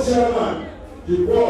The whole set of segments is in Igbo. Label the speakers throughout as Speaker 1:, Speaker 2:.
Speaker 1: Chairman, the board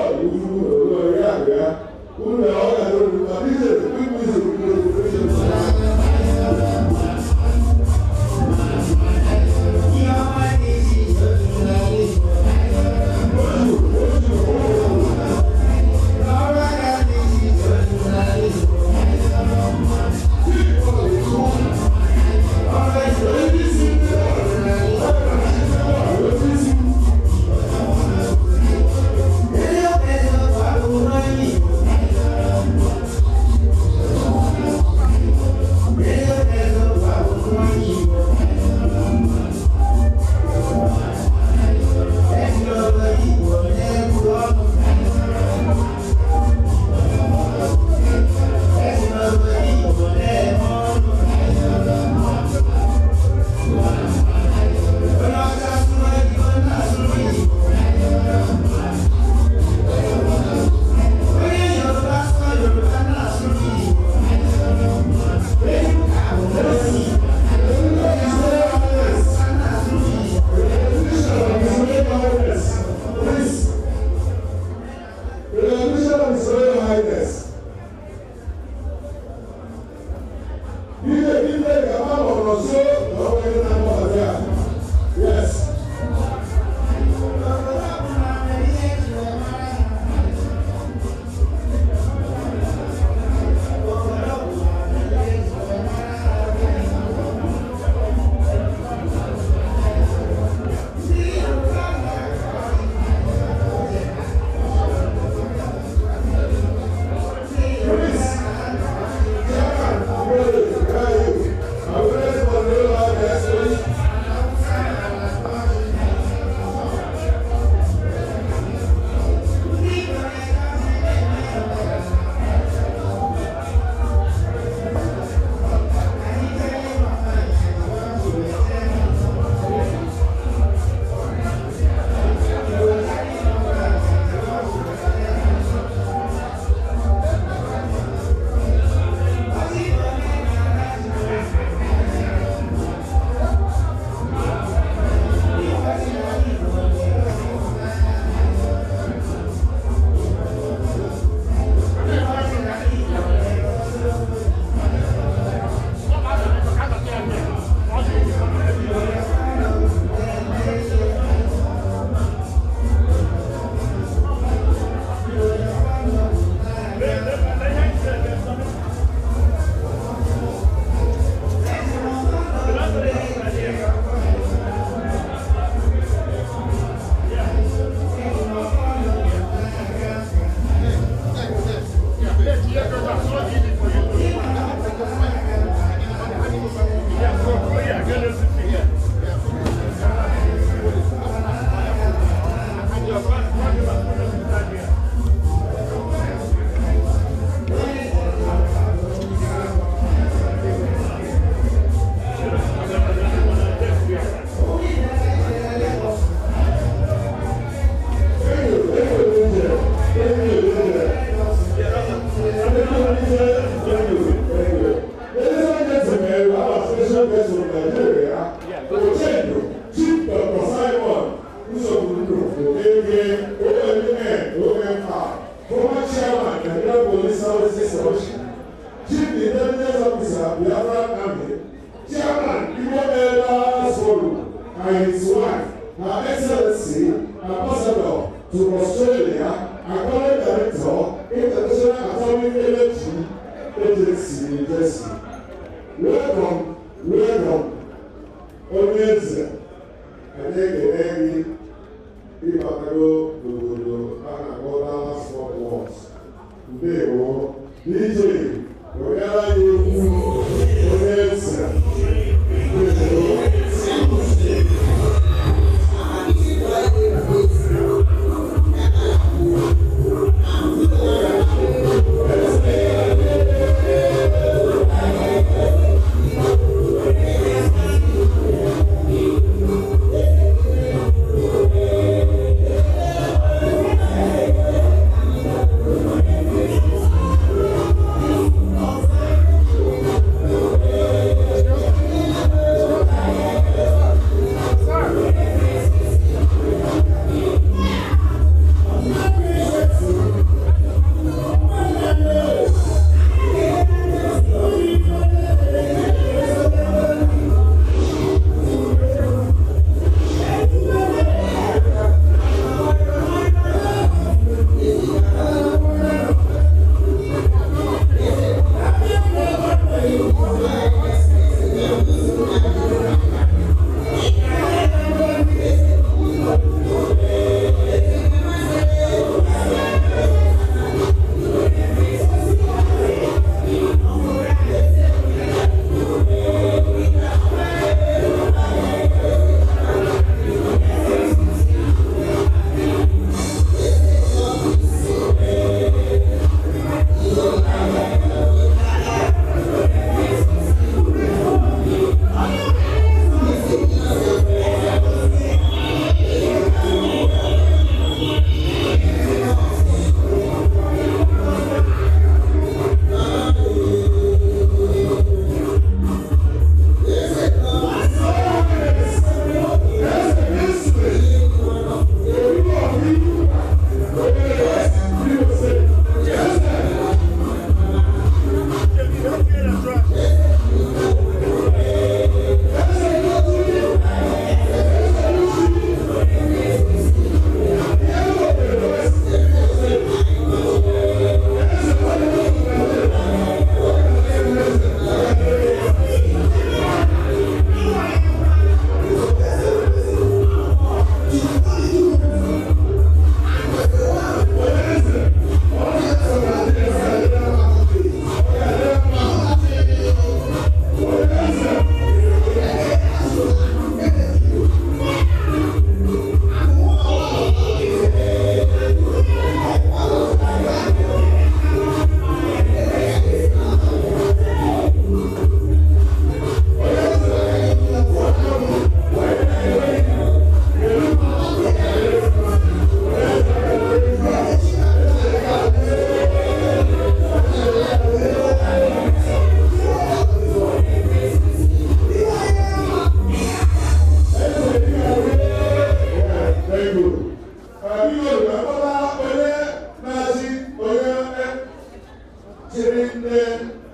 Speaker 1: chịrị ndị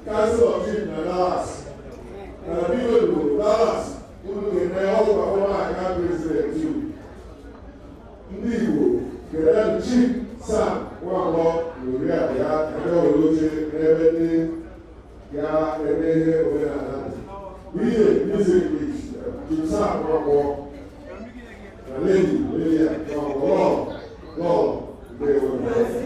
Speaker 1: Council of Chiefs na Dallas. Biko bụ Dallas unu ga-eme ọgwụ aka president yu. Ndị Igbo ga-ere Chief Sam Nwankwo n'Oriakụ ya ebe ọlụche n'ebe ndị ga-eme ihe omenala. Ihe music is Chief Sam Nwankwo na Lady Lilia Nwankwo Lord
Speaker 2: Because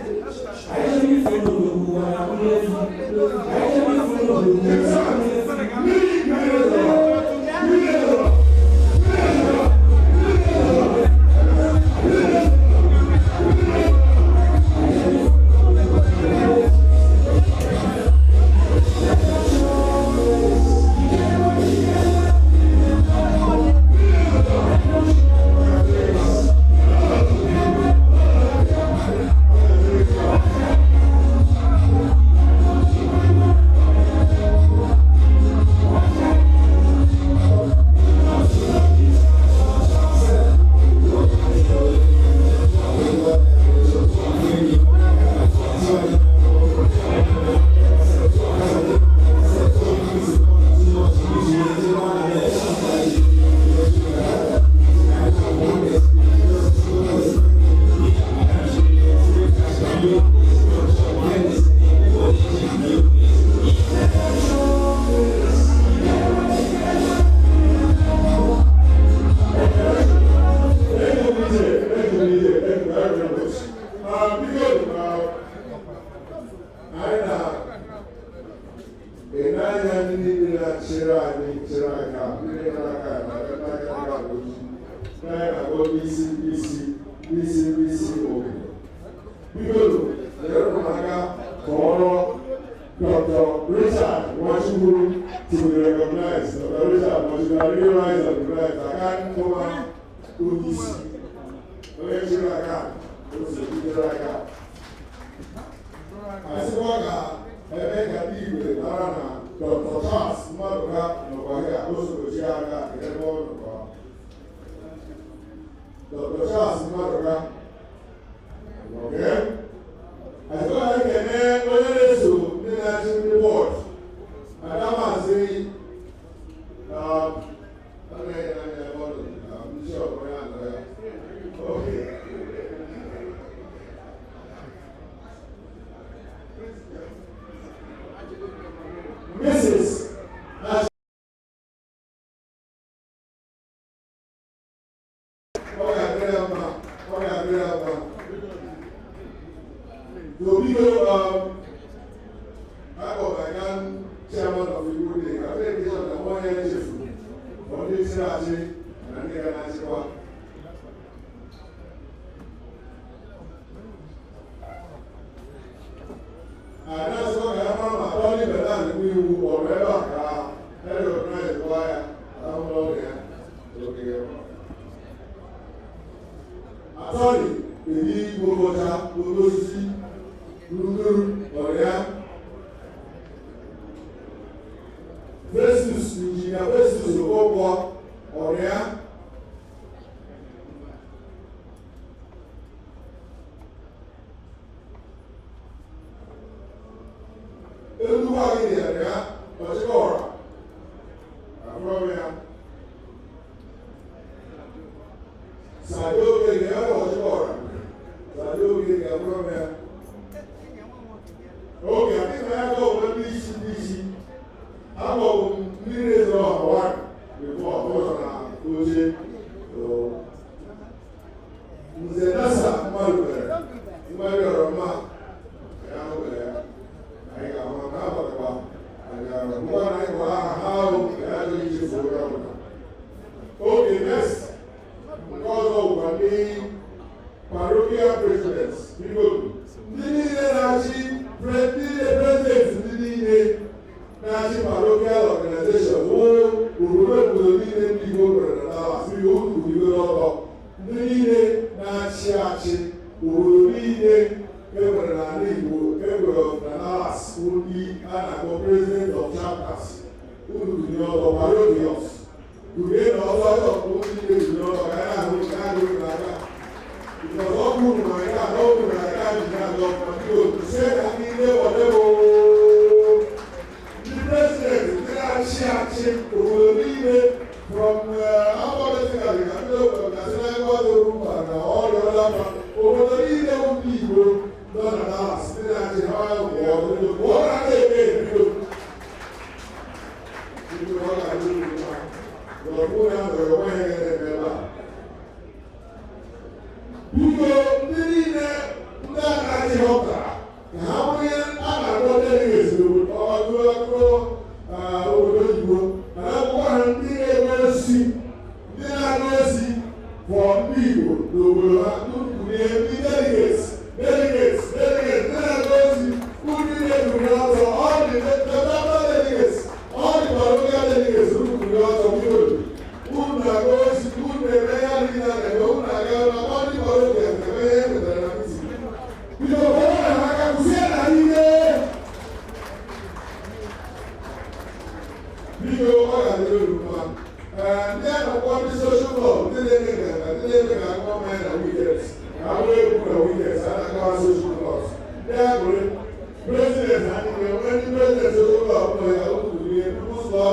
Speaker 1: President anyị nwere ndị president ụlọ ọbụla ya otulie ụzọ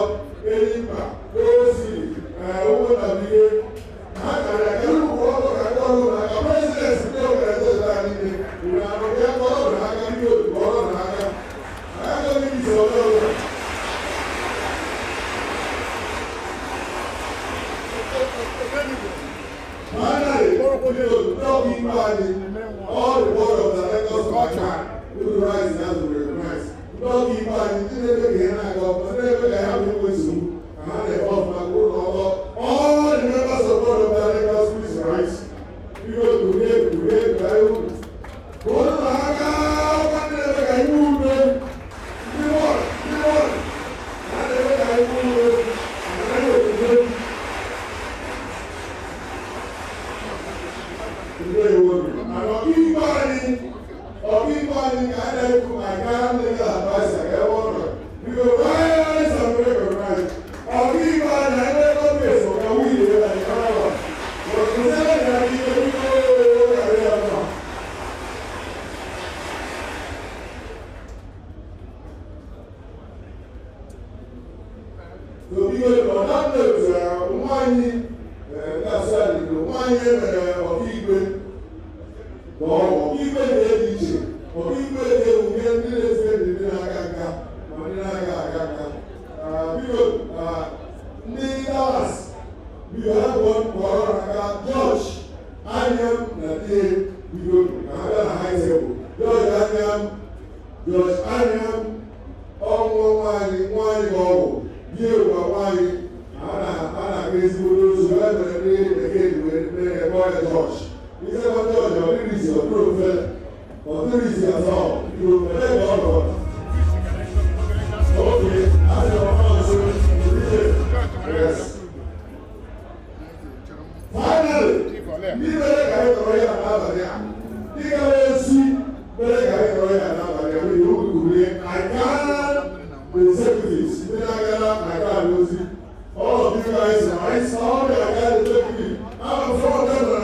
Speaker 1: elimba osi ụgbọ na bihe ha gara aga nnukwu ọrụ ka ọrụ n'aka president ndị organization anyị nwere arụ ya ka ọrụ n'aka ndị otu ọrụ n'aka agaghị isi ọrụ ọrụ finally ndị otu ndị ọrụ ikpe anyị all the board of directors of my time who rise as we recognize. Don't keep on the all the members of board of directors, please rise. We go to here, go to the Haka, one day I move them. We want. And then I move them. And I go to them. Today, we'll keep on Ọ̀gbìn kàdé kú àgbà nígbà àbáṣà ẹ̀wọ̀n rẹ̀. Because why is a recognize? Ọ̀gbìn kàdé ẹgbẹ́ tó pèsè ọ̀gá wíìlì rẹ̀ ní ọ̀rọ̀. Òkú sẹ́lẹ̀ ní àti ẹbí tó kàrí ọ̀nà. Tòbí ọ̀dọ́ tẹ̀sẹ̀ ọ̀mọ́nyí ẹ̀ẹ́dẹ́sẹ̀ àdìgbò ọ̀mọ́nyí ẹ̀mẹ̀rẹ̀ ọ̀kí igbe. Ọ̀kígbe na-eji iche, ọkígbe na-ewume ndị na-ese ndị na-aga aga ma ndị na-aga aga. Biko ndị Dallas biko ha bụ kpọrọ n'aka George Anyam na die bido na ha bịa na high table. George Anyam ọnwụ nwaanyị ka ọgwụ bie ụwa nwaanyị a na-aga ezigbo n'ozu ha mere ndị bekee na-ebe ọya George. He said, "What George? What is your prophet? What is your song? You pray God." Okay, as your answer, yes. Finally, we better get the royal Navaria. We gotta see, better get the royal Navaria. We look to me. I can't executives. We can't lose it. All of you guys, I saw that I got the executive. I'm a fraud and a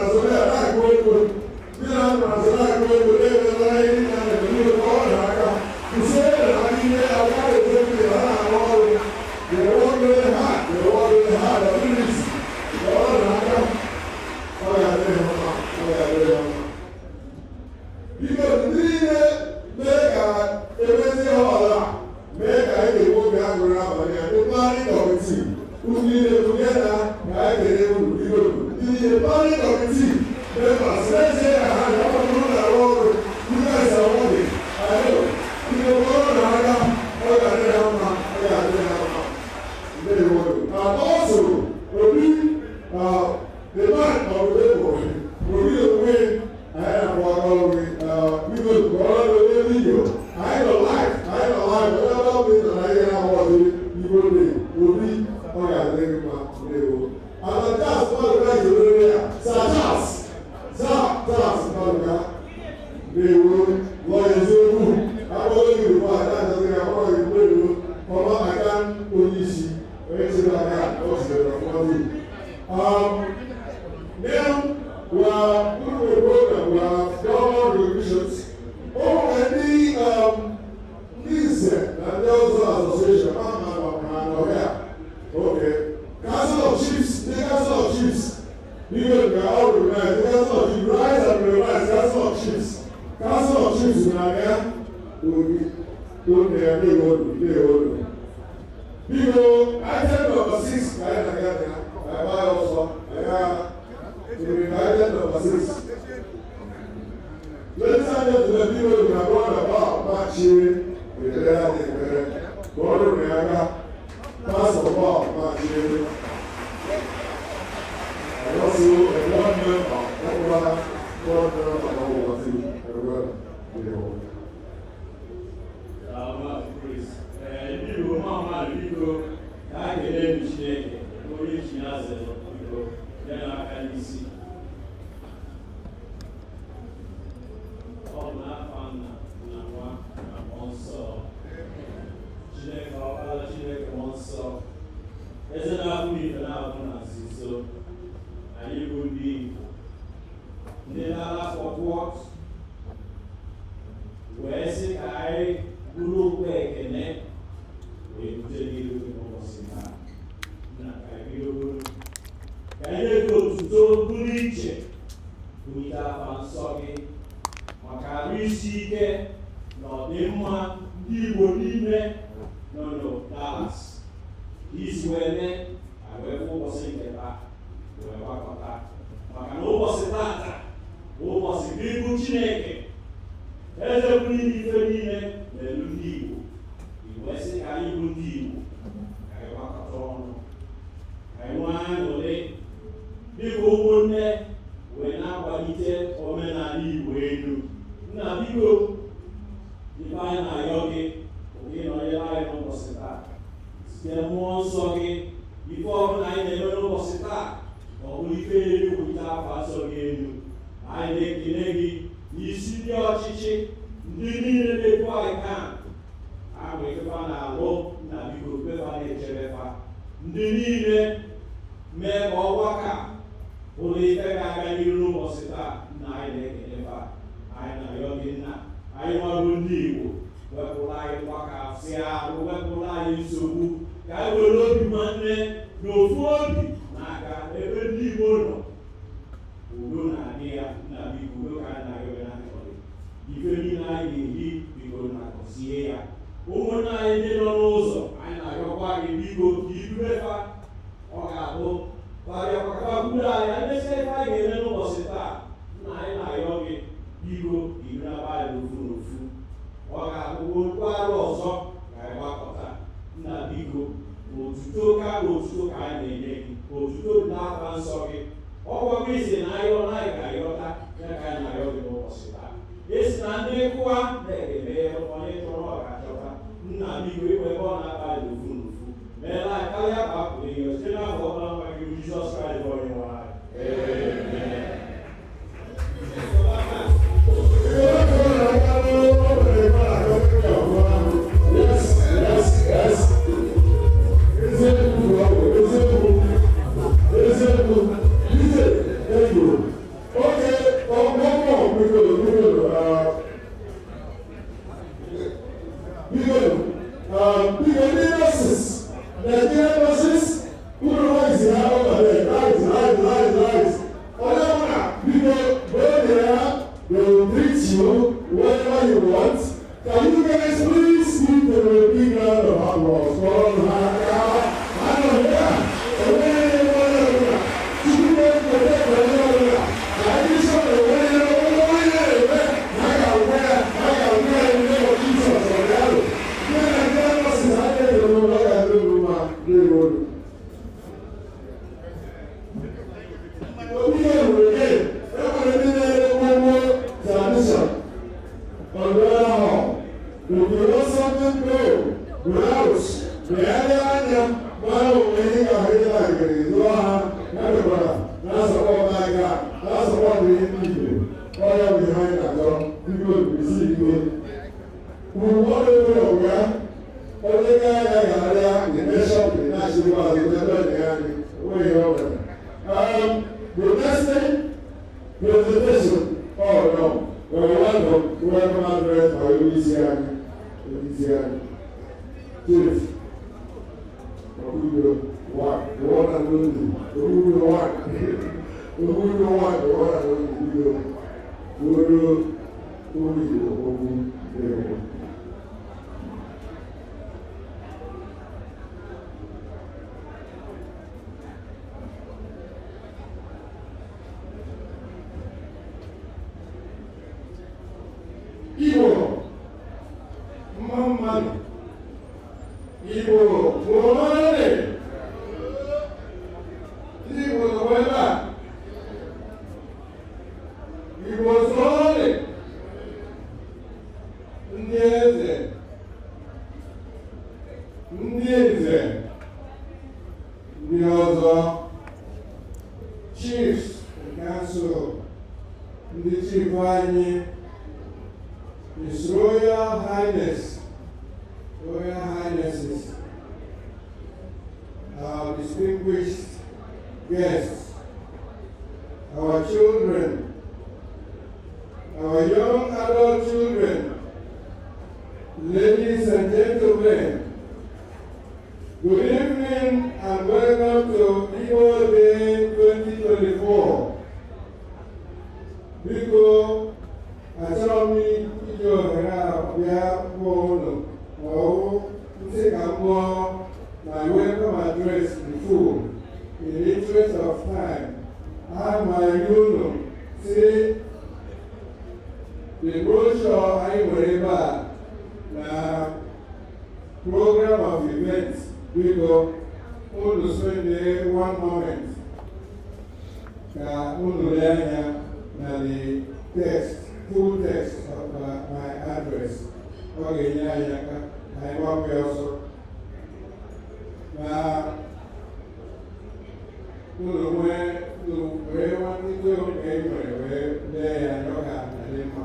Speaker 2: wee sị ka anyị bụrụ okwu ekene wee bute n'ihu n'ụbọchị taa. Na ka anyị bidoro ka anyị na-eto otuto pụrụ iche bunite afa nsọ gị maka arụ isi ike na ọdịmma ndị Igbo niile nọ na Dallas isi wee mee ka wee fụ ụbọchị nke taa wee gbakọta maka na ụbọchị tata bụ ụbọchị bụ ibu Chineke eze pụrụ ime ife niile n'elu ndị Igbo. Igbo sị ka anyị bụ ndị Igbo ka anyị gbakọta ọnụ ka anyị nwee aṅụrị dịka ụmụnne wee na-akwalite omenala Igbo elu. Nna biko ife anyị na-ayọ gị oge nọnyere anyị n'ụbọchị taa site mmụọ nsọ gị. Ife ọbụla anyị na-eme n'ụbọchị taa ọ bụrụ ife na-ewulite afa nsọ gị elu. Anyị na-ekele gị n'isi ndị ọchịchị ndị niile na-ebu anyị ka ahụ ifefa na-alụ. Nna biko kpefa na-echebefa ndị niile mee ka ọgbaka ụlọ ife ga-aga n'iru n'ụbọchị taa. Nna anyị na-ekelefa anyị na-ayọ gị nna anyị nwabụ ndị Igbo wepụrụ anyị mgbakasị ahụ, wepụrụ anyị nsogbu ka anyị were obi nwanne na ofu obi n'aka ebe ndị Igbo nọ. Udo na-adị ya. Nna biko udo ka anyị na-ayọ gị na-akọrị ife niile anyị ga-eji biko na gọzie ya. Ụmụnne anyị ndị nọ n'ụzọ anyị na-ayọkwa gị biko ka idubefa ọ ga-abụ bụrụ anyị emesịa ife anyị ga-eme n'ụbọchị taa. Nna anyị na-ayọ gị biko iraba anyị n'ofu n'ofu. Ọ ga-abụgo okwu arụ ọzọ ka anyị gbakọta. Nna biko otuto ka otuto ka anyị na-enye gị, otuto dị n'afa nsọ gị. Ọgwọ gị si na ayọ na anyị ga-ayọta ya ka anyị na-ayọ gị n'ụbọchị taa. Esi na ndị kụwa na-eme onye chọrọ ọ ga-achọta. Nna biko ikwe ebe ọ na-aba anyị n'ofu n'ofu meela anyị karịa ka apụrụ ihe site n'afọ ọbụla nwa gị Jizọs Kraịst onye nwe anyị.
Speaker 1: His Royal Highness, Royal Highnesses, our distinguished guests, our children, our young adult children, Amen. Good evening and welcome to Igbo Day 2024. Biko, achọrọ m iji ohere a bịa kwuo unu ma ọ ntị ka m gụọ my welcome address in full. In the interest of time, I might unu si the brochure anyị nwere ebe a na program of events. Biko, unu spend one moment ka unu lee anya na the text, full text of my address. Ọ ga-enye anyị aka anyị gbapụ ọsọ. Na unu wee nwanne oge e nwere wee lee ya na ọ ga-adị mma.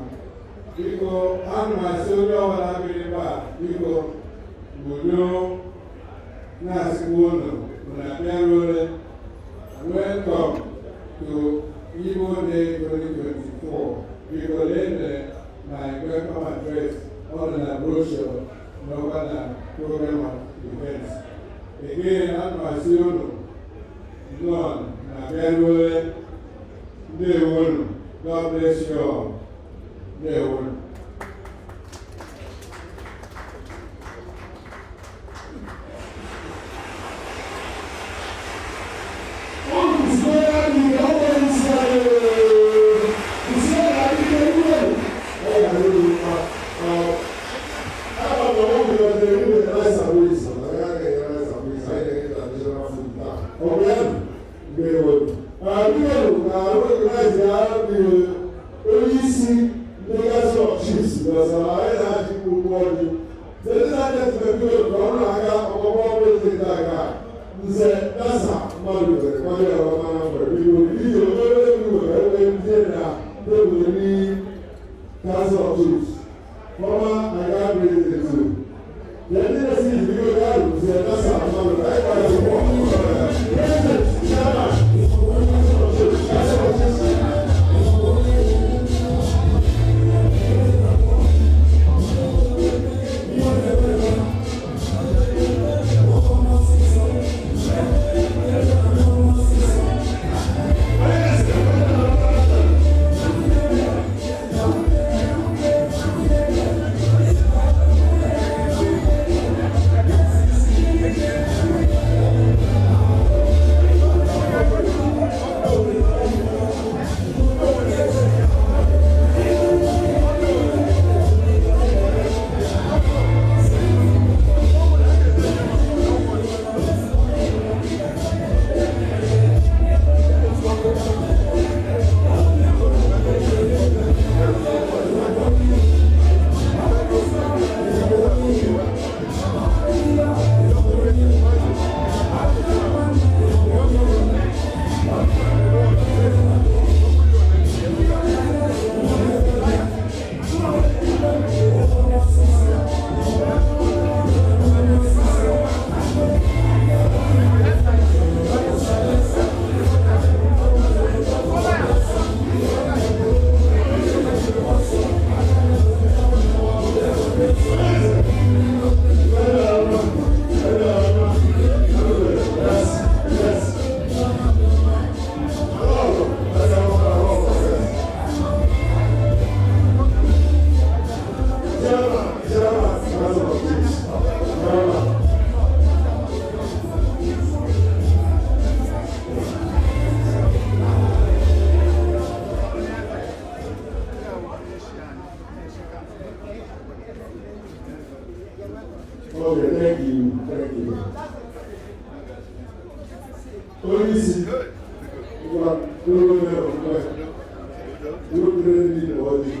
Speaker 1: Biko, ana m asị onye ọbụla biri ebe a, biko, gbudo na-asịkwa unu na-abịaruole. Welcome to Igbo Day 2024. Biko, lee my welcome address on the brochure n'ọkwa na program of events. Again, ana m asị unu nnọọ na-abịaruole. Ndewonu. God bless you all. Ndewonu. Okay, thank you. Thank you. Polisi, wa dúró ní ọ̀pọ̀ dúró ní ìwọ́dí.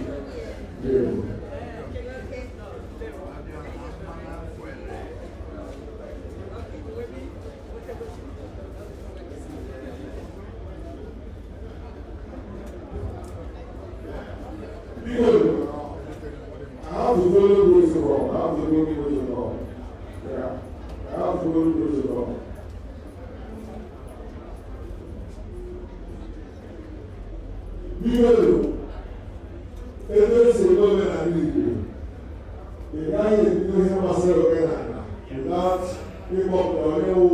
Speaker 1: I have to follow protocol. I have to follow protocol. Yeah, I have to follow protocol. Bíbélì, ẹgbẹ́ ìṣèlú ọ̀gbẹ́ náà ní ìlú. Ìyá yẹn ní ó yẹ wá sẹ́rọ̀ ọ̀gbẹ́ náà. ịkpọpụta onye wụ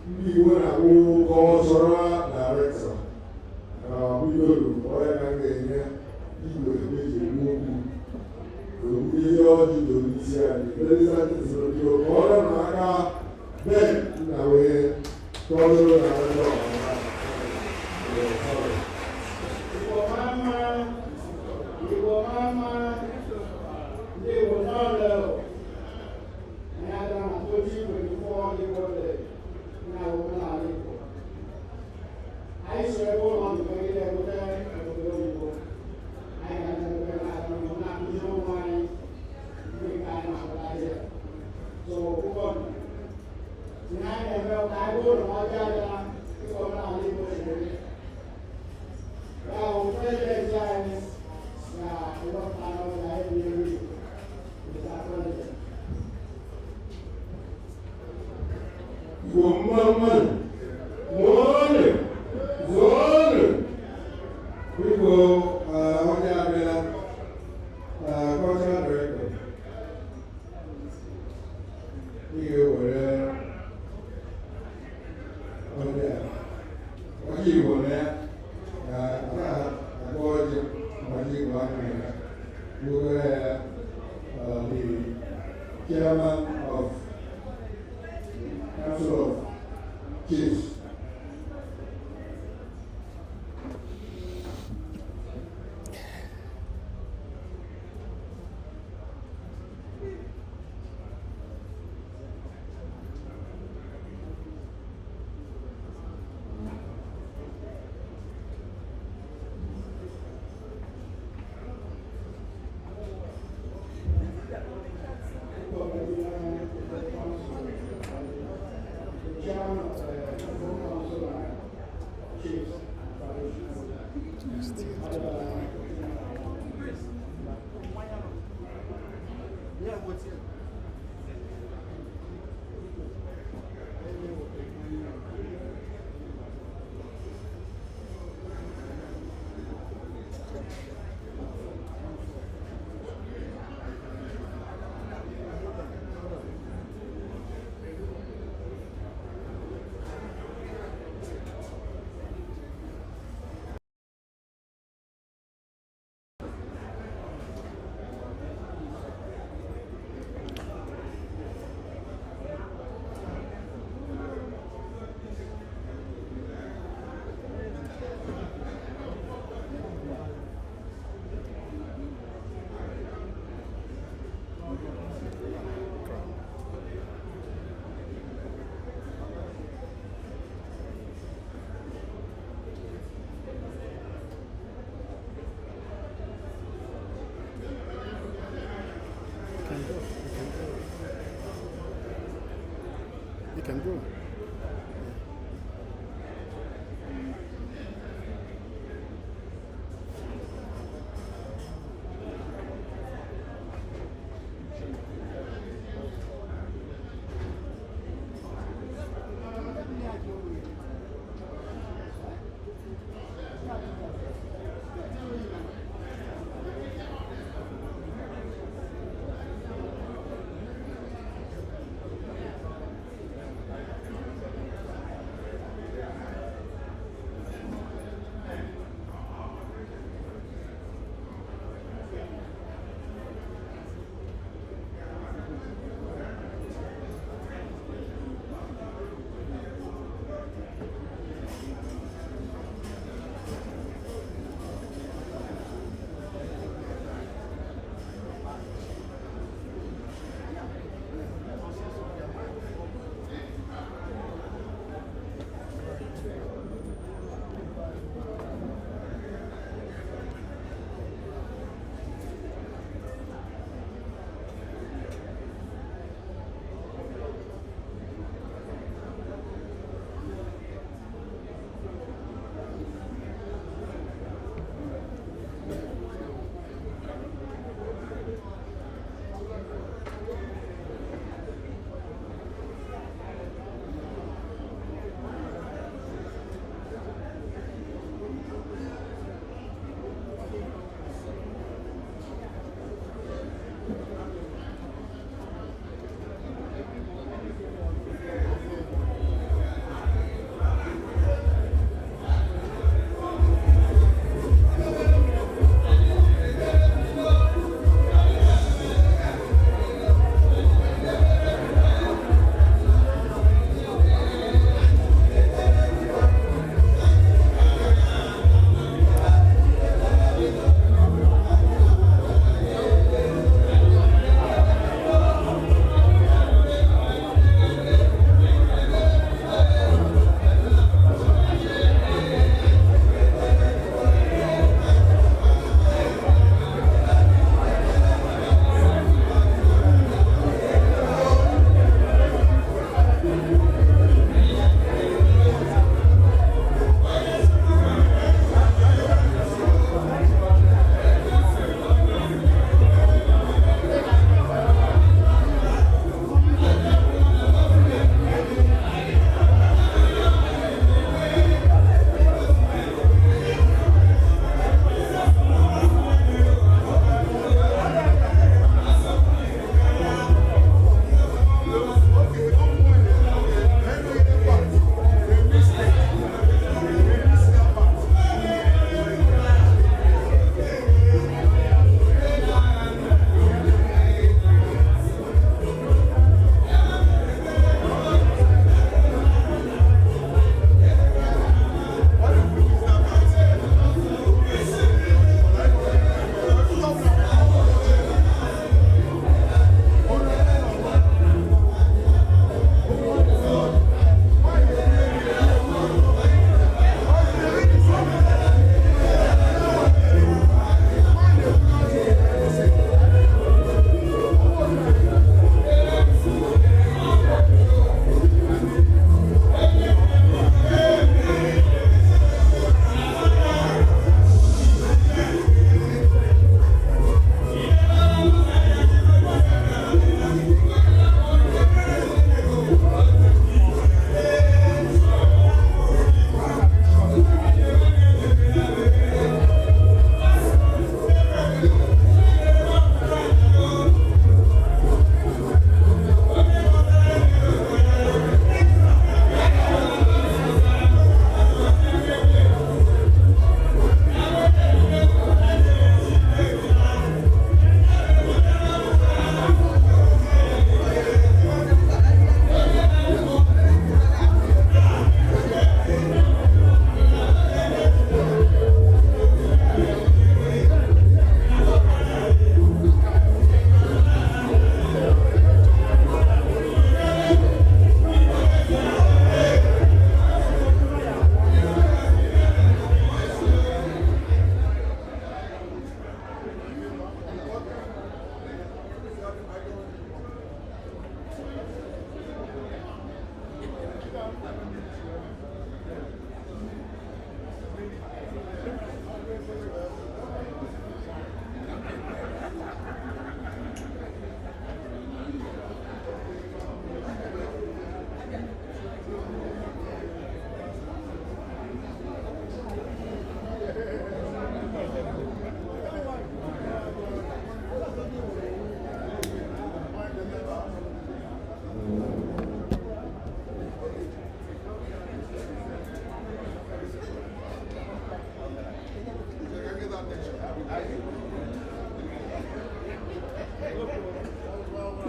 Speaker 1: ndị Igbo na-awụ cultural director bidoro onye ka m ga-enye igwe eji eme okwu ihe ọjị doro isi anyị leziatịzịrịo ka ọ rịa n'aka Ben na wee cultural director Chairman of Council of Chiefs.
Speaker 3: You can go.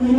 Speaker 3: Thank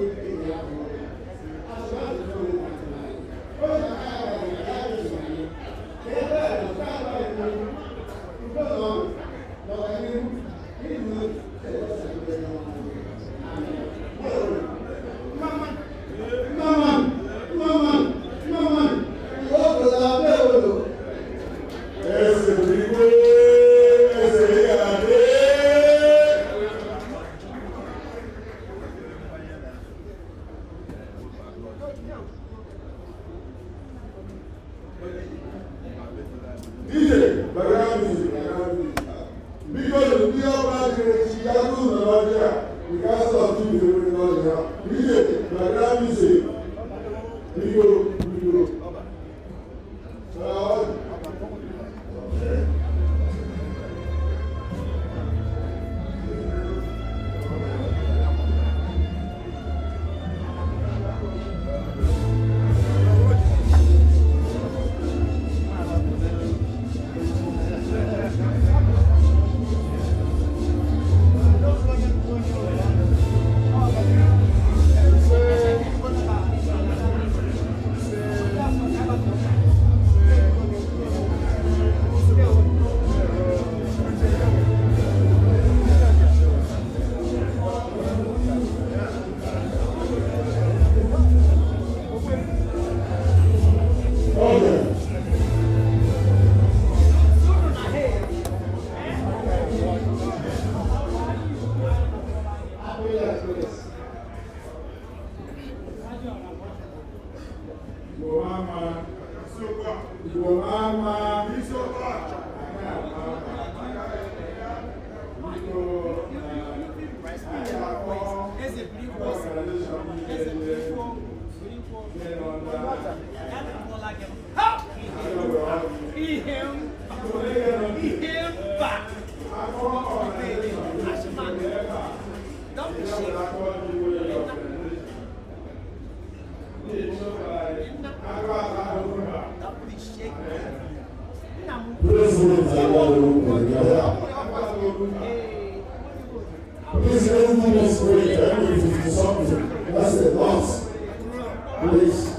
Speaker 3: you.
Speaker 1: Please, everything is great. Everything is something. That's the loss. Please.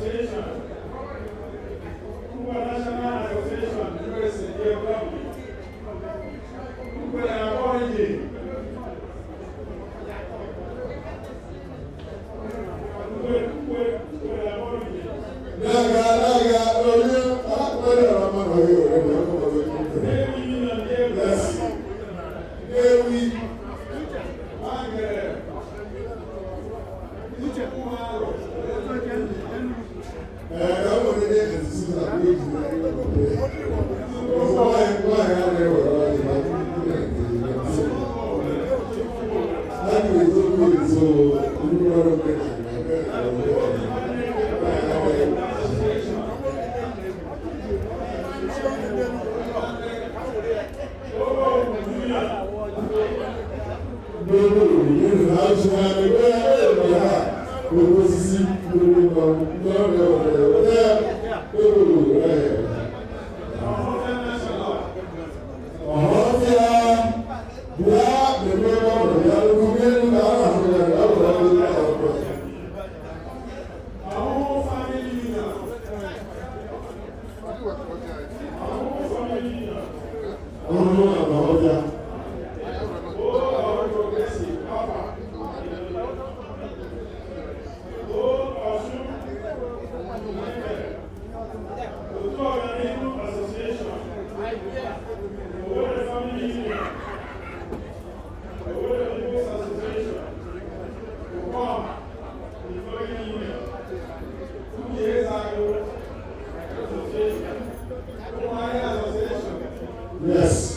Speaker 2: Association, Cuba National Association, USA, DFW, Cuba Aborigine,
Speaker 1: Yes.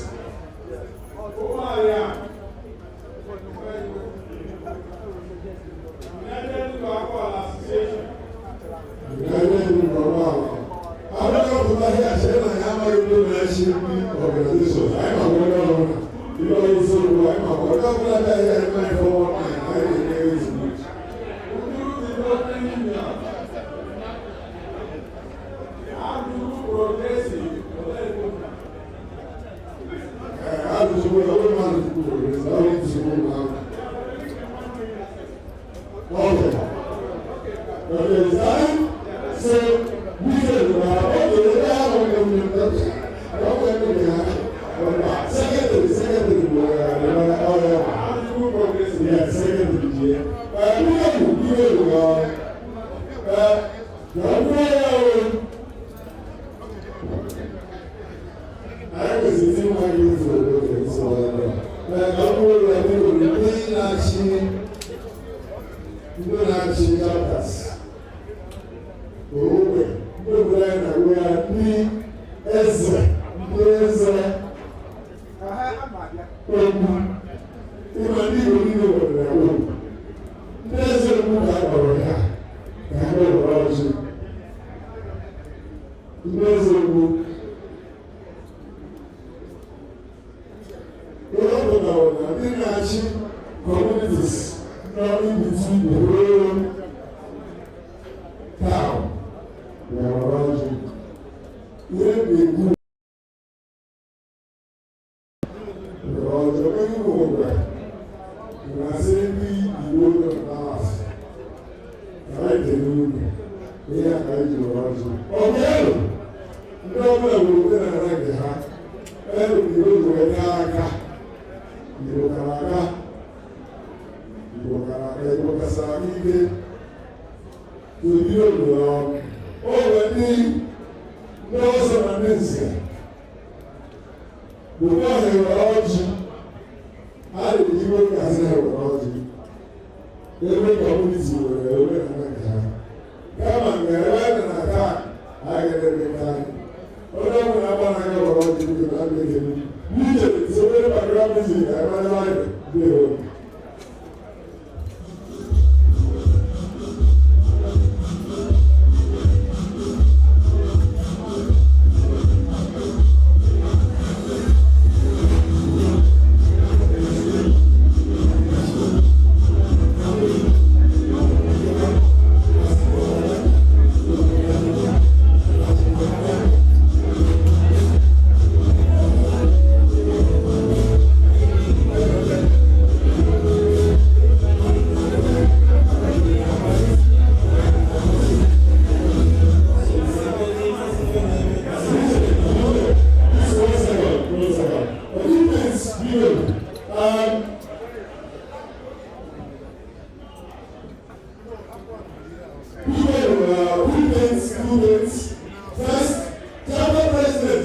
Speaker 1: Students, first, chapter president,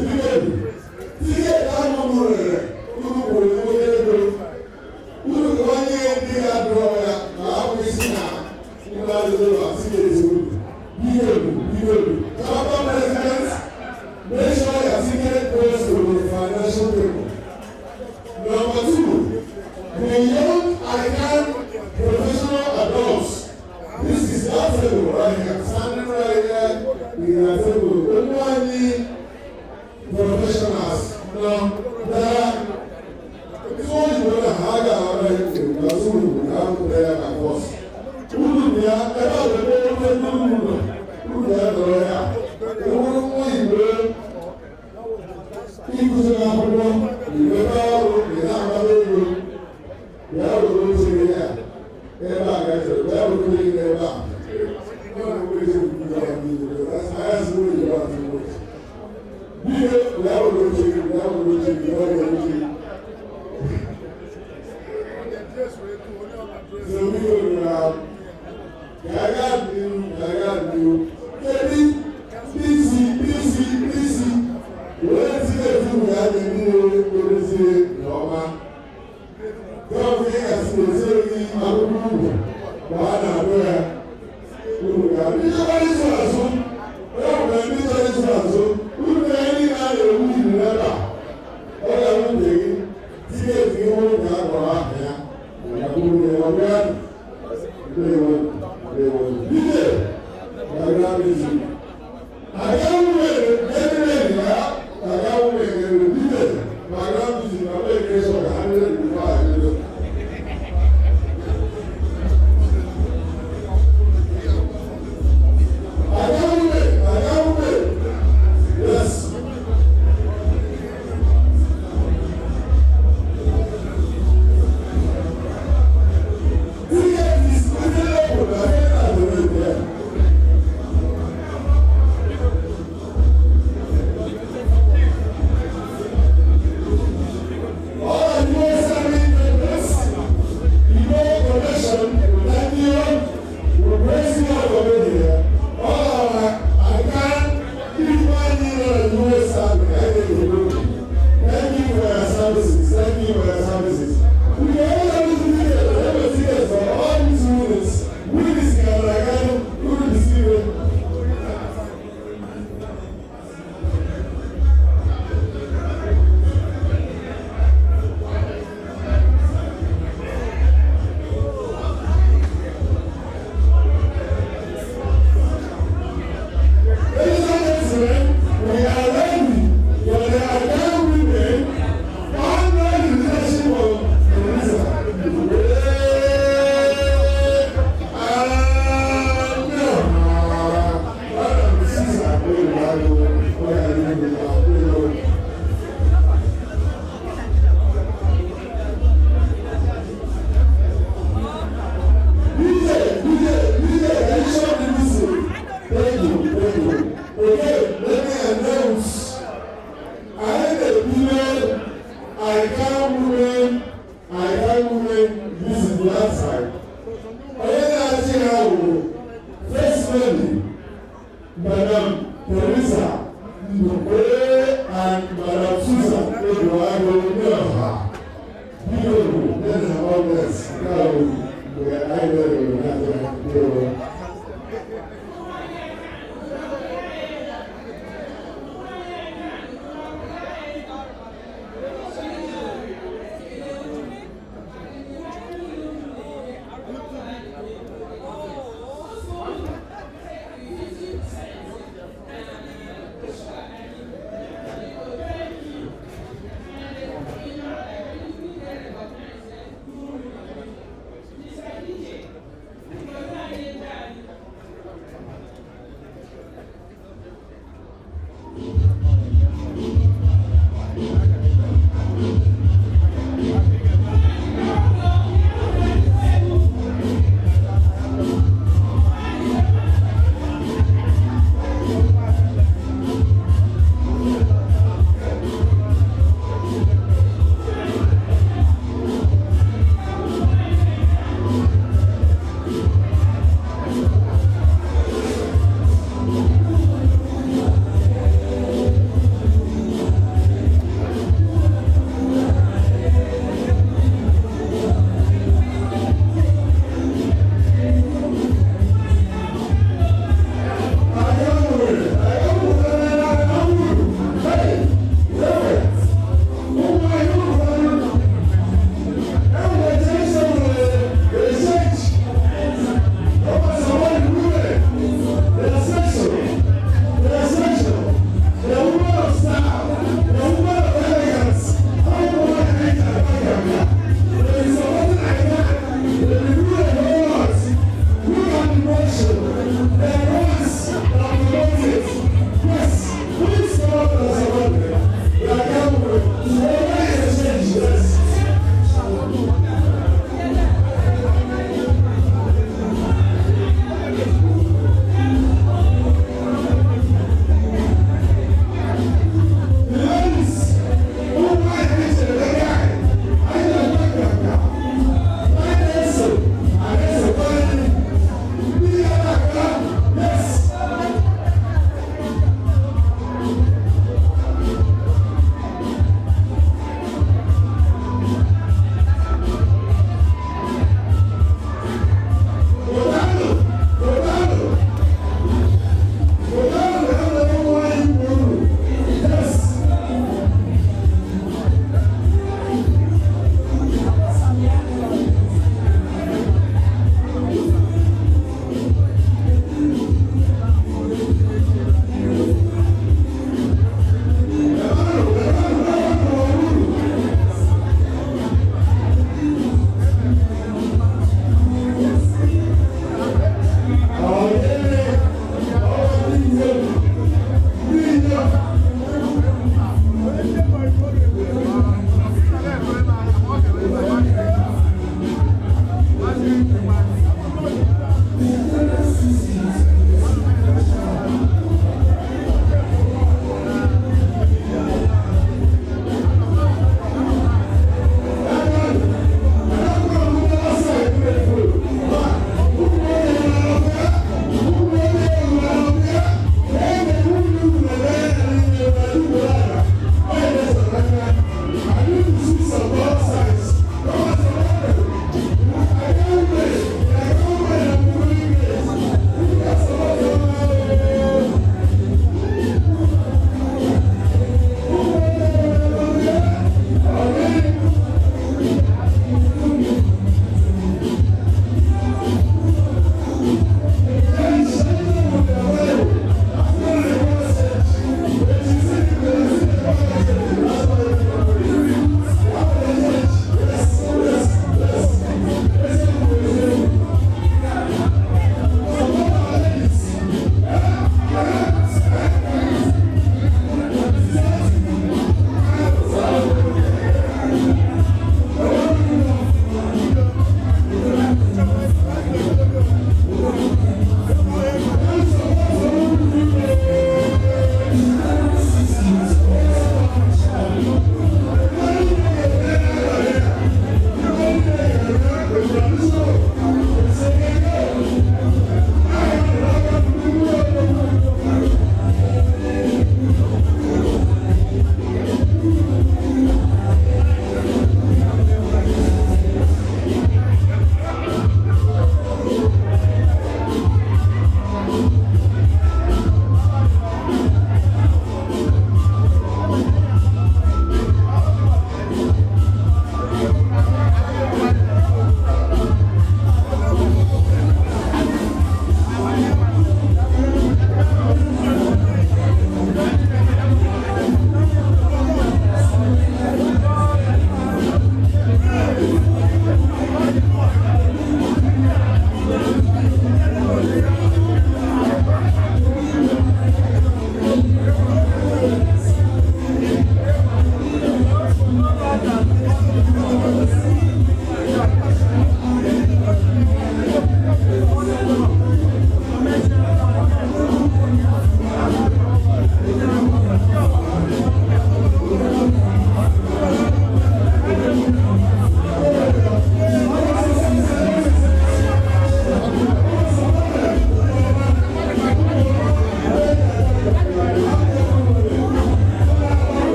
Speaker 1: ticket that one make sure your ticket goes to the financial people. Number two, the young ICANN professional adults. This is our table right here. Standing right here in our table. We want the professionals. Now, there are so you know how to have a to have prayer by force. Who do ever who they are the lawyer. Madam Teresa Ndukwe and Madam Susan Eduardo Nelha. Beautiful, that is all this. Now, we are either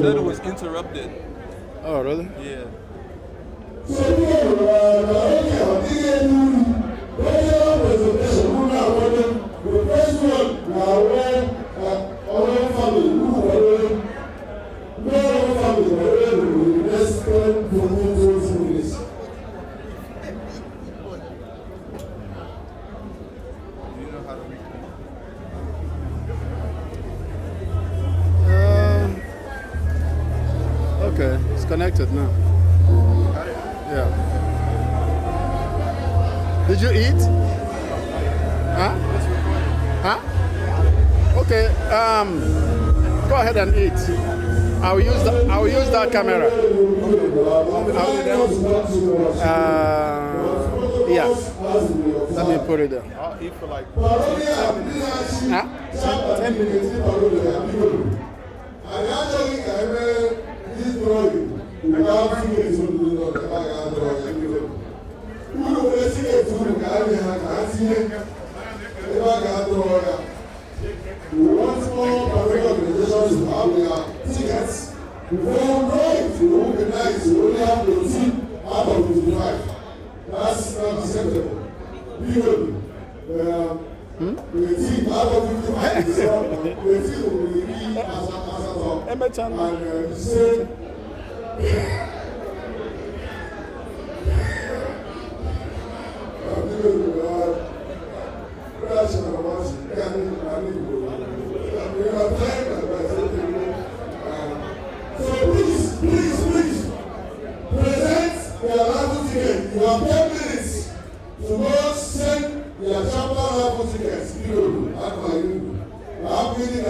Speaker 3: Said it was interrupted.
Speaker 4: Oh, really?
Speaker 3: Yeah.
Speaker 4: Okay, it's connected now. Yeah. Did you eat? Huh? Huh? Okay. Go ahead and eat. I'll use that camera. Yeah. Let me put it there.
Speaker 3: I'll eat for like
Speaker 4: Huh?
Speaker 3: 10 minutes.
Speaker 1: That's not acceptable. So please, present their raffle ticket. You have 10 minutes to go send their chapter raffle tickets. You know, I'm feeling a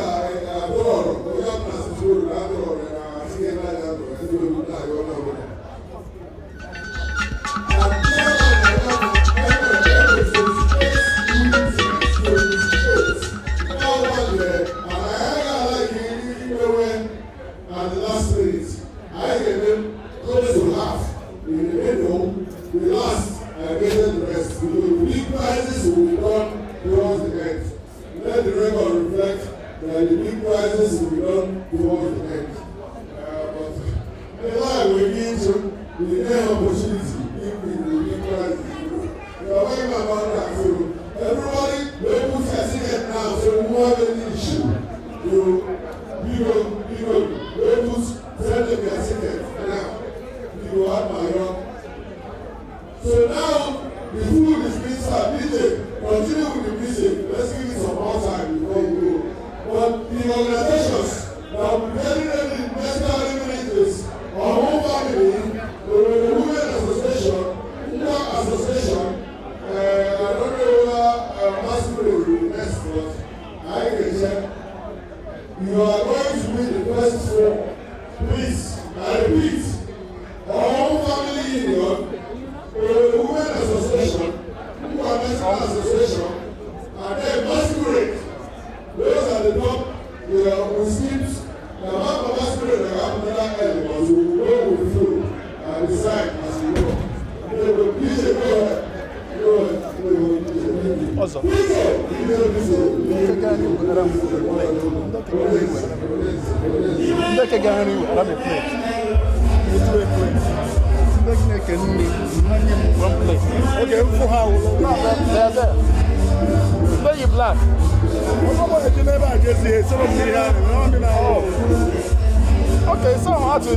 Speaker 1: door. We have to do that door. At the last minute, I gave them close to half. In the middle, the last, I gave them the rest. The big prizes will be done towards the end. Let the record reflect that the big prizes will be done towards the end. But the life we give to the next opportunity, if we will big prizes. We are working about that. So everybody, they put their ticket now, so we won't have any issue. Those send them their ticket now. You will have my own. So now the food is being served. DJ, continue with the music. Let's give it some more time before we go. But the organizations that will be very ready in the next 30 minutes, our home family, the Women Association, Women Association, I don't know whether masquerade will be next, but I can check. You are going to be the first four. Please, I repeat, all family union, Women Association, who are National Association, and then masquerade. Those are the top, we schemes. The amount of masquerade that happen in that area, but we will go with the flow and decide as we go. Please, go ahead.
Speaker 4: Awesome. Ndeke gani arabe plate. It's a plate. Ndeke can one plate. Okay, for how? There. Where you black? You never just see some of the okay, so how to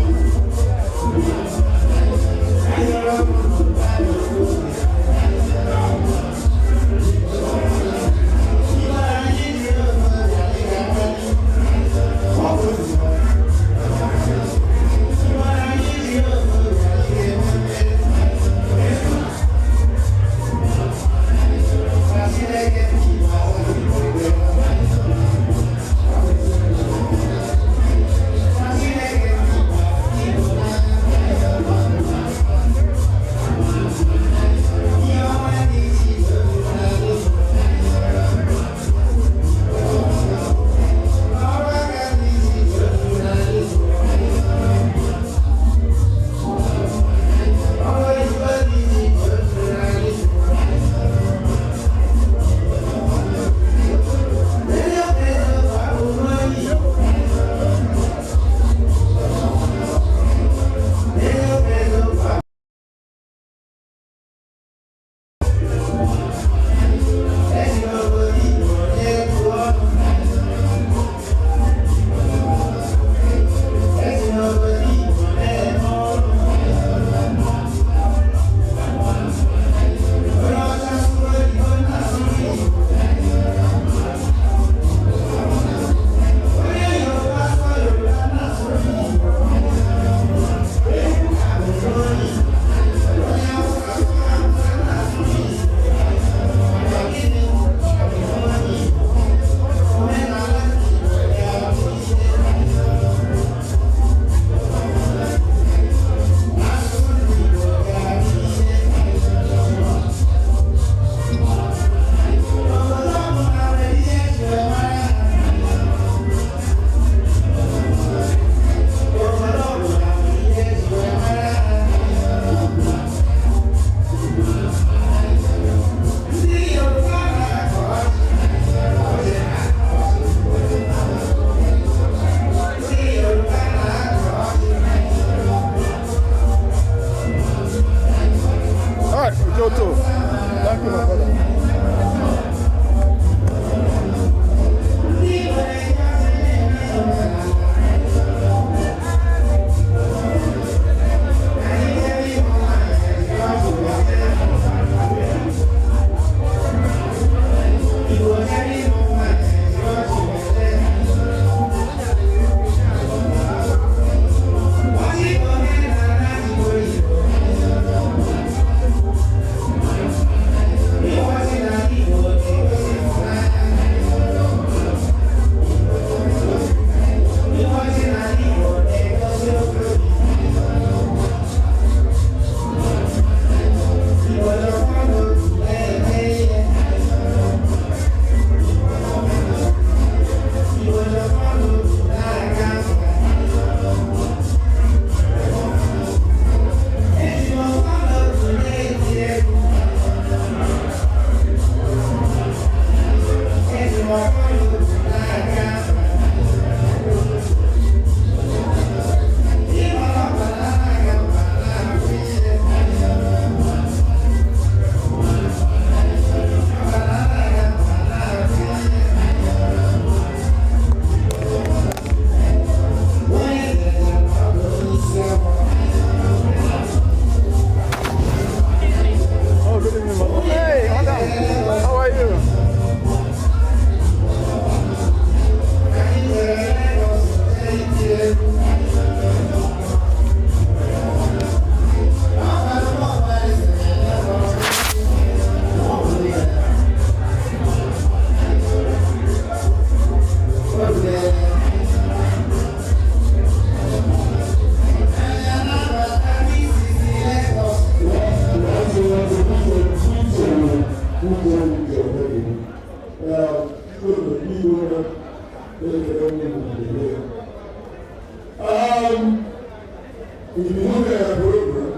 Speaker 1: If you look at our program,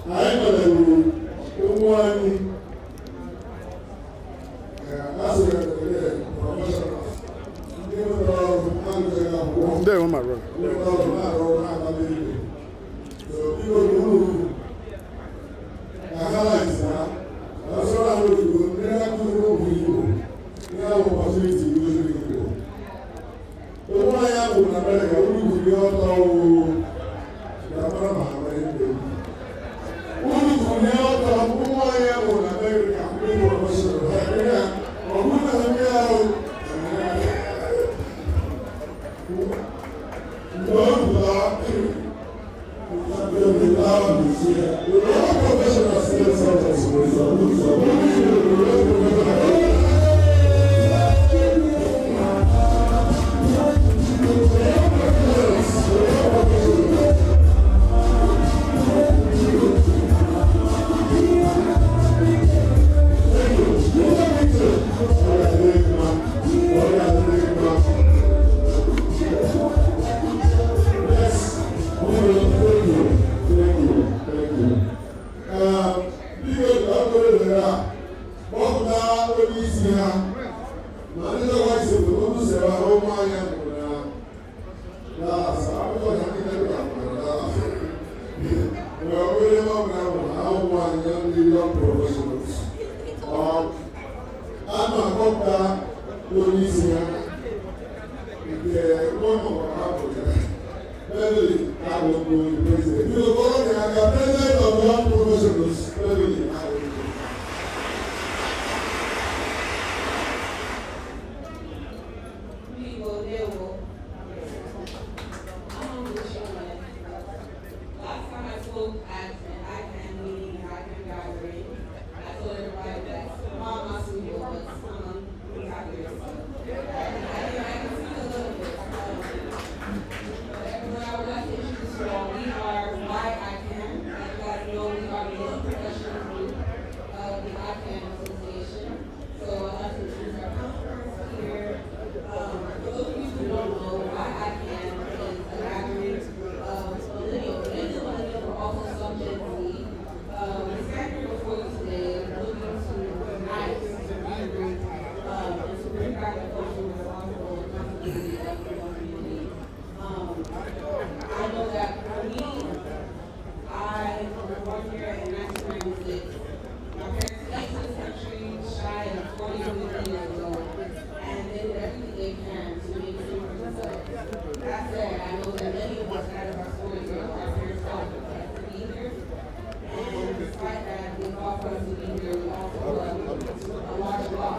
Speaker 1: I am going to do one
Speaker 4: There, on my road.
Speaker 1: So people who analyze that, that's what I'm going to do. Then I put it over you. You have opportunity to use it. The one I have in America, we will be all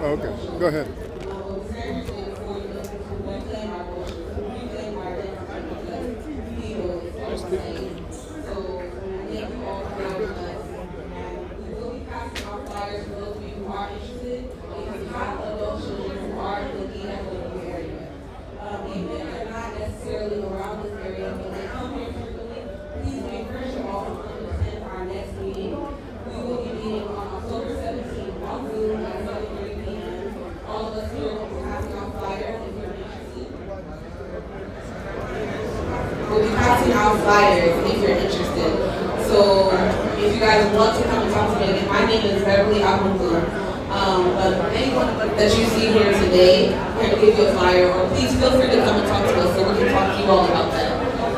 Speaker 4: Okay, go ahead.
Speaker 5: Flyers if you're interested. So if you guys want to come and talk to me again, my name is Beverly Akungu. But anyone that you see here today can give you a flyer, or please feel free to come and talk to us so we can talk to you all about that.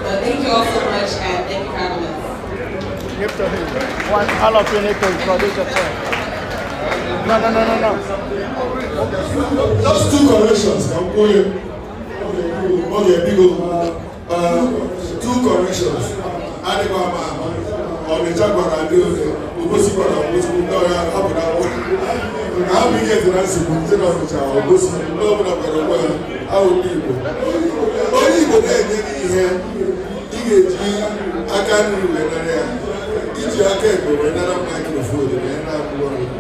Speaker 5: But thank you all so much, and thank you for having us.
Speaker 4: Give to him. One jalapeno to produce a friend. No.
Speaker 1: Just two corrections. I'm going. Okay, big two corrections. Adibama on the Jaguar and the Ubosipon of Muslim Doria, how we get the answer to the child, Muslim, no one of the world, how people. Only the day here, I can't remember. If you are careful, we're not microphone, and I'm going.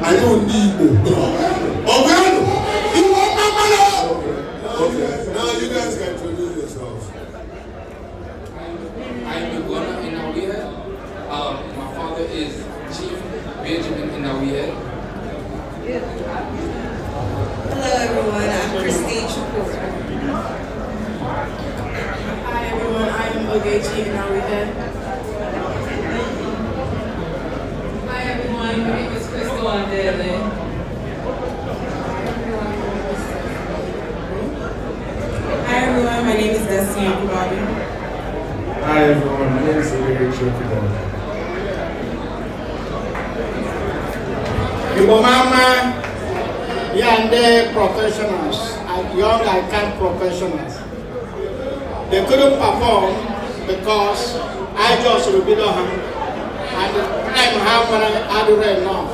Speaker 1: I don't need
Speaker 6: Ogechi Narita.
Speaker 5: Hi everyone, my name is Crystal Andele.
Speaker 6: Hi everyone, my name is Destiny Akubabi.
Speaker 7: Hi everyone, my name is Ogechi Okubo.
Speaker 4: Igbo Mama, Yande professionals, young ICANN professionals. They couldn't perform because I just repeated them and the time how many I do enough.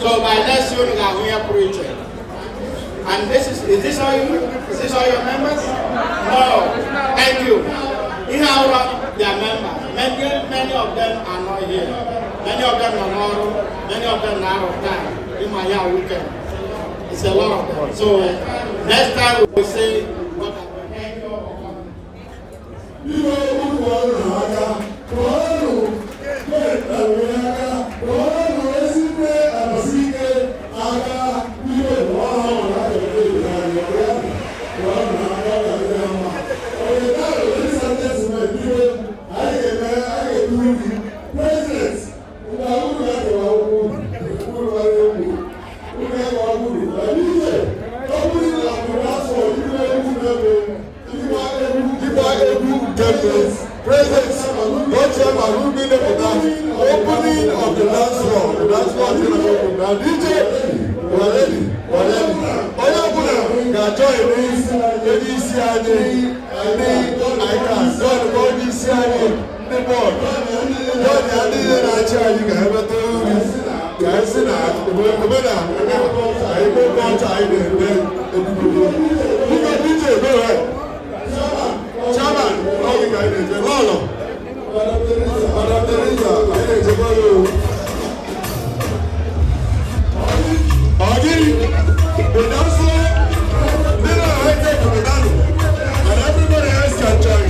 Speaker 4: So by next year we are here preaching. And this is this all you? Is this all your members? No. Thank you. You have their members. Many of them are not here. Many of them are not. Many of them are out of time. In my year weekend. It's a lot of them. So next time we will say what thank you for coming.
Speaker 1: Presence, God chairman, who be there for that opening of the dance floor. The dance floor is going to open now. DJ, we're ready. Oyabuna, join this, ADCID, and the ICANN. Join the board, DCID, the board. Join the ADCID, you can have a tour. Guys, the winner, I will go to Iden. You got DJ, go ahead. Chairman, okay, guys, the Lolo. Madam Teresa, I need to go. Again, the dance floor, then I take the dance, and everybody else can join.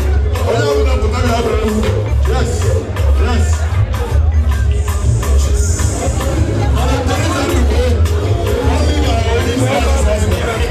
Speaker 1: Yes, yes. Madam Teresa, only my only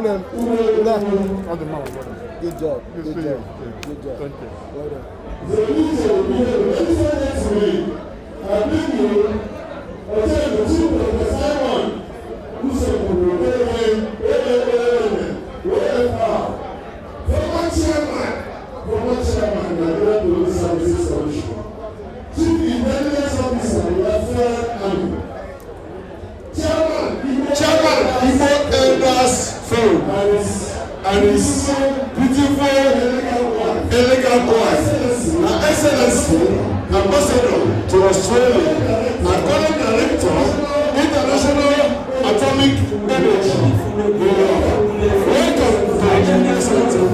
Speaker 4: Morning. On the mount. Good job. Good job. Good job. Thank you. Well done.
Speaker 1: Chairman, Igbo Elders Forum, and his beautiful elegant wife, Her Excellency Ambassador to Australia, and current Director, International Atomic Energy. Welcome to the Nigeria Center.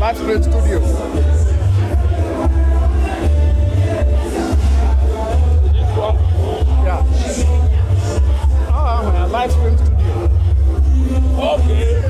Speaker 4: live stream studio. Yeah. Oh, a live stream studio. Okay.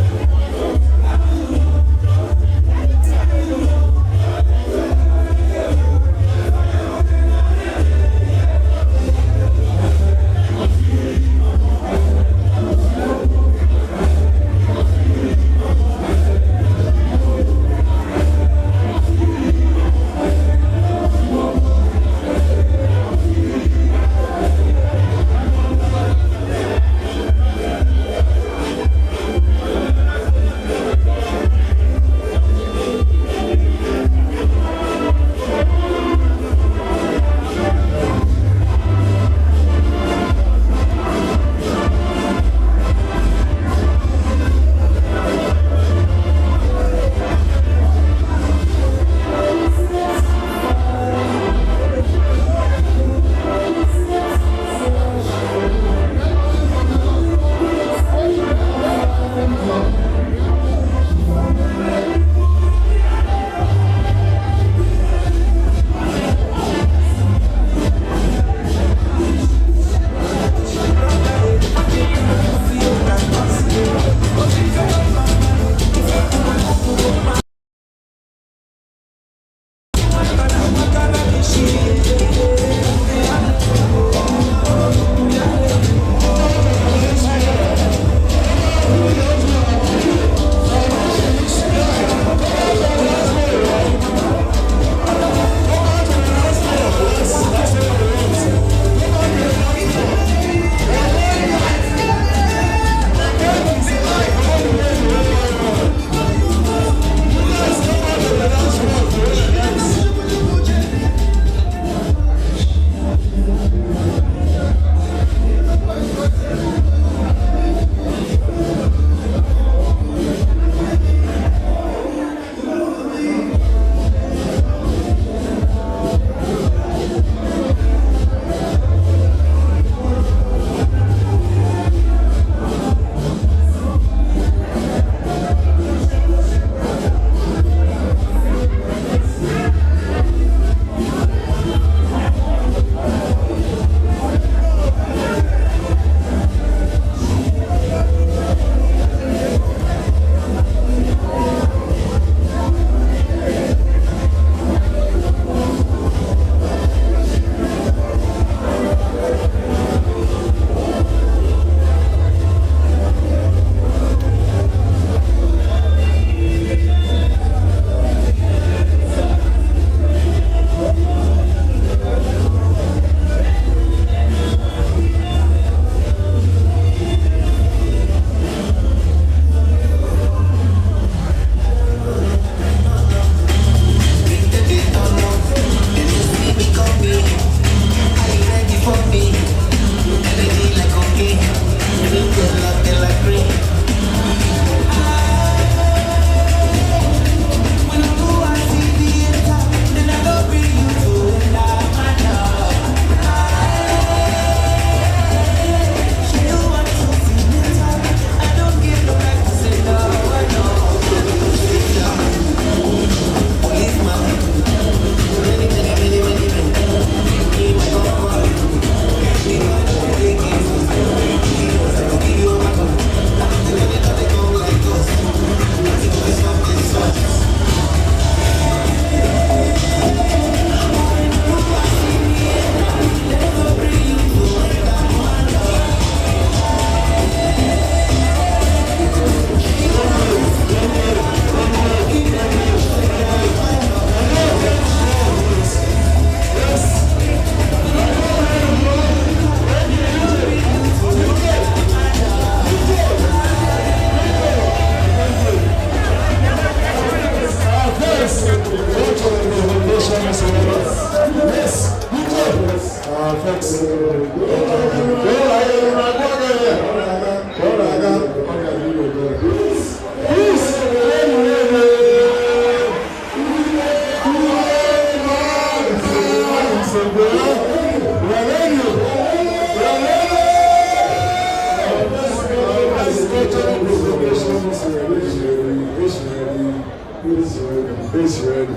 Speaker 1: It's ready.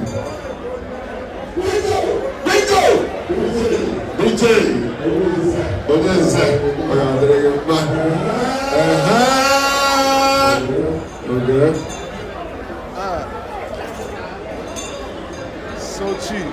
Speaker 1: Bingo! DJ! What is that? Okay.
Speaker 4: So cheap.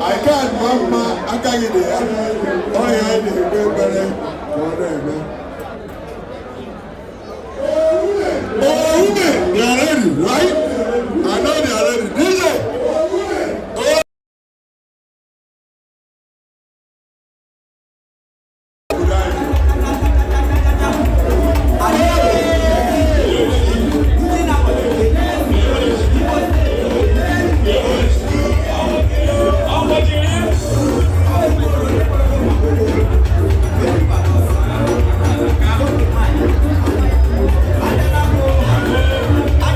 Speaker 1: I can't mama agaghị dị ya ọya anyị na-ekpe ekpere ka ọ na-eme. They are ready, right? I know they are ready. DJ!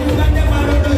Speaker 8: I'm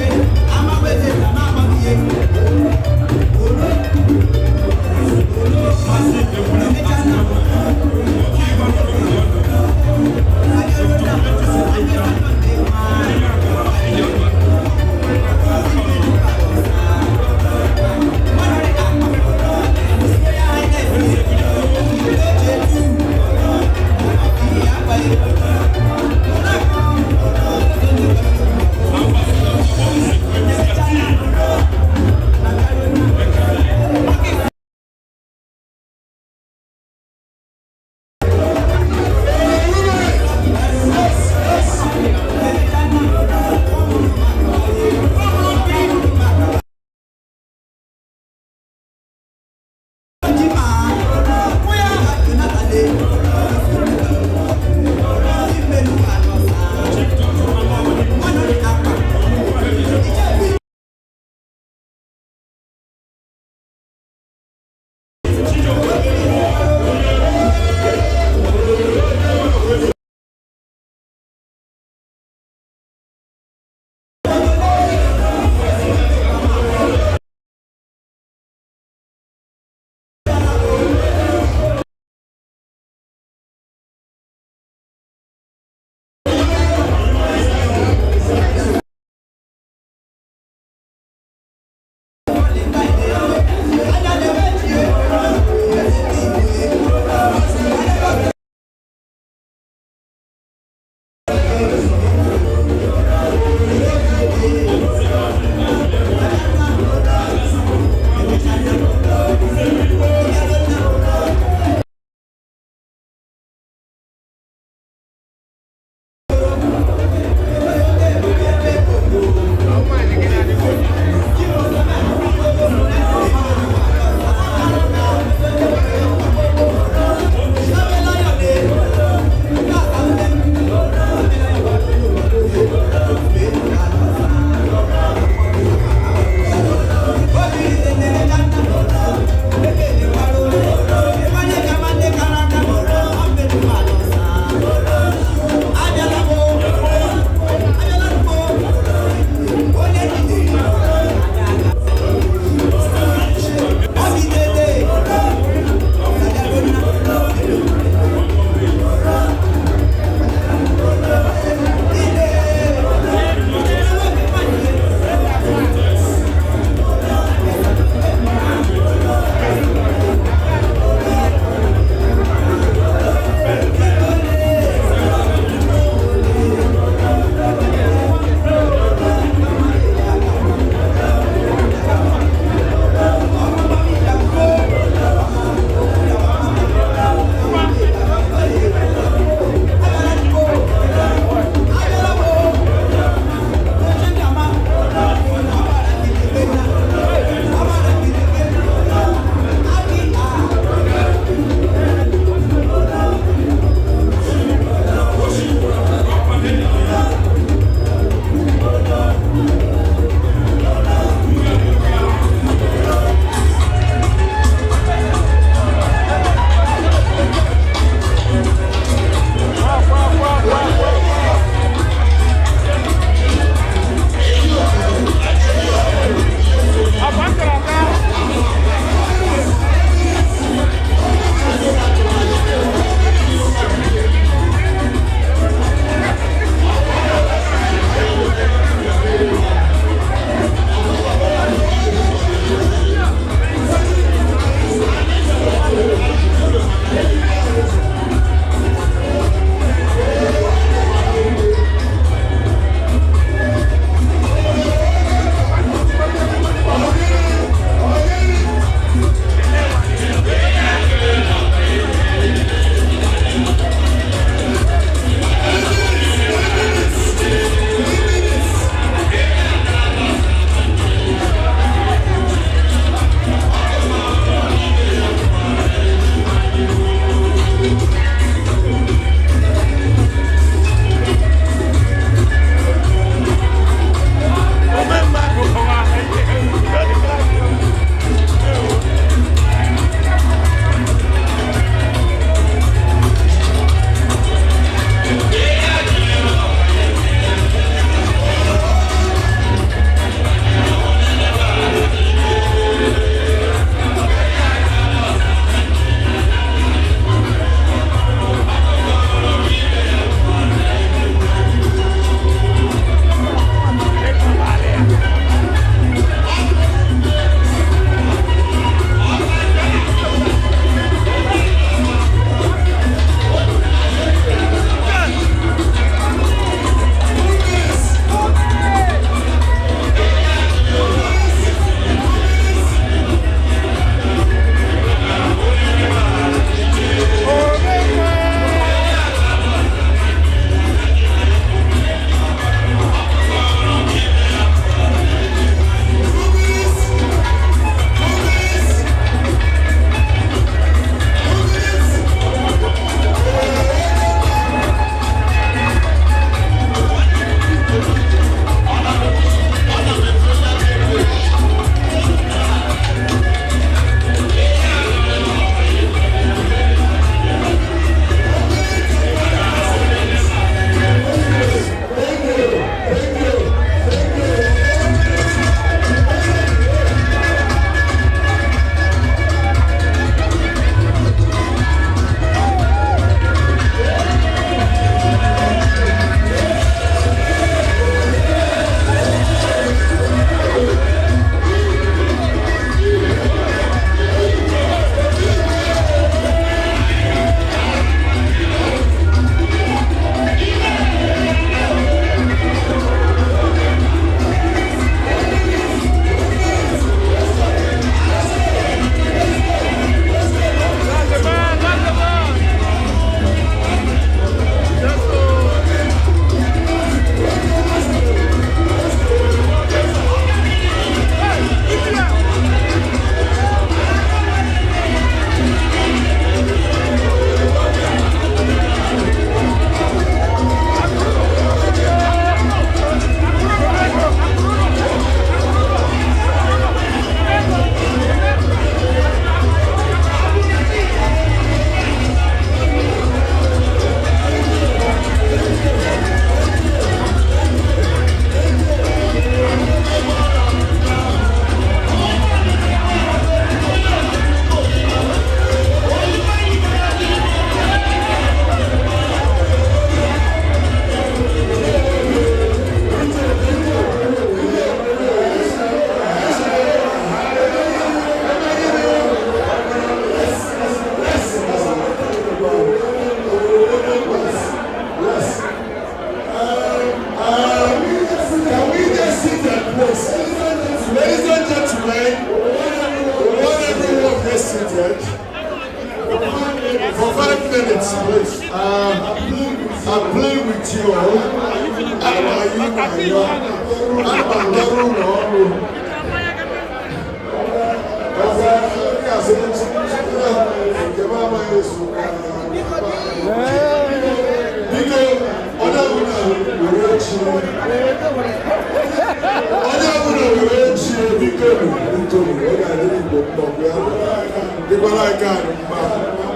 Speaker 1: I'm playing with you all.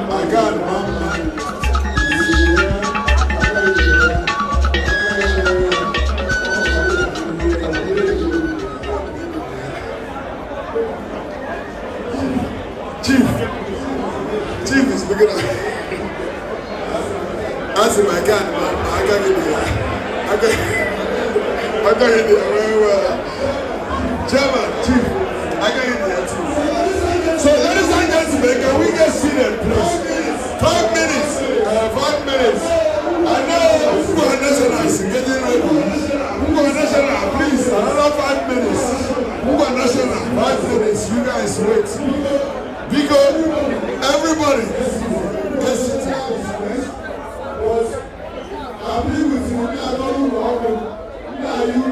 Speaker 1: I got Chief is looking at I said, my God, I got it there. I got it there. Well, Chairman, Chief, I got it there too. So, ladies and gentlemen, can we get seated, please? 5 minutes. 5 minutes. I know who are nationals getting ready. Who are national, please, another 5 minutes. Who are national? 5 minutes. You guys wait. Because everybody gets it down. I believe with you, I don't know how you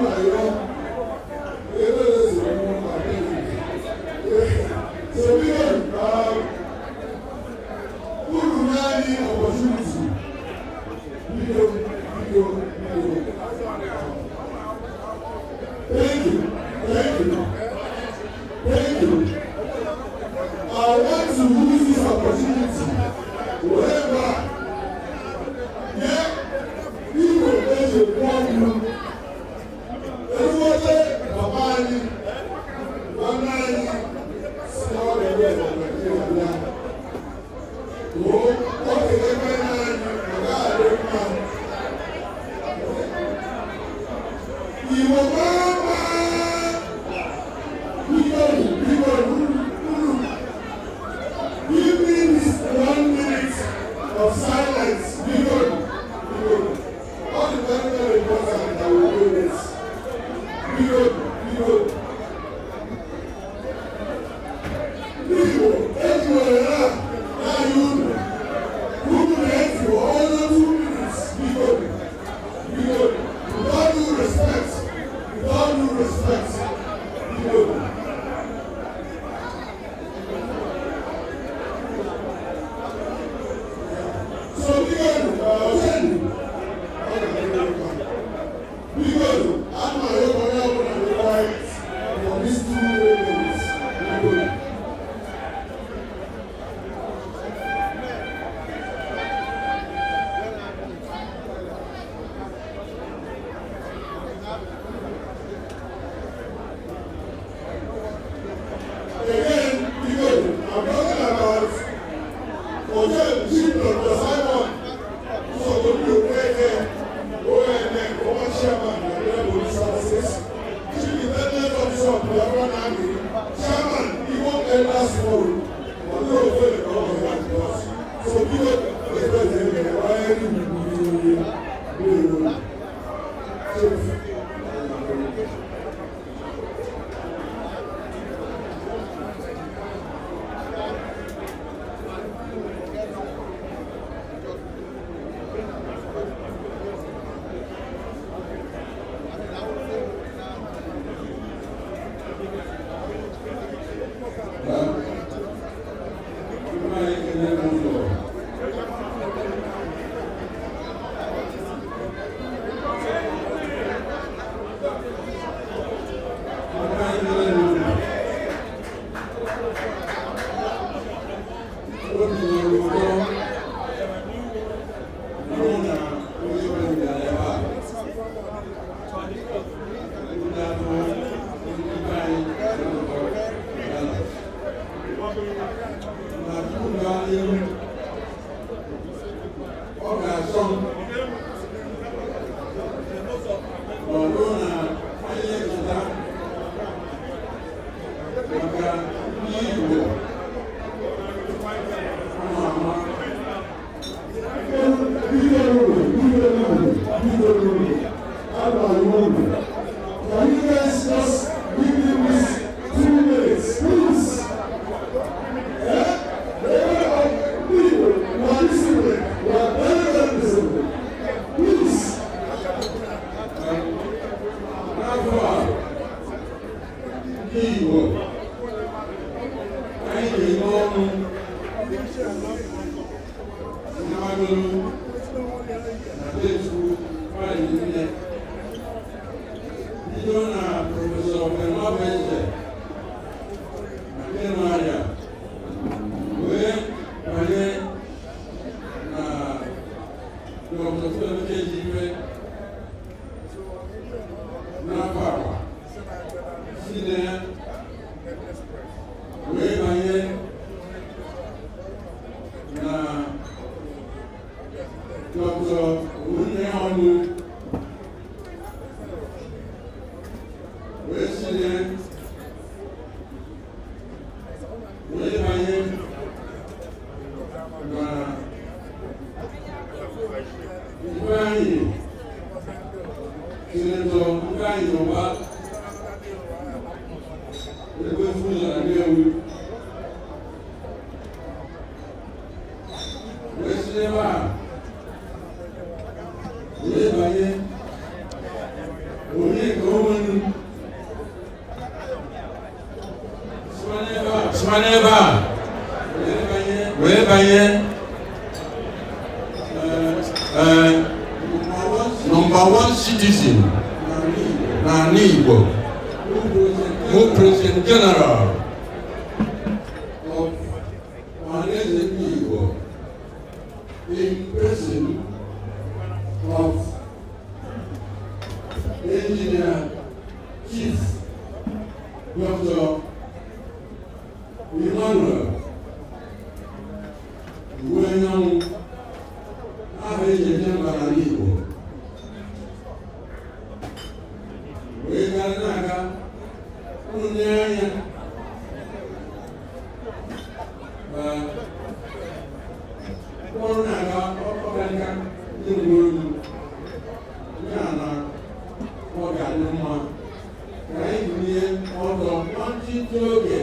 Speaker 1: so we are who do not need opportunity. Thank you. Thank you. Thank you. I want to use this opportunity wherever people make a problem. Everybody, Babani, Banani, small and red of Nigeria. Oh, okay, everybody, give me this 1 minute of silence. All the very important that we do this. Everywhere now you who will help you all the 2 minutes. Without due respect. Without due respect. So because I'm Igbo anyị ga-eme ọnụ n'agụrụ na detu nwanyị nne bido na prọfesọ Benwabeze na Kenụaya wee banye na Dr. Felike Jibe n'afọ akwa si na wee banye na Dr. Onye ọnụ wee si na wee banye na Ifeanyi Sinetọ Ifeanyi Ụba Ekwefu ụzọ na Nnewi wee si n'ebe a wee banye onye nke onwenu sima n'ebe a wee banye number one citizen n'ala Igbo who President General of Ọhaneze Ndị Igbo in person of Engineer Chief Dr. Emmanuel Iwenyanwụ aha ejeje mba n'ala Igbo wee gaa na-aga onye anya ọrụ na-aga ọbịa ndị mgbe olu ya na ọ ga-adị mma ka anyị bunye ọdọ nwantịtị oge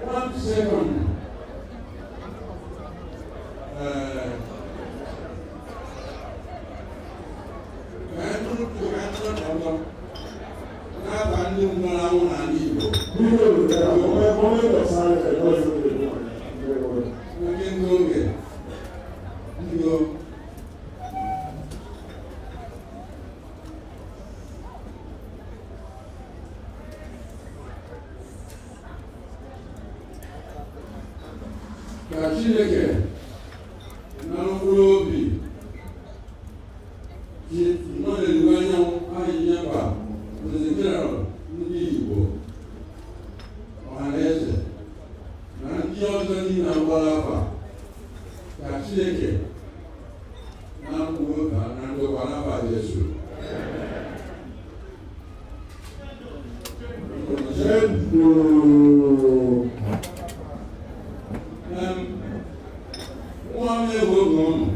Speaker 1: 1 second n'aba ndị nwụrụ anwụ n'ala Igbo oge ndị oge ndị ka Chineke na mkpụrụ obi ji nọdụ anyanwụ ahịhịa mba President General ndị Igbo Ọhaneze na ndị ọzọ niile na-agbara afa ka Chineke na mkpụrụ obi na ndokwa n'afa Jesu nwa m ewu oge ụnụ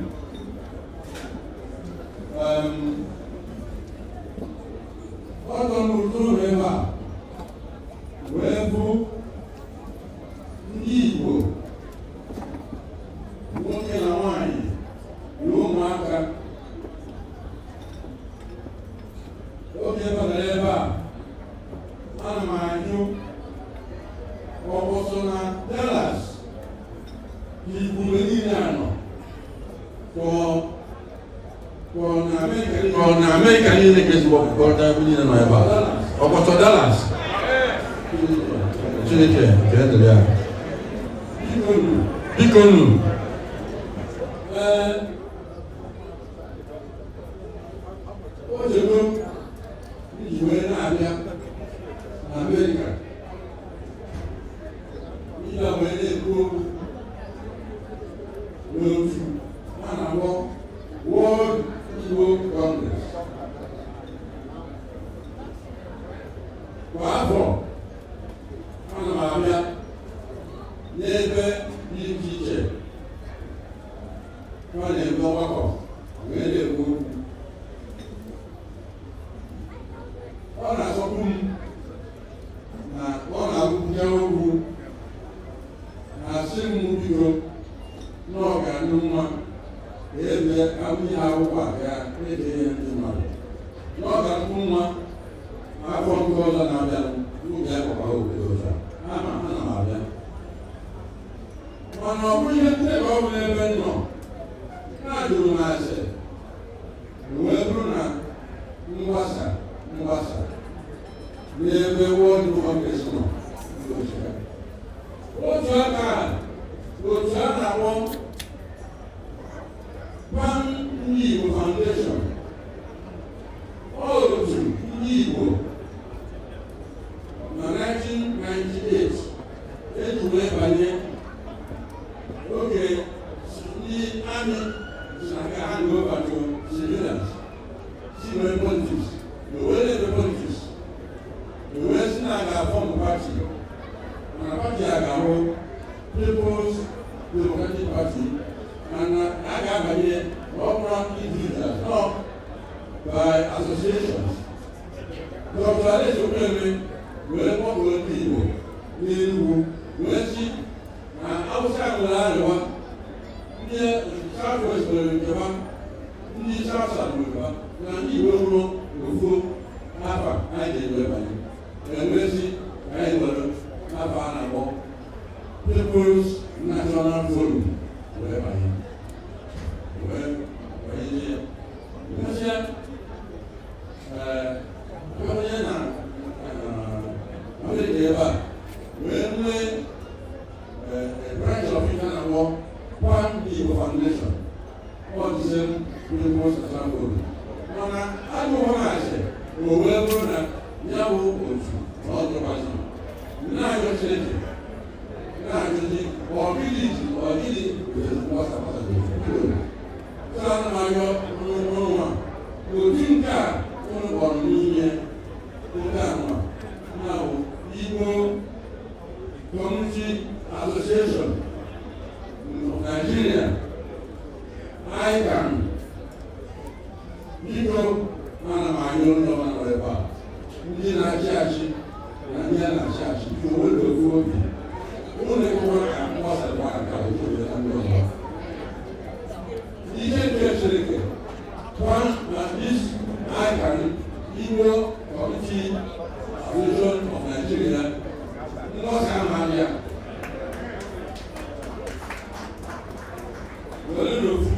Speaker 1: ọdọ m ụtọ ebe a wee bụ ndị Igbo nwoke na nwanyị na ụmụaka oge batara ebe a ana m anyụ ọbọsọ na Dallas Igbo niile anọ na America niile ka ezigbo ọkụkọrịta ebe niile nọ ebe a ọkpọtọ Dallas Chineke ka edere ya biko nụ o jego iji wee na-abịa na America iji wee na-ekwu okwu n'otu a na-akpọ World Igbo Congress kwa afọ ana m abịa n'ebe dị iche iche ọ na-eme ọgbakọ wee na-ekwu okwu ọ na-asọpụ m na ọ na-abụpụta okwu na-asị m biko na ọ ga-adị mma ebe abụghị akwụkwọ a ga-ede ihe ndị mmadụ na ọ ga-adị mma afọ nke ọzọ na-abịa
Speaker 8: tupu bịa kpọkwa obodo ọzọ ama ana m abịa mana ọ bụrụ ihe ebe ọ bụla ebe nọ na-ajụrụ m ase wee bụrụ na mgbasa n'ebe World Congress nọ otu aka otu a na-akpọ Pan Ndị Igbo Foundation otu ndị Igbo na 1998 eji wee banye oge ndị amị si na ka ha go back to civilians si nwee politics wee lebe politics wee si na ga-afọm pati mana pati a ga-ahụ People's Democratic Party mana a ga-abanye ọbụla individuals nọ by associations. Dr. Alex Okweme wee kpọpụ ndị Igbo n'Enugu wee si na Awụsa nwere arịwa ndị South West nwere nkeba ndị South South nwere na ndị Igbo ruo ofu n'afọ anyị ga-ewe banye wee si anyị nwere n'afọ a na-akpọ People's National Forum wee banye onye na America ebe a wee nwee branch of it na-akpọ Pan Igbo Foundation ọdịse People's National Forum mana agụghọ na asị o wee bụrụ na ya bụ otu na ọdụkwazị na-ayọ Chineke na-ajụzi ọgịdị ana m ayọ n'ụwa otu nke a ụnụ kpọrọ n'ime oge anwa na Igbo Community Association of Nigeria ICAN biko ana m ayọ onye ọma nọ ebe a ndị na-achị achị na ndị a na-achị achị ka o were ofu obi ụlọ ekwuwa ka mgbasakwa aka obodo na ndị ọzọ ihe nke Chineke one na this ICAN Igbo Community Association of Nigeria nghọta amaghị were n'ofu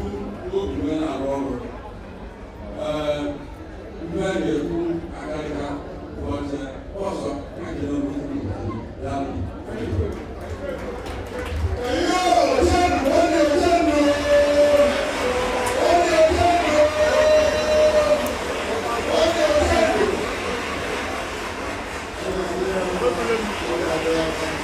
Speaker 8: obi wee na-arụ ọrụ ndị a ga-ekwu akarịka ụbọchị ọzọ na
Speaker 4: Thank you.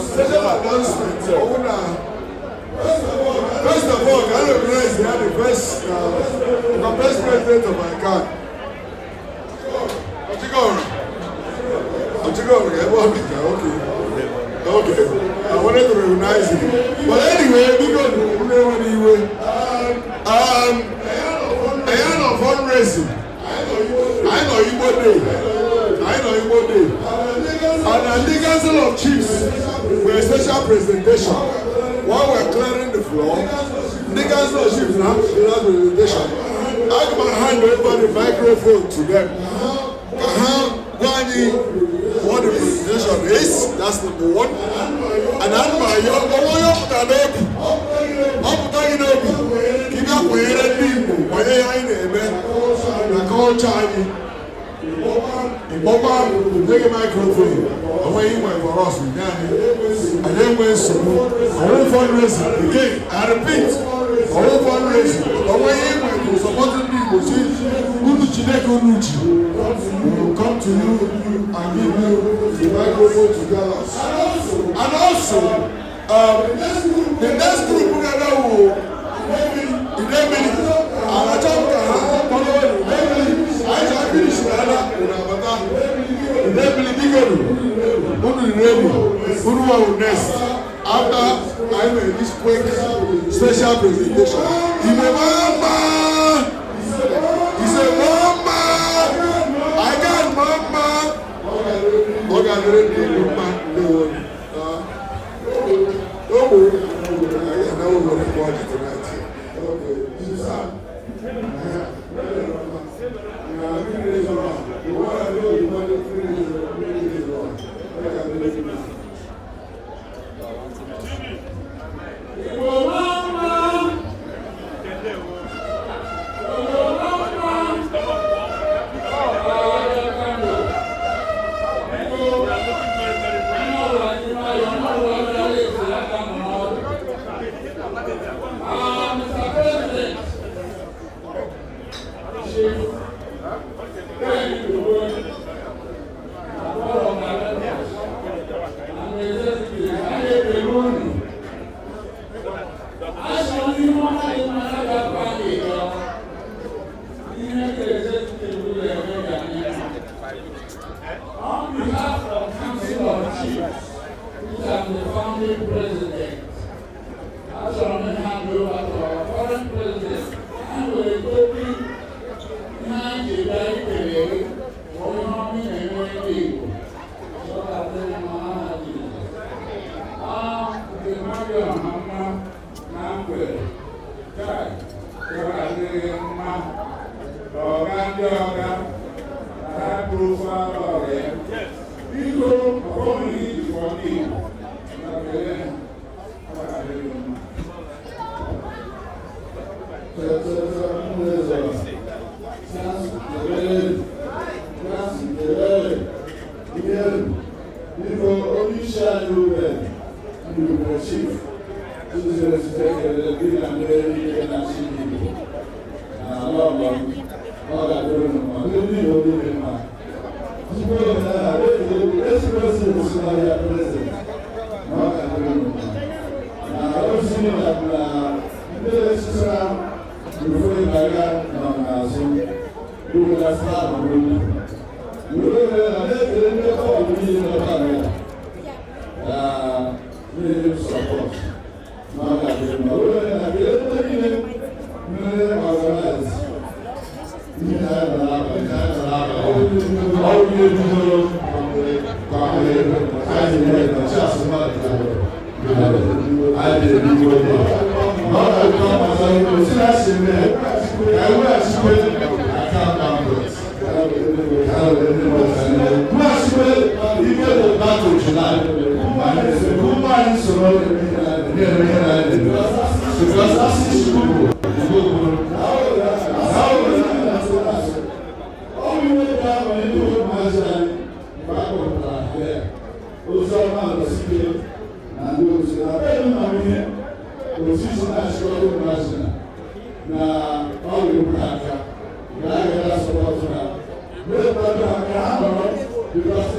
Speaker 1: special announcement. First of all, can I recognize the first president of my car? Okay. I wanted to recognize him. But anyway, because I am of fundraising. I know Igbo Day. And the Council of Chiefs for a special presentation. While we're clearing the floor, the Council of Chiefs now have a presentation. I'm going to hand over the microphone to them. What the presentation is, that's number one. And I'm my young keep up with the people, take a microphone. Away went for us with Danny. And then went so. Our fundraising again. I repeat, our fundraising. Away went to supporting people. See, we will come to you and give you the microphone to Dallas. And also, the next group we are now. After I made this quick special presentation, he said, Mama, I got Mama. Don't worry. I know what it was tonight.
Speaker 9: Because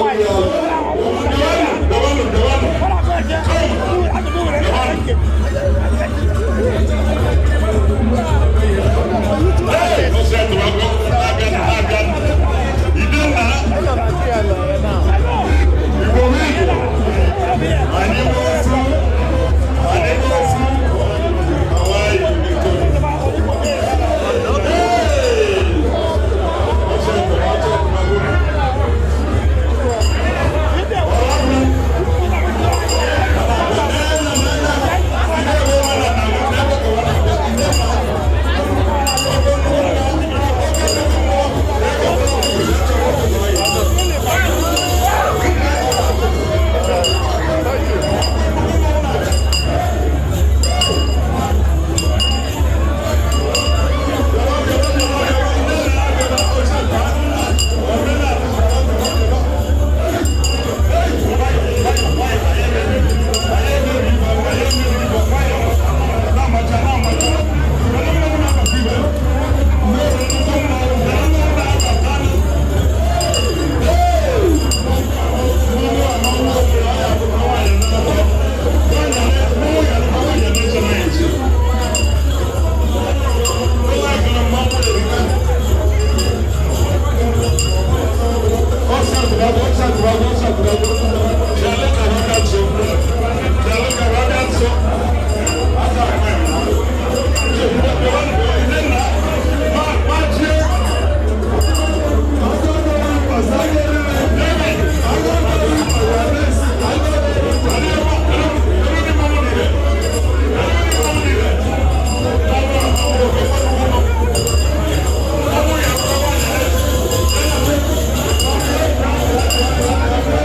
Speaker 4: Like,
Speaker 1: Thank you.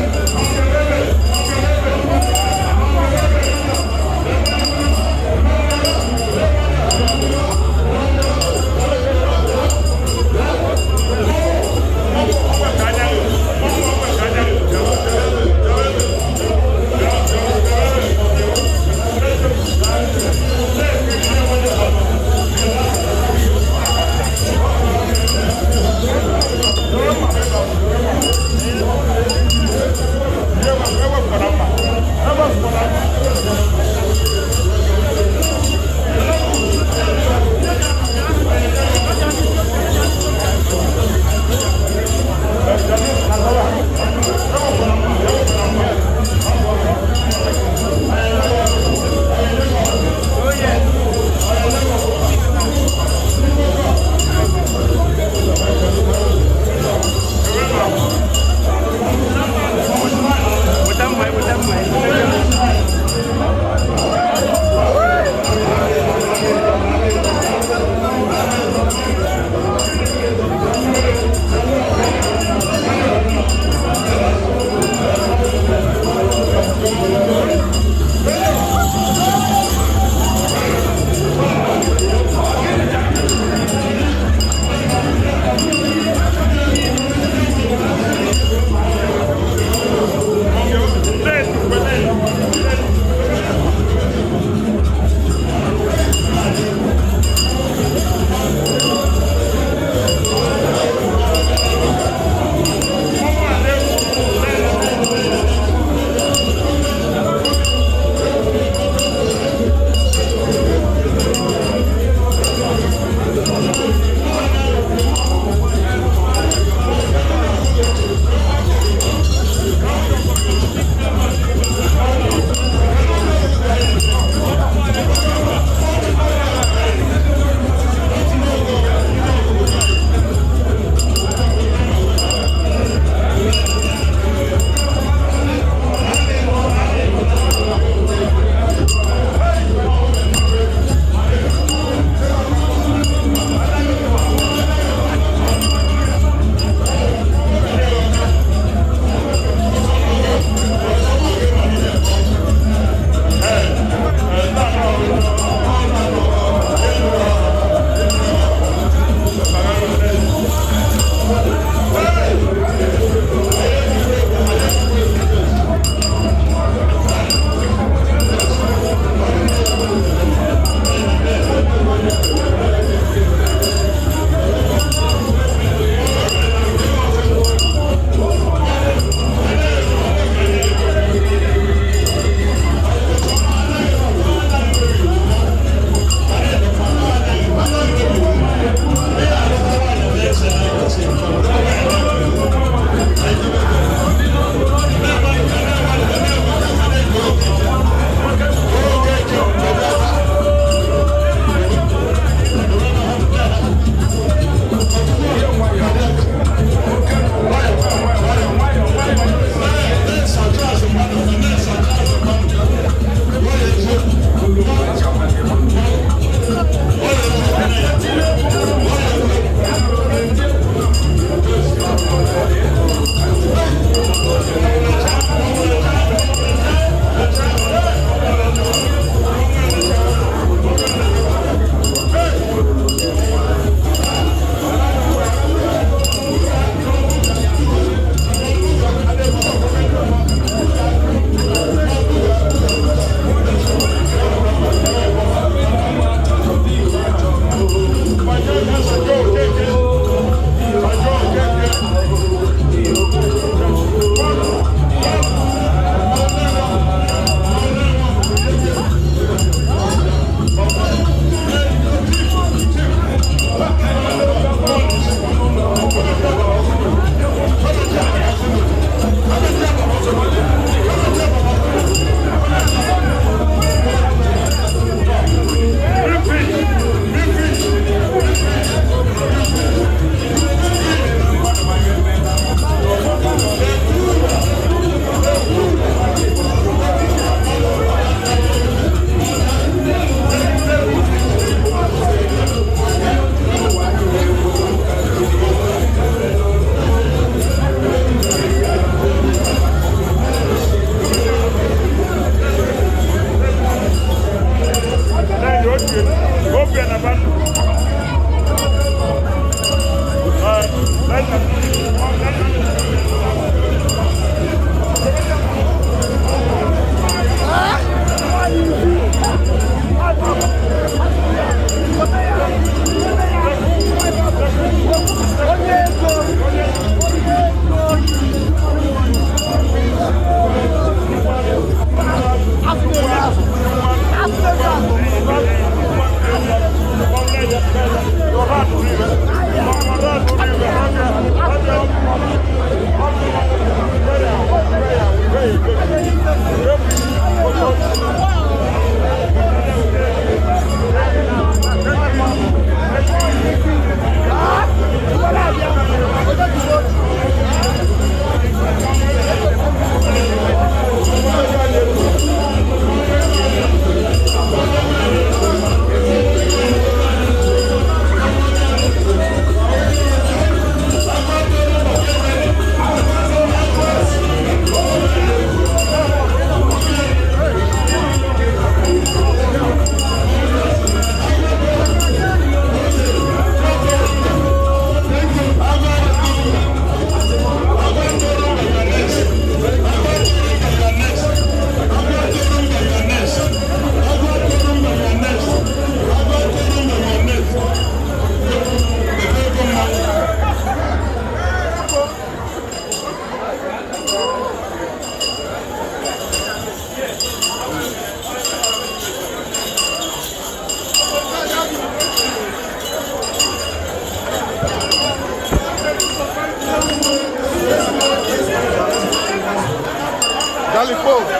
Speaker 4: Charlie Poe.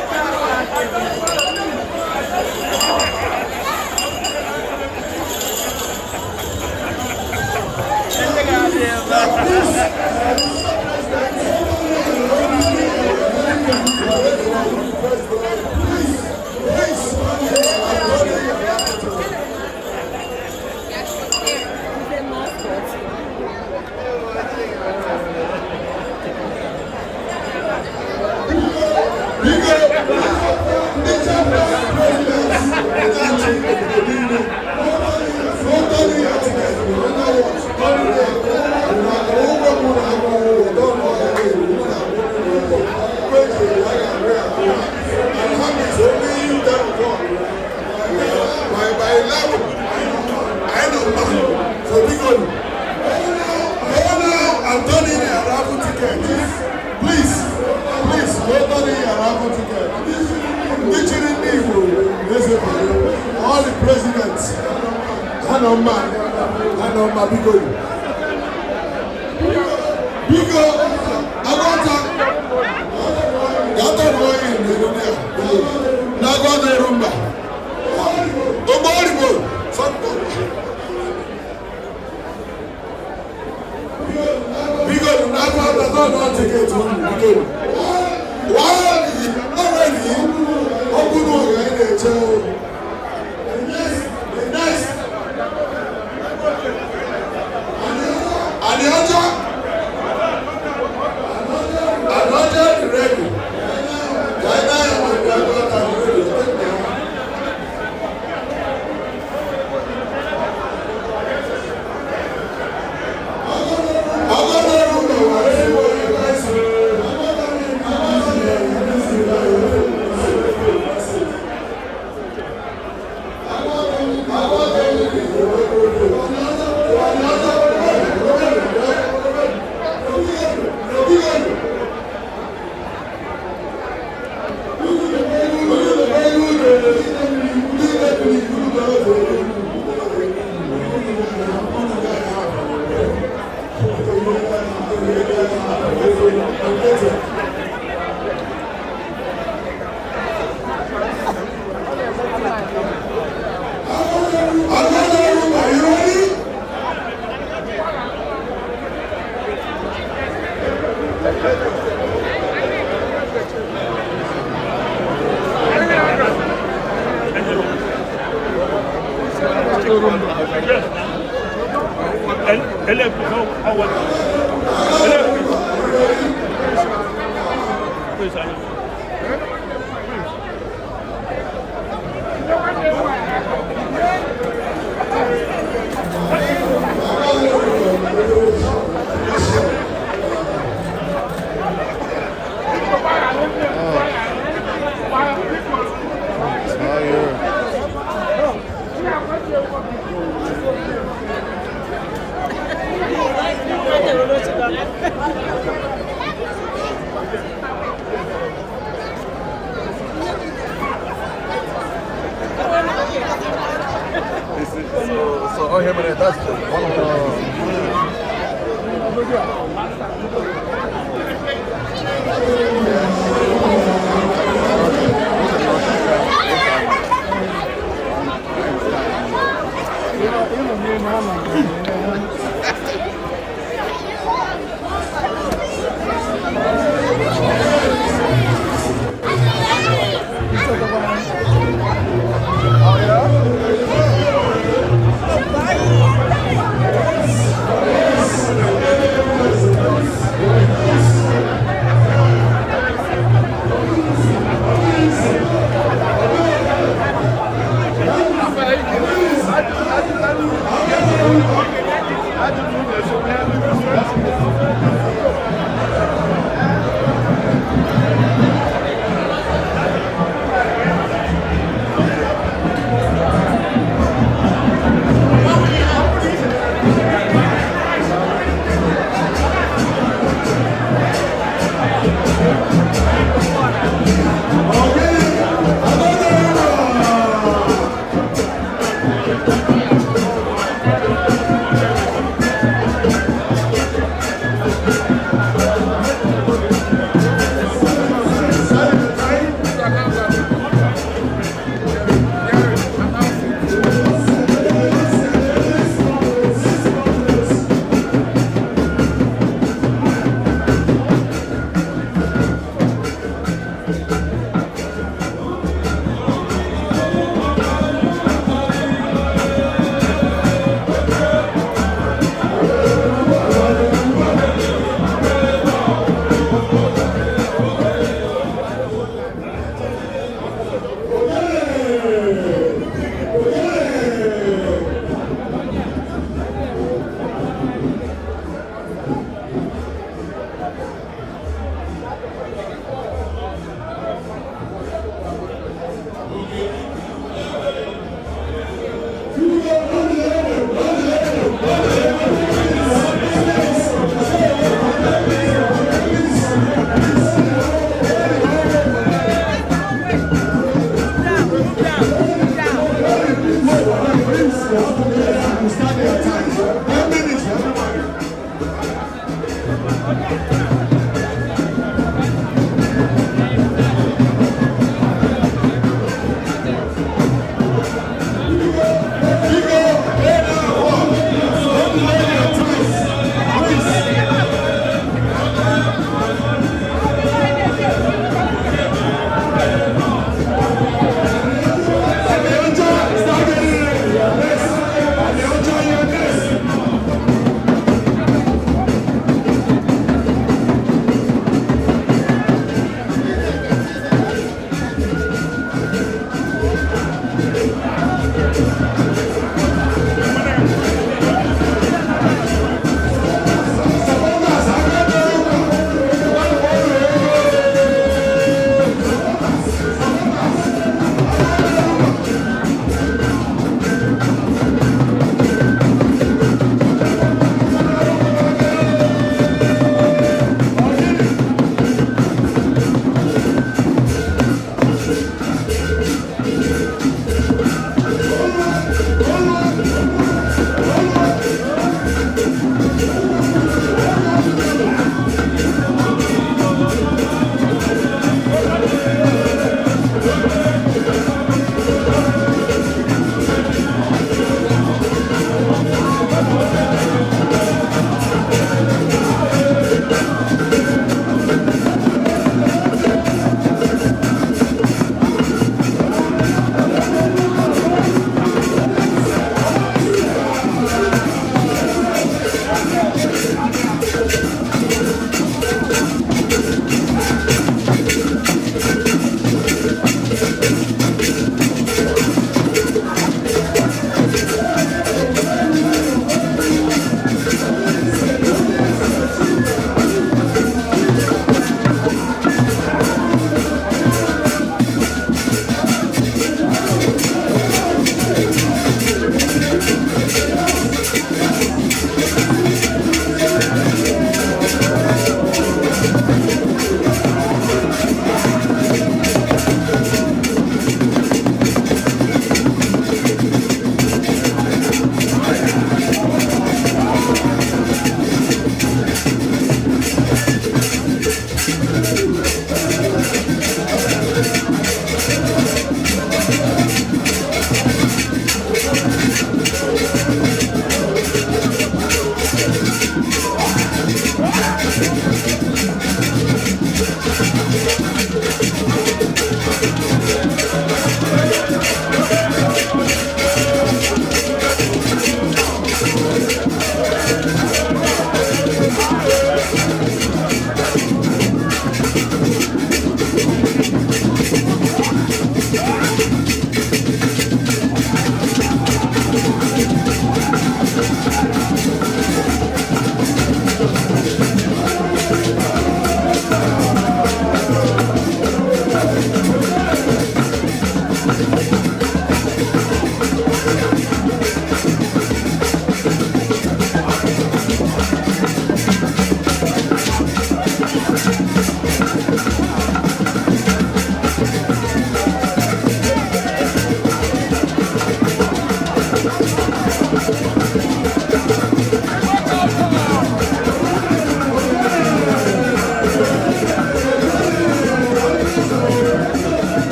Speaker 4: All the presidents, I know my big I got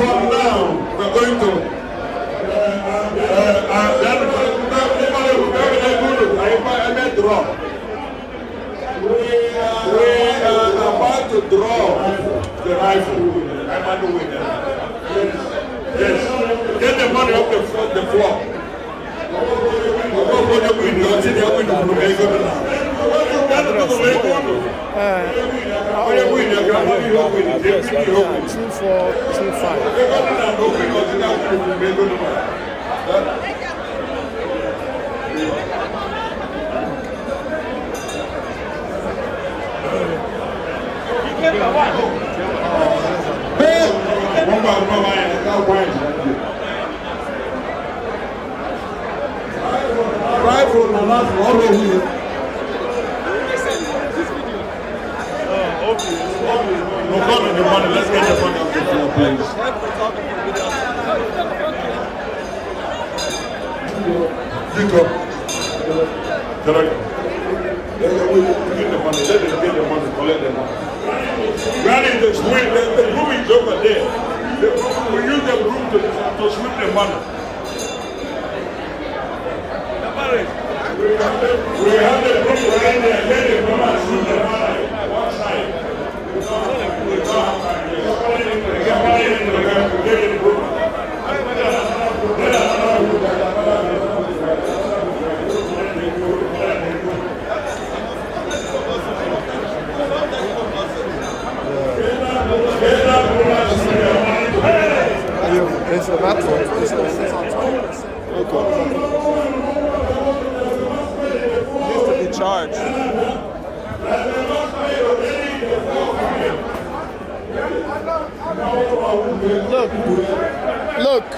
Speaker 1: from now, we're going to draw. We are about to draw the rifle. I'm on the winner. Yes. Get the money off the floor.
Speaker 4: Address, 2425.
Speaker 1: Rifle and not all of you. No comment the money. Let's get the money off the floor, please. Jacob. Correct. Get the money. Let them get the money. Collect the money. Granny, the room is over there. We use the room to sweep the money. We have the room right there. Let the money sweep the money. One side.
Speaker 4: It's a natural. It's on top. Okay.
Speaker 3: Needs to be charged.
Speaker 4: Look.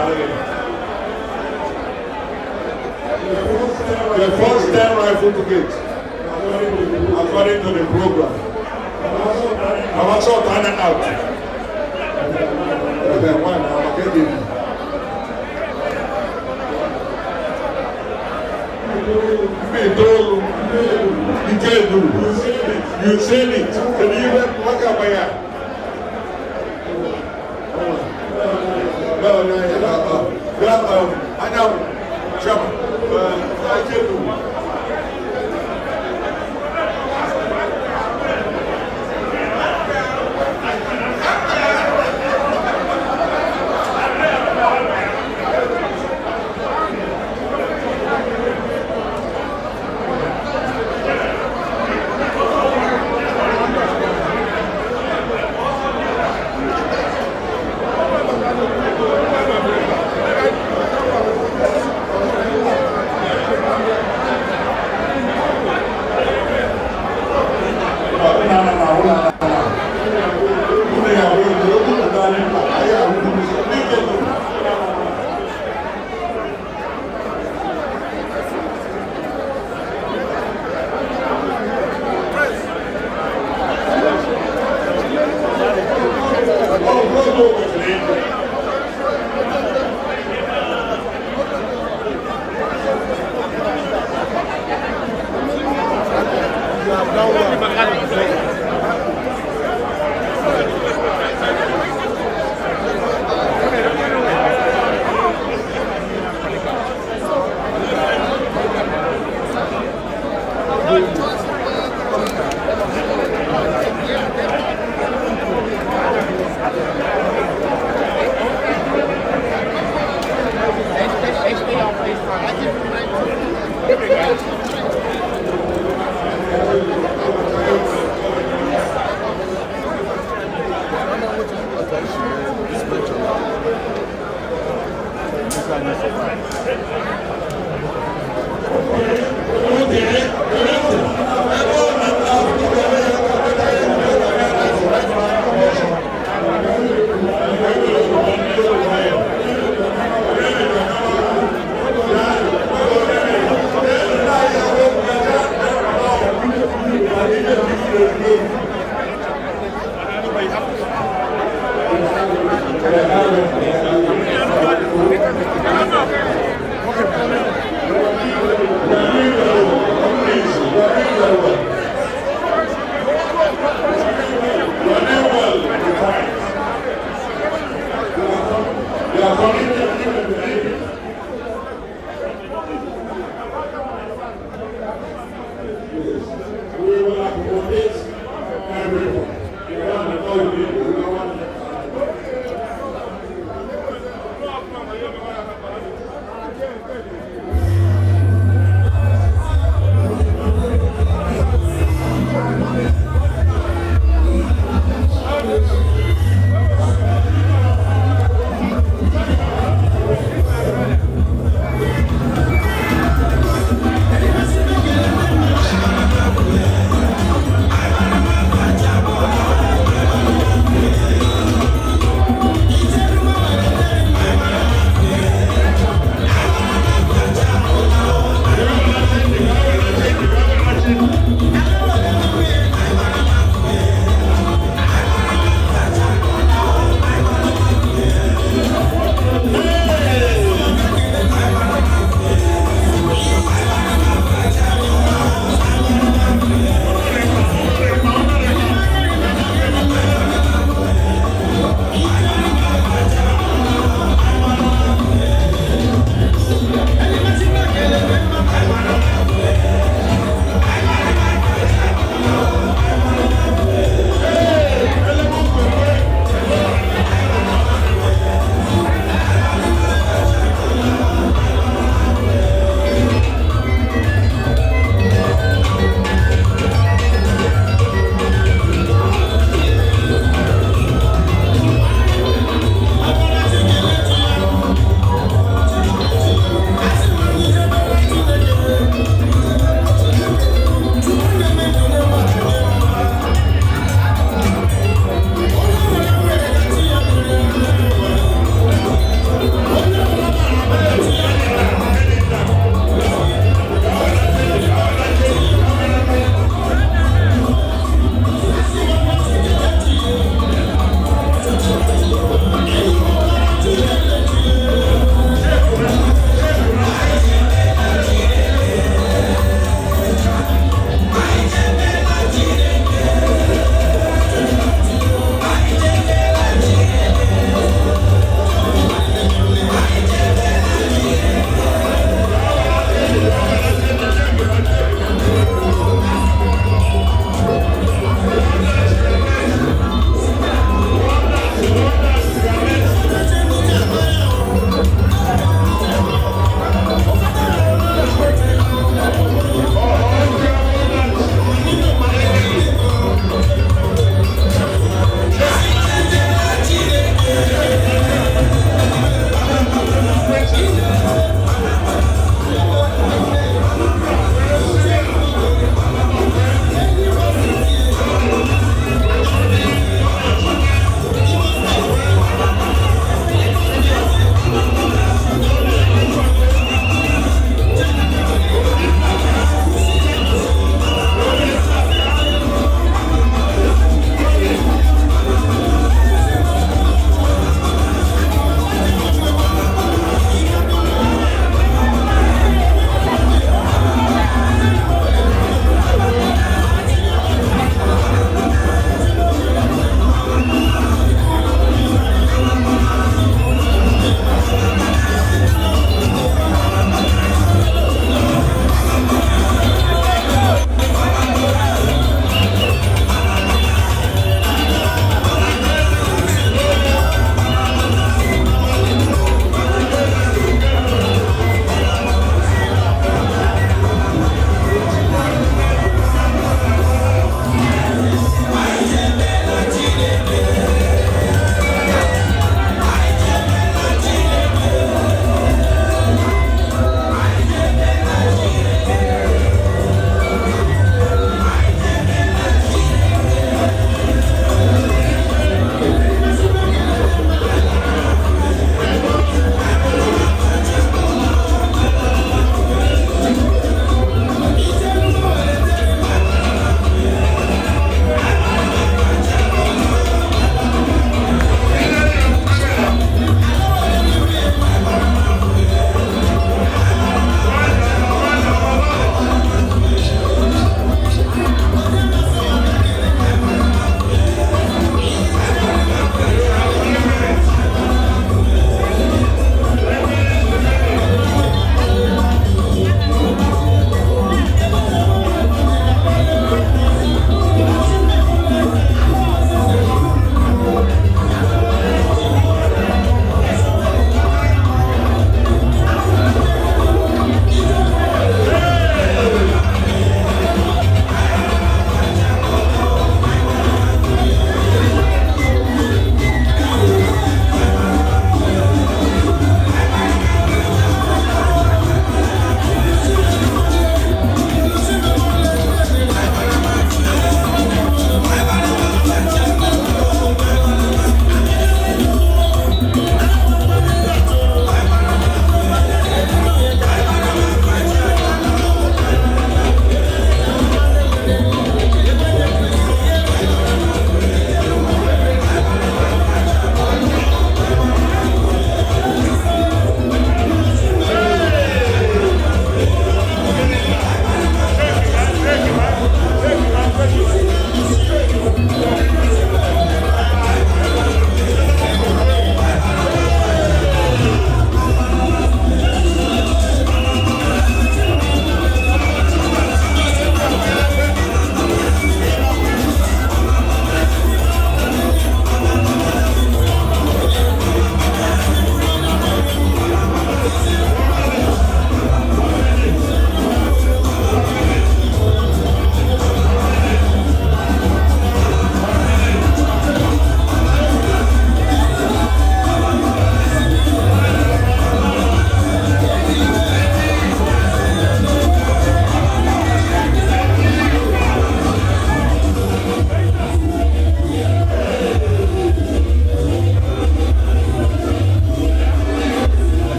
Speaker 1: The first 10 rifle tickets, according to the program. I'm also turning out. Then one, I'm getting. You said it. Can you even look up here? No. I know. Jump. I can't do.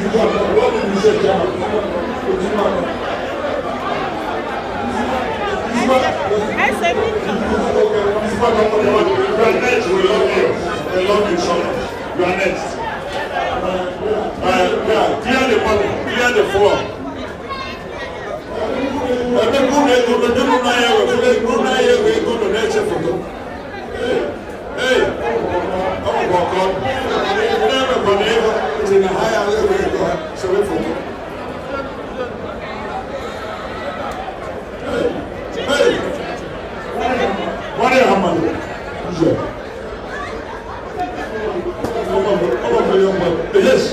Speaker 1: What did you say, Chairman?
Speaker 6: I said
Speaker 1: we are next. We love you. We love you so much. You are next. Clear the money. Clear the floor. Hey, oh my God. Never believe it's in a higher level. Sorry for you. Hey, what are you having? Yes.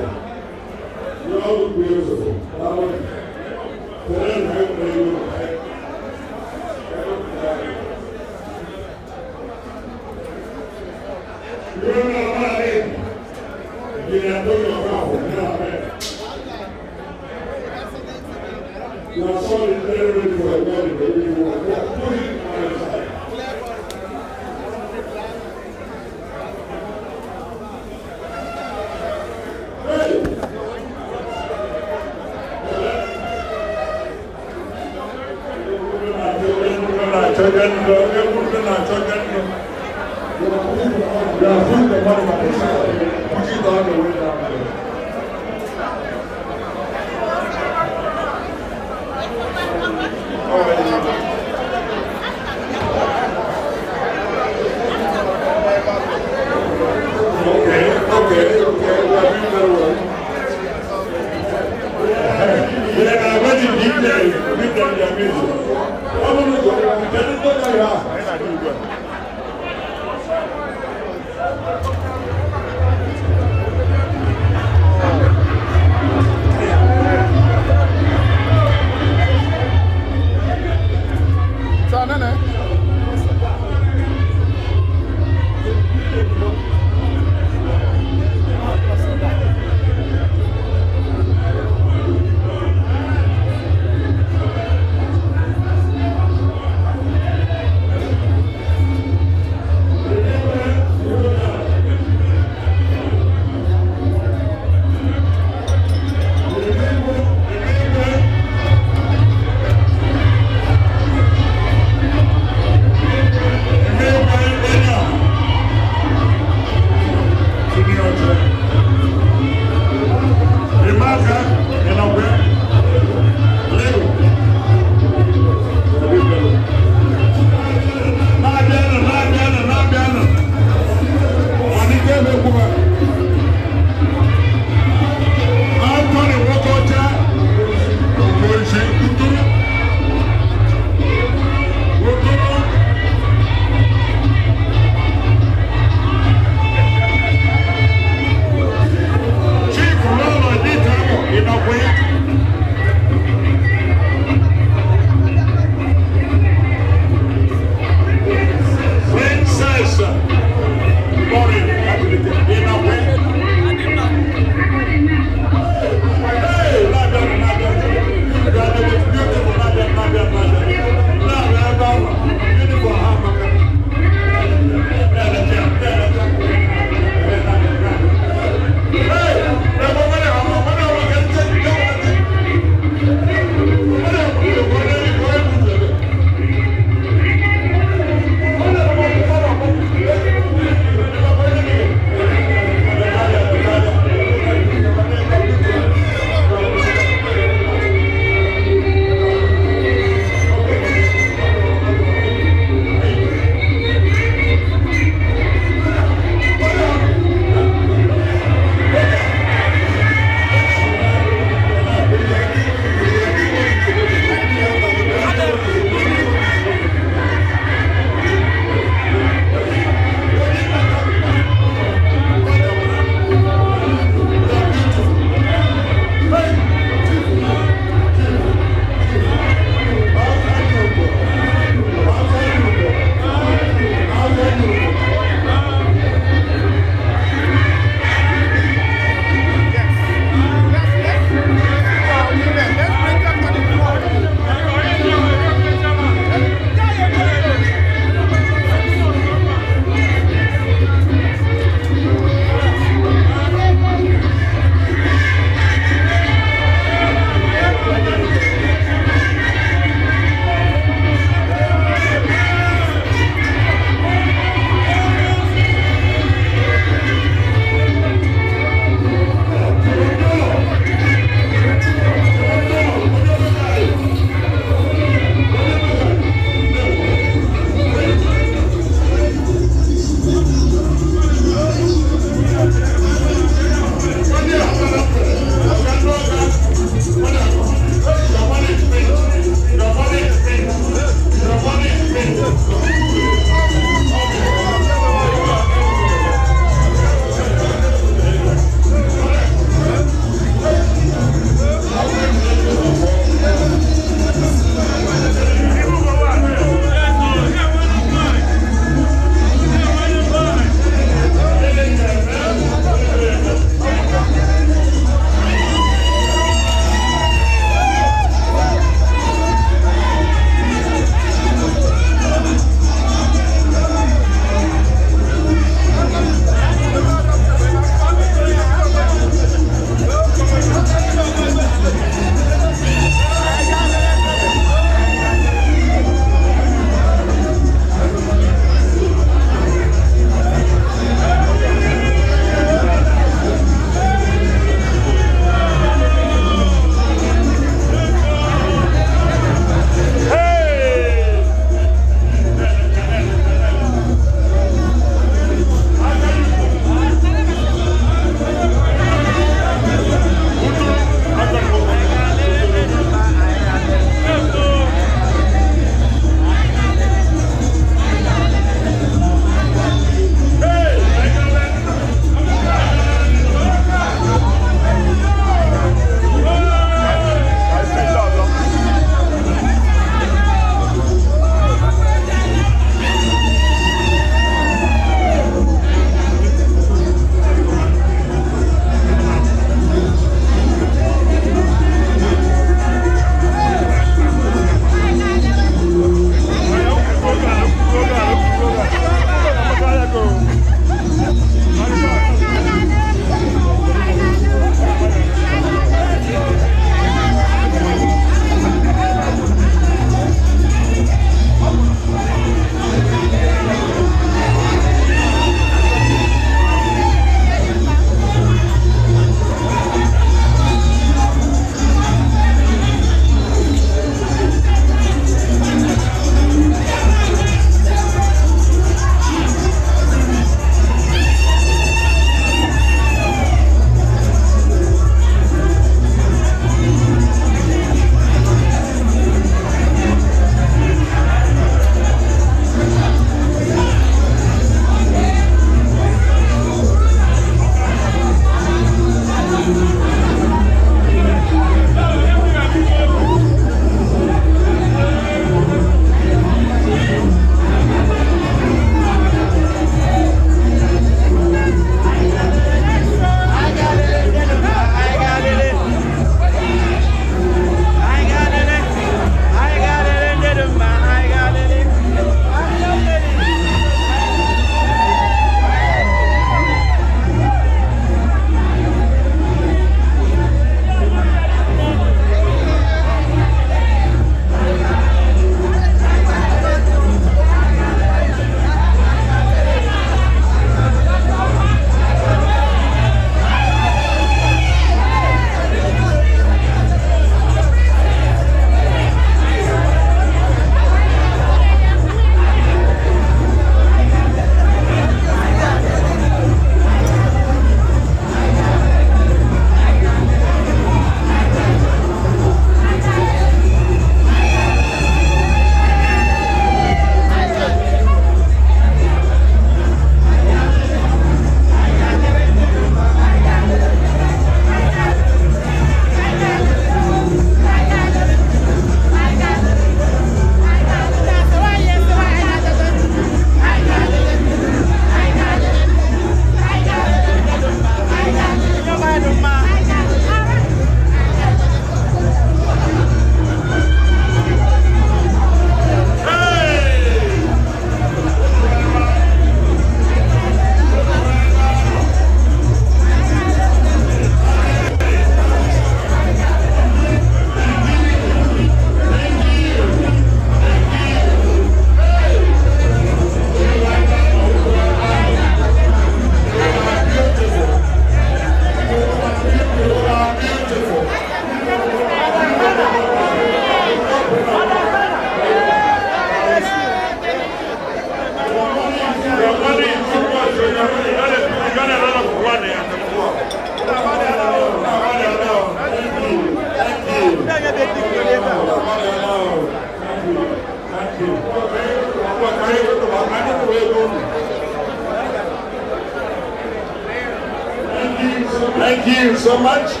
Speaker 1: so much. The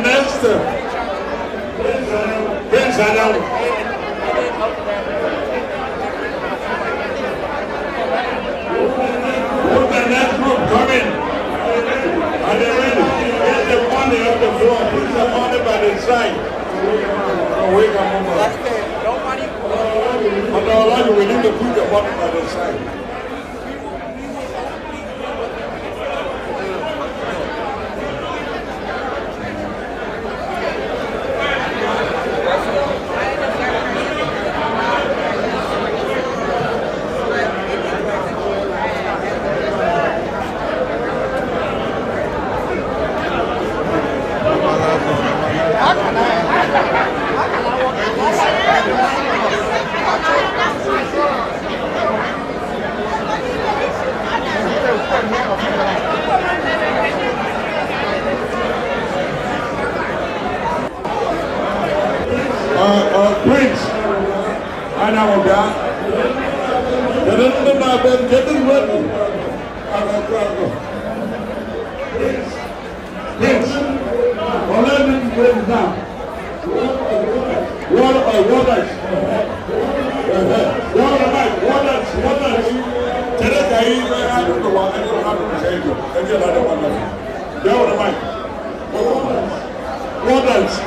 Speaker 1: next Prince Adam. Who's the next group coming? Are they ready? Get the money on the floor. Put the money by the side. Wake up, nobody. We need to put the money by the side. Prince, I know God. Getting ready. Prince, let me break down. What else?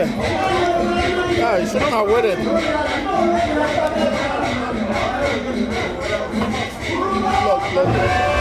Speaker 4: Yeah. Yeah, you shouldn't have waited. Look.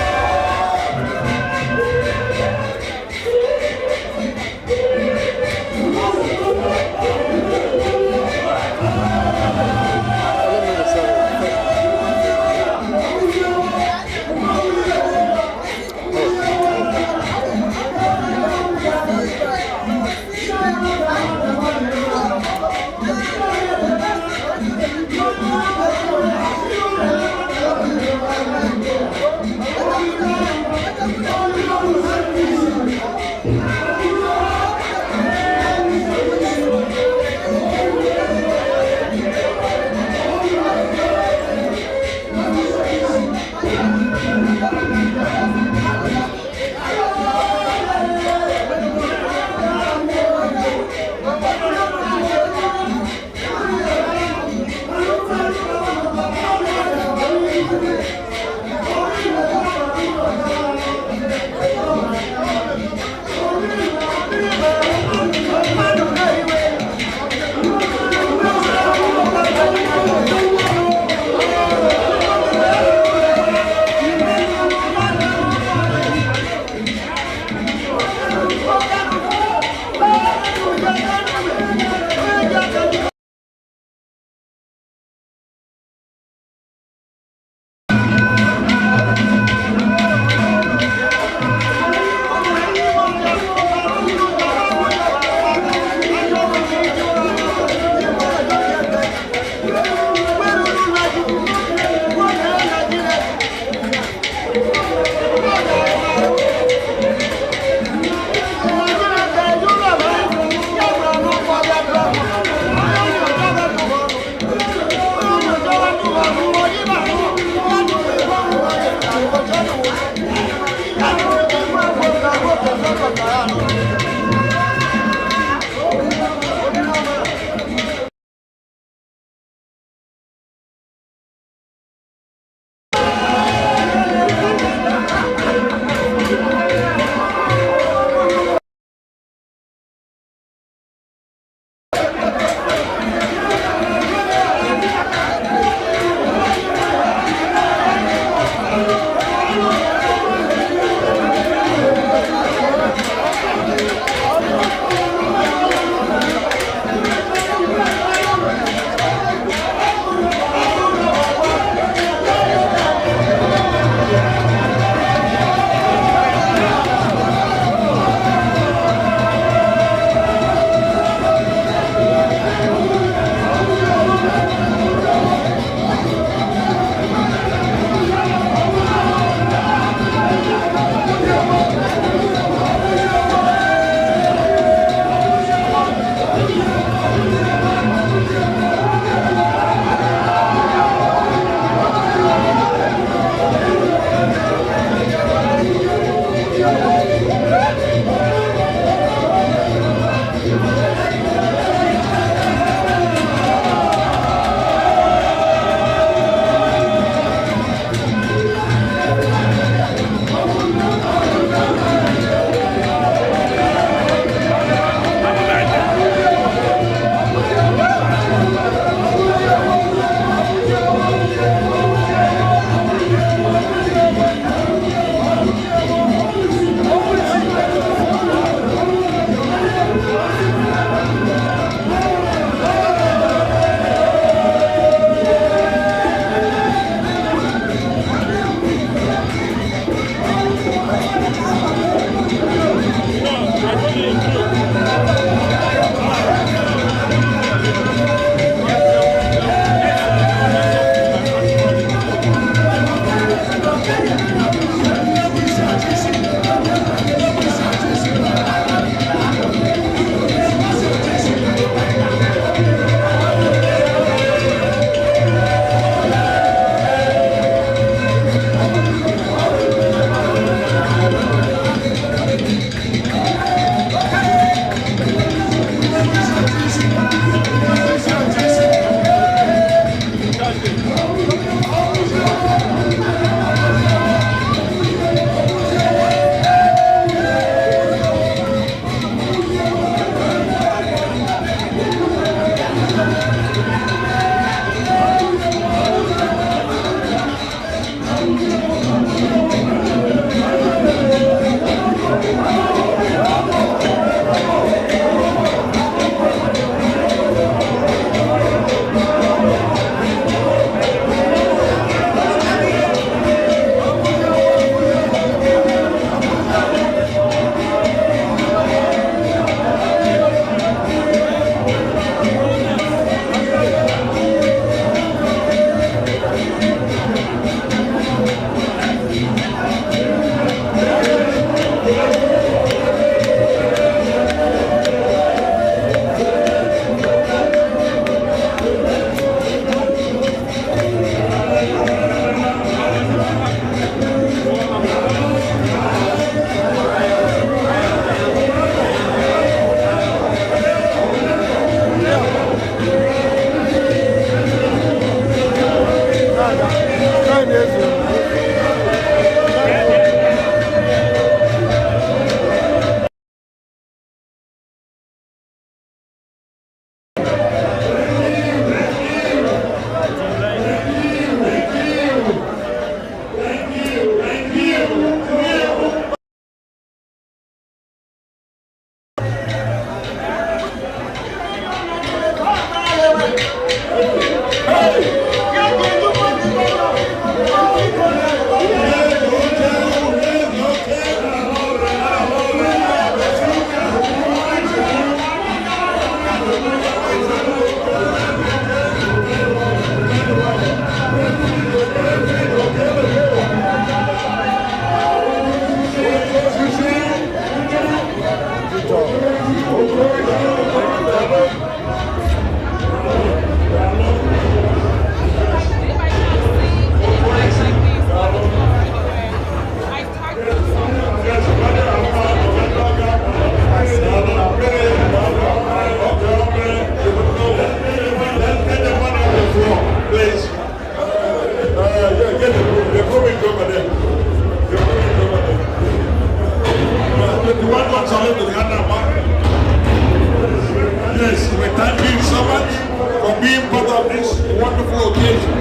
Speaker 1: wonderful occasion.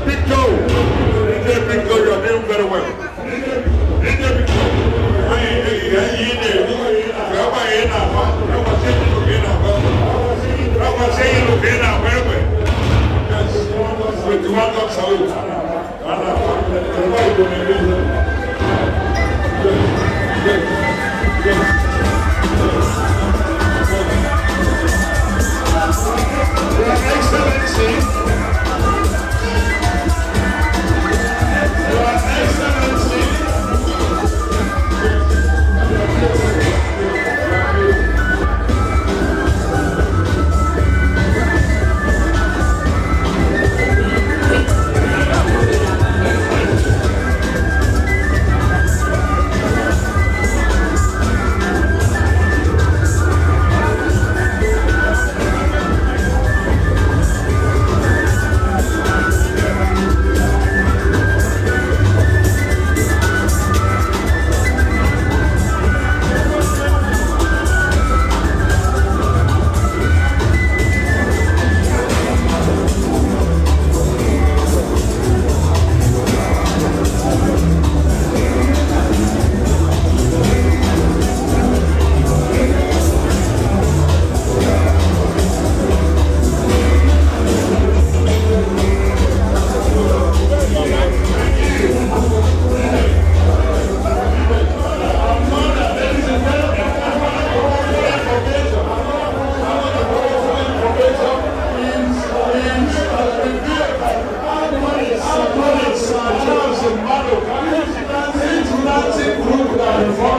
Speaker 1: Big Joe, Big Joe, you are doing very well. Big Joe,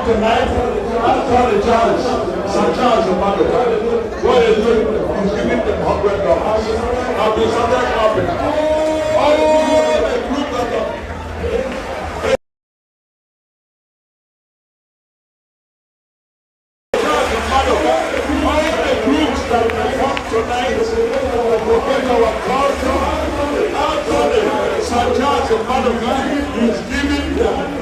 Speaker 1: tonight, I call the judge, St. Charles of Monica. What is doing? He's giving them $100. I'll be something happening. All the group that are tonight, protect our culture. I'll call the St. Charles of Monica. He's giving them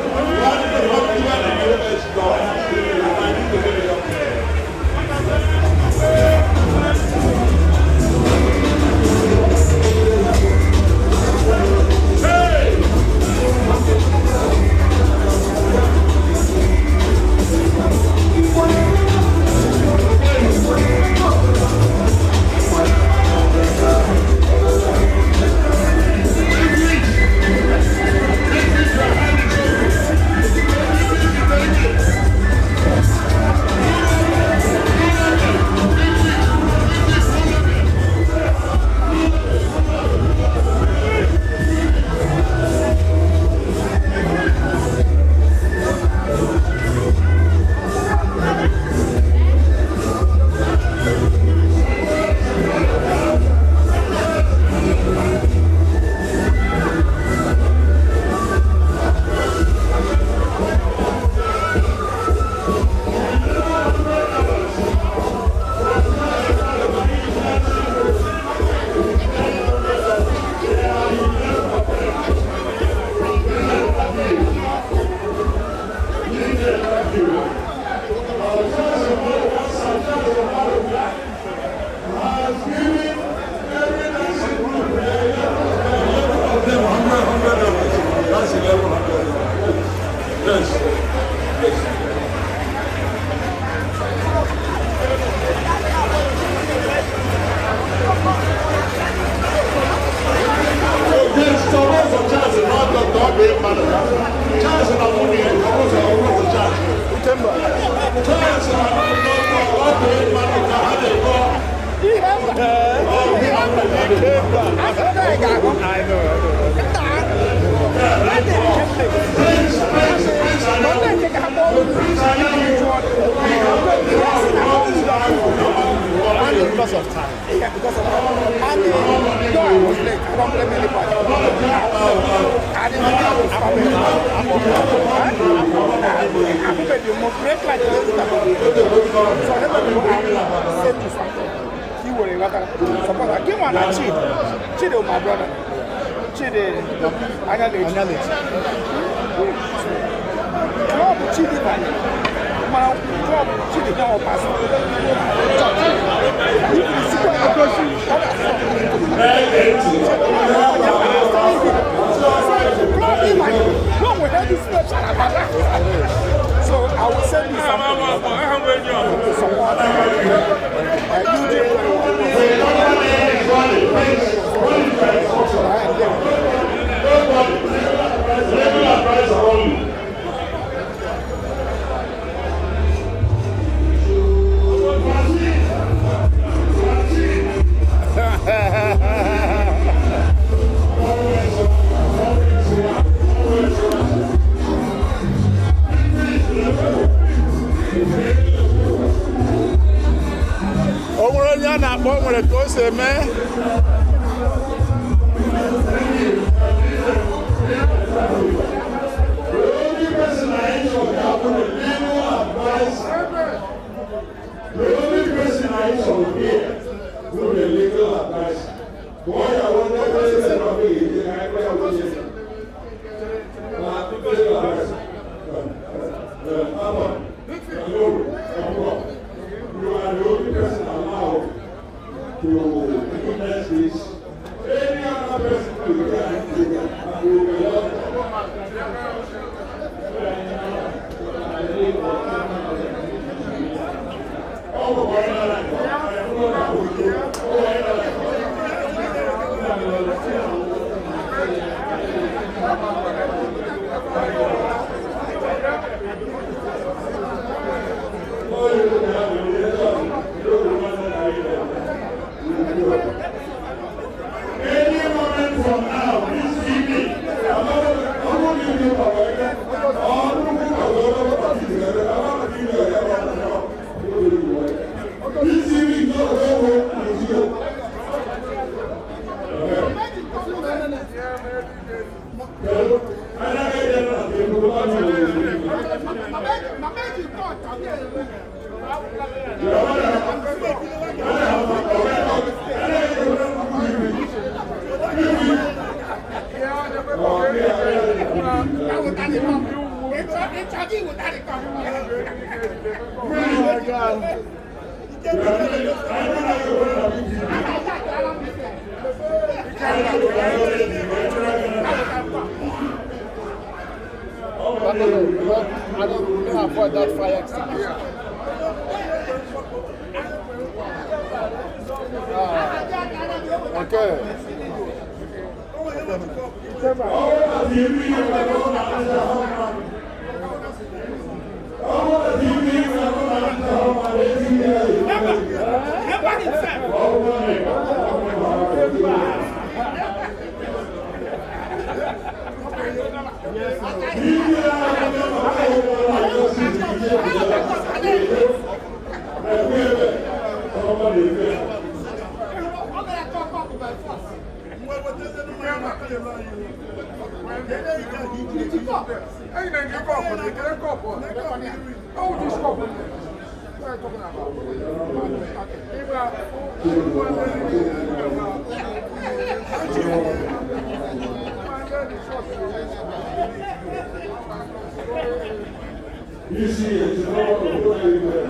Speaker 1: because of time. Yeah, because of time. And I was late. I don't blame anybody. I didn't have to stop it. I'm going to break like this. So everybody will say to something. He will suppose I give one a cheat. Cheat with my brother. Cheat Anyalech. Club cheat club cheat now pastor. If you see what
Speaker 4: So I will send you I don't avoid that fire extinguisher. Okay.
Speaker 1: You see it, you know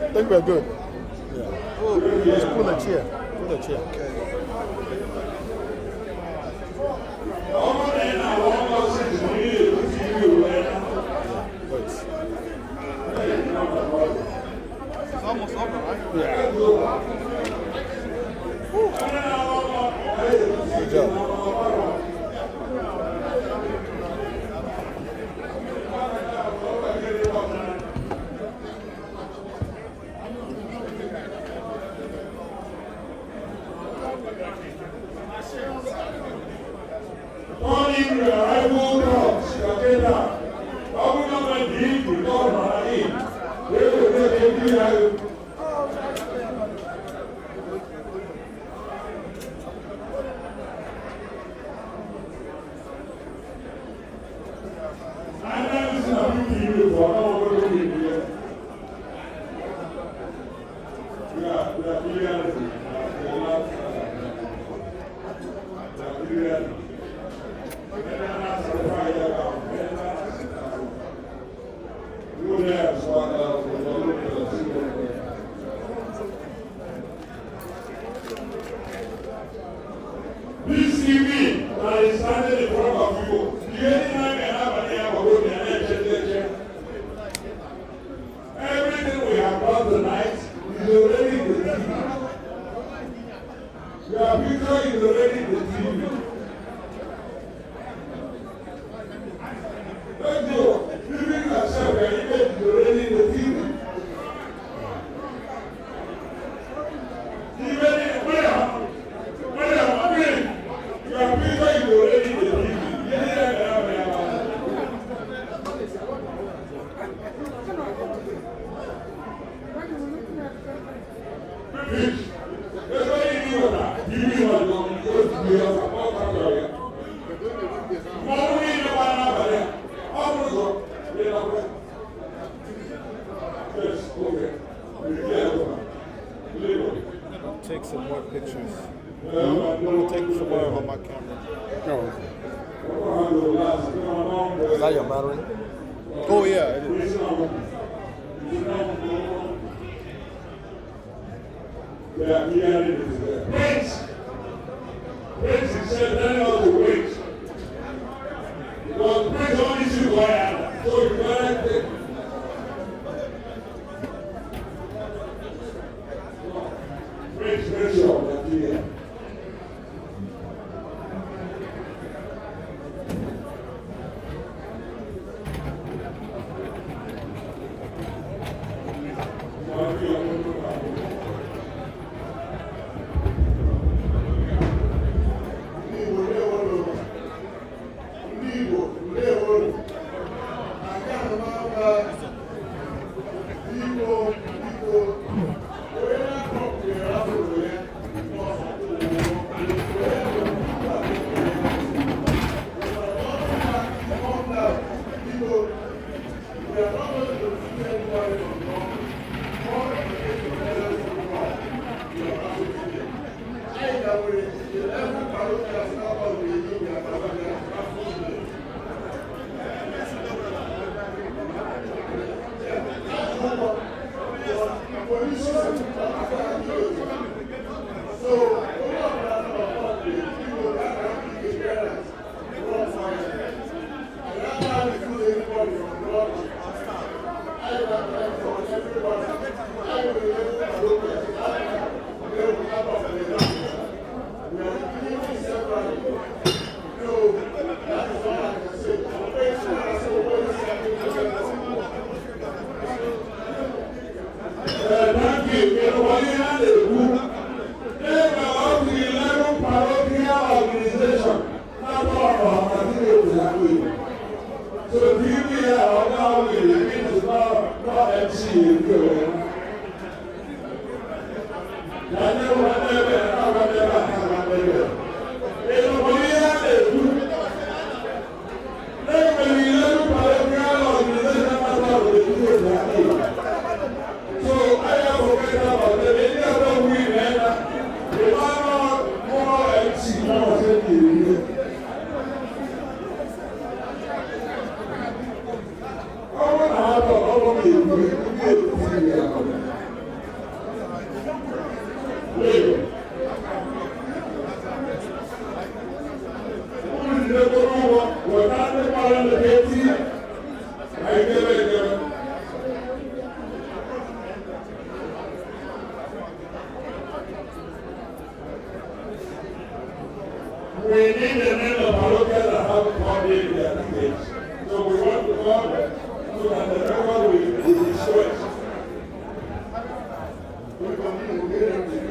Speaker 1: I think we're good. Yeah. Oh, let's pull a chair. Pull a chair. Okay. Wait.
Speaker 4: almost over, right?
Speaker 7: Yeah.
Speaker 4: Good job.
Speaker 1: Morning arrival comes, Kaketa. Babu nama di Victor Mahari. Dia berada di Lalu. Anda mesti nak pergi dulu, orang orang pergi dulu. Ya, dah pilihan. Dah pilihan. This evening, I is standing in front of you. Everything we have done tonight is already in the TV. Your picture is already in the TV. Let's go. Living yourself, your image is already in the TV. Even in where your picture is already in the TV.
Speaker 4: Take some more pictures. I'm gonna take some more on my camera.
Speaker 7: No.
Speaker 4: Is that your battery? Oh yeah, it is.
Speaker 1: Prince said, "Let us wait." Because Prince only see one hand, so you gotta take. Prince, sure, that's here. We need a name of parochial that have come in their village. So we want to call them so that the record will be destroyed. We continue to get them to do.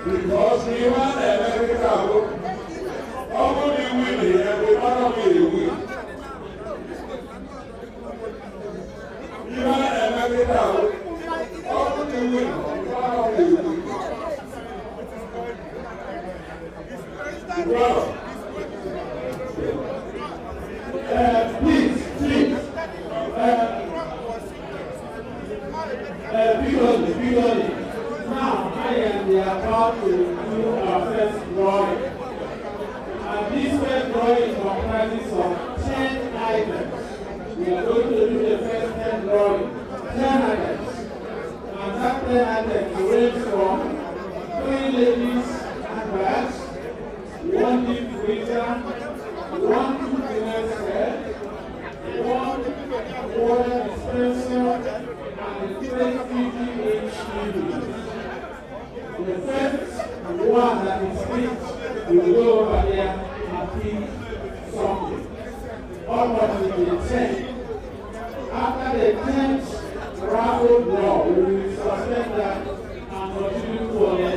Speaker 1: Because we want America, only women, every one of you will. We want America, only women, one of you will. Well, please, because now I am about to do our first drawing. And this first drawing comprises of 10 items. We are going to do the first 10 drawings. 10 items. And that 10 items range from 3 ladies handbags, 1 deep freezer, 1 women's set, 1 water dispenser, and 3 50-inch TVs. The first one that is picked will go over there and pick something. Almost will be 10. After the 10th raffle draw, we will suspend that and continue for the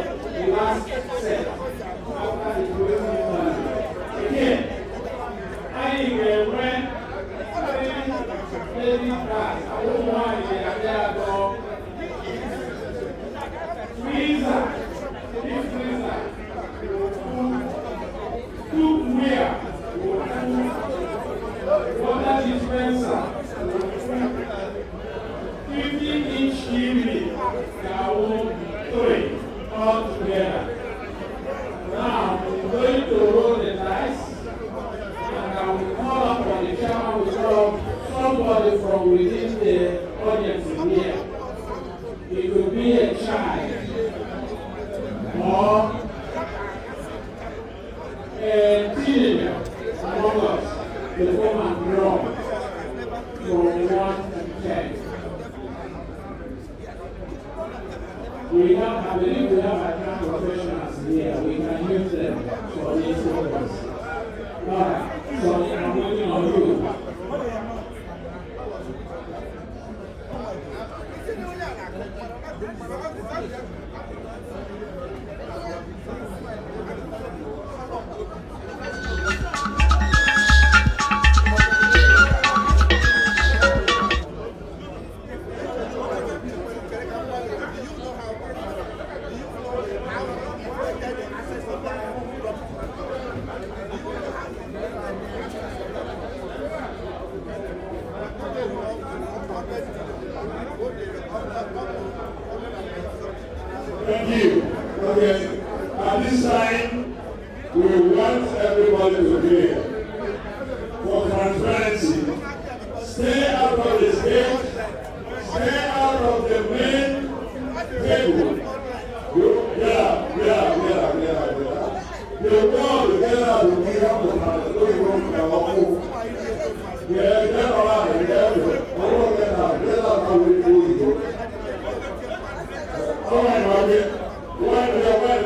Speaker 1: last set. After the closing time.
Speaker 2: three, all together. Now, we're going to roll the dice, and I will call up on the chairman will call somebody from within the audience here. It could be a child or a teenager among us, the form and draw from 1 to 10. We don't have any, we have account professionals here. We can use them for these purposes. Alright, so I'm looking on you.
Speaker 1: Thank you. Okay. At this time, we want everybody to be for transparency. Stay out of the stage. Stay out of the main table. Yeah. The world together will be able to have the room and walk. Yeah, get around and get out. Get out how we do it. Oh my God. One little one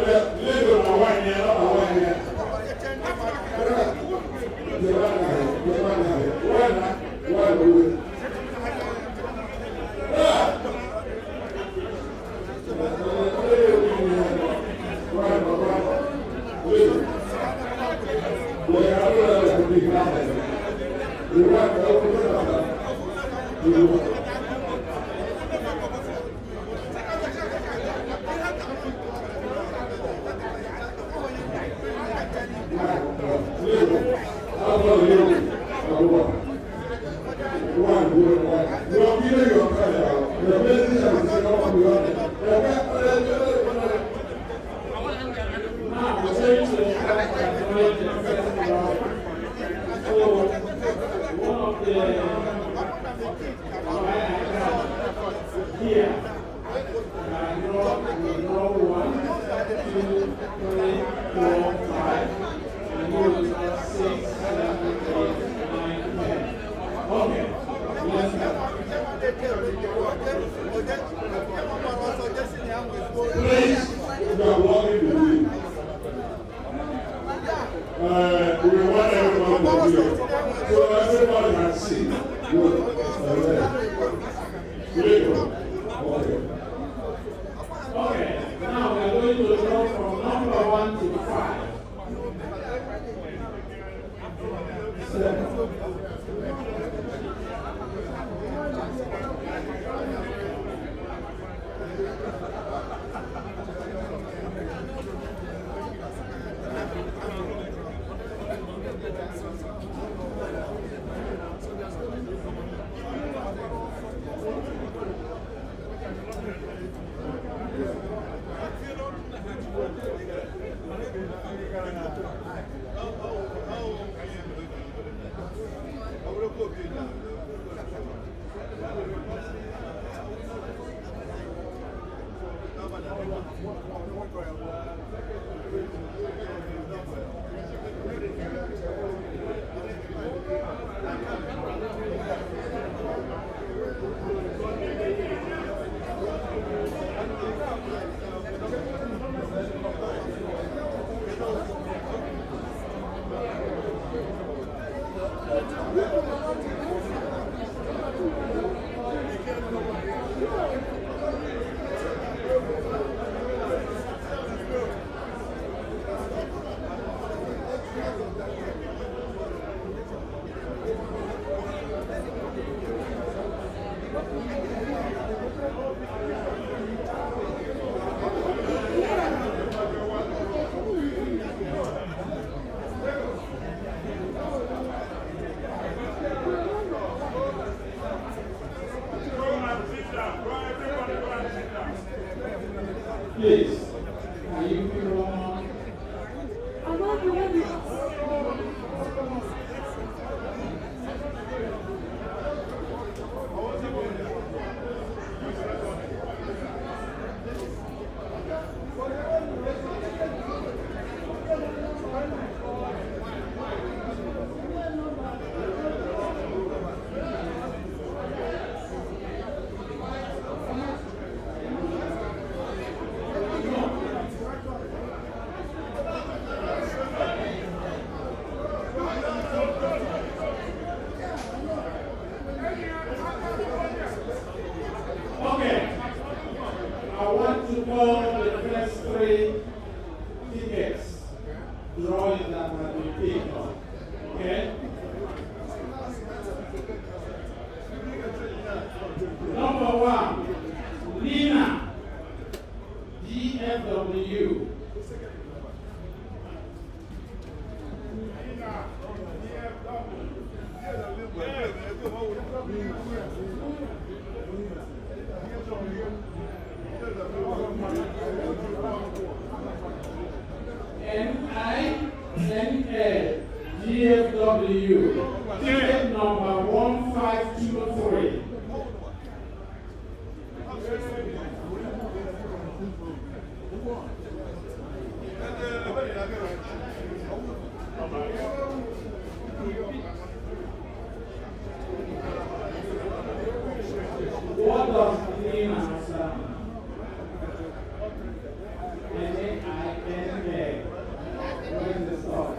Speaker 1: here.
Speaker 2: Please, can you give one more? Okay, I want to call the first 3 tickets drawing that have been taken. Okay? Number 1, Lina, DFW. NINA, DFW, ticket number 1523. What does Lina stand? NINA. Where is the stop?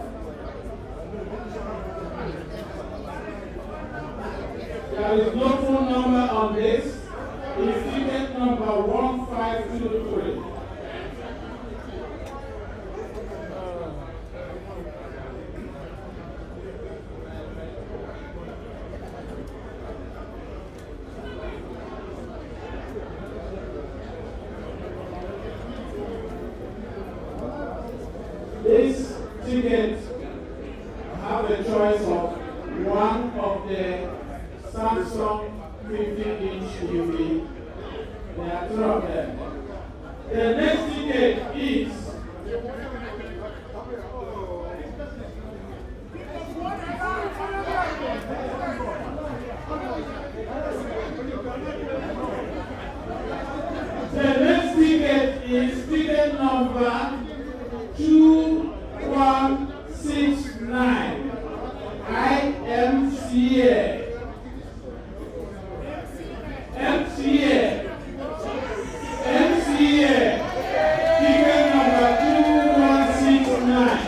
Speaker 2: There is no phone number on this. It's ticket number 1523. This ticket have a choice of one of the Samsung 50-inch TV. There are 2 of them. The next ticket is ticket number 2169, IMCA. MCA, ticket number 2169.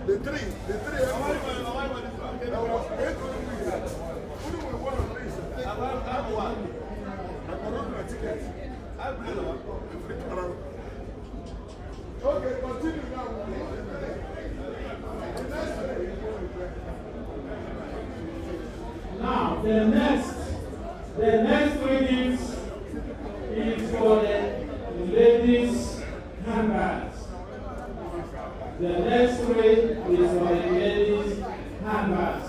Speaker 1: The three. Okay, continue now.
Speaker 2: Now, the next readings is for the ladies' handbags. The next read is for the ladies' handbags.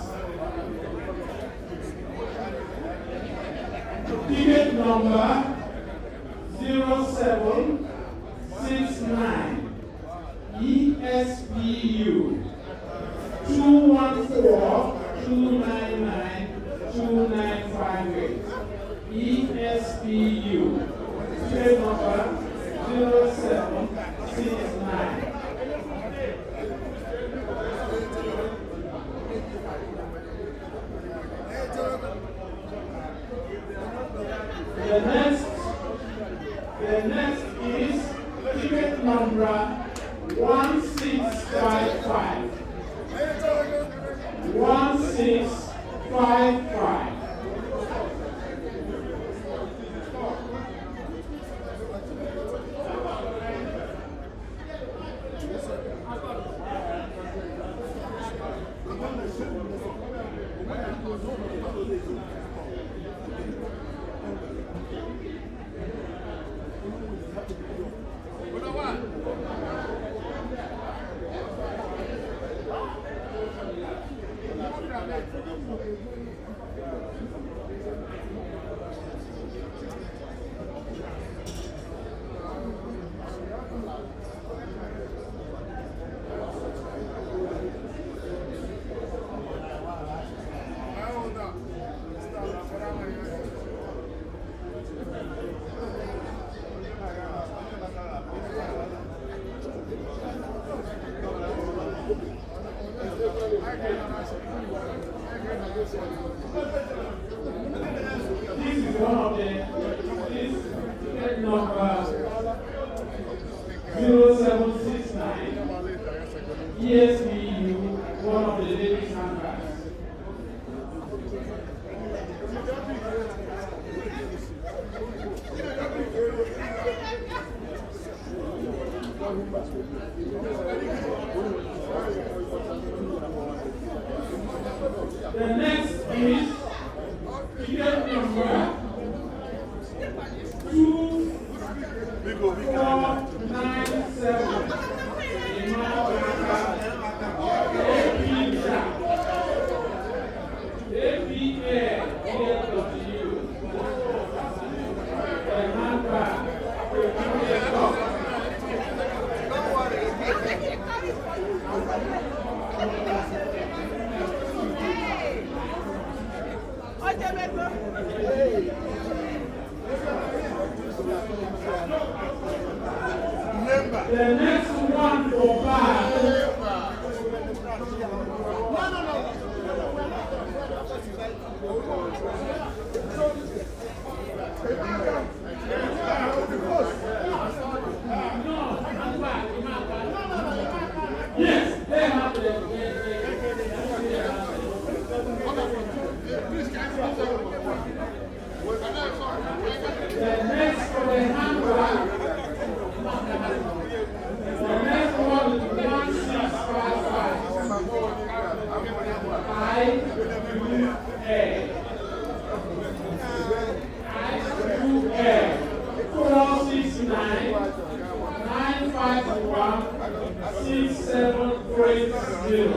Speaker 2: Ticket number 0769 ESPU 214-299-2958. ESPU, ticket number 0769. The next is ticket number 1655. 1655. This is one of the ticket number 0769 ESPU, one of the ladies' handbags. The next is ticket number 2497. The next one for bag. Yes, they have the next for the handbag. The next one is 1655. 469 951 6730.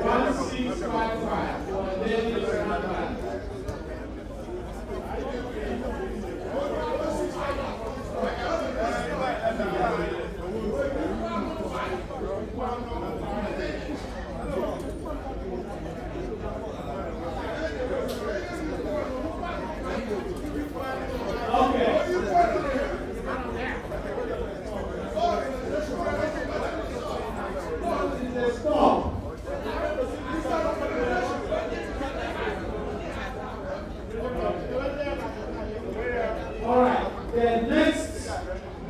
Speaker 2: 1655 for the ladies' handbag. Okay.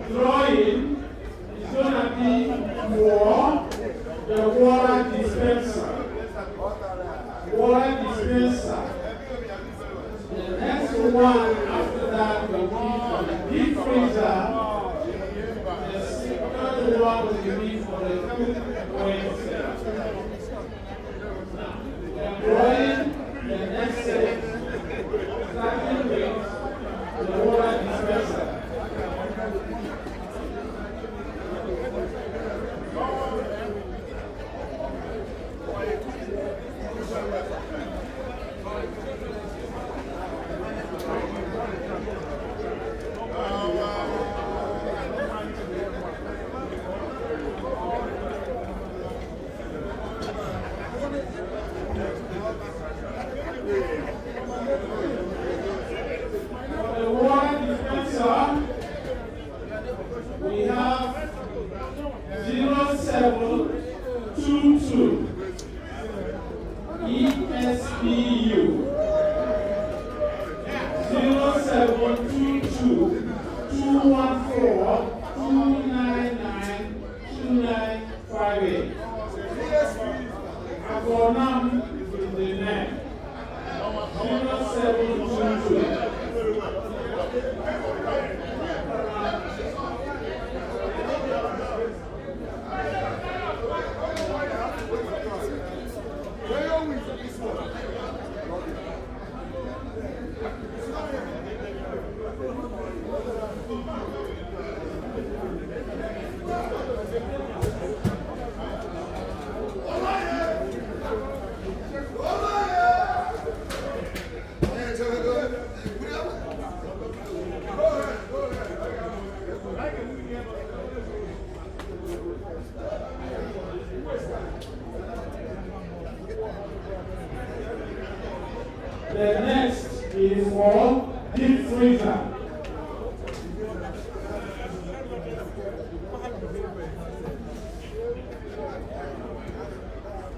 Speaker 2: drawing is going to be for the water dispenser. Water dispenser. The next one after that will be for the deep freezer. The third one will be for the cook freezer. The drawing, the next set, starting with the water dispenser. We have 0722 ESPU 0722 214 299 2958. Agonam is the name. 0722. The next is for deep freezer.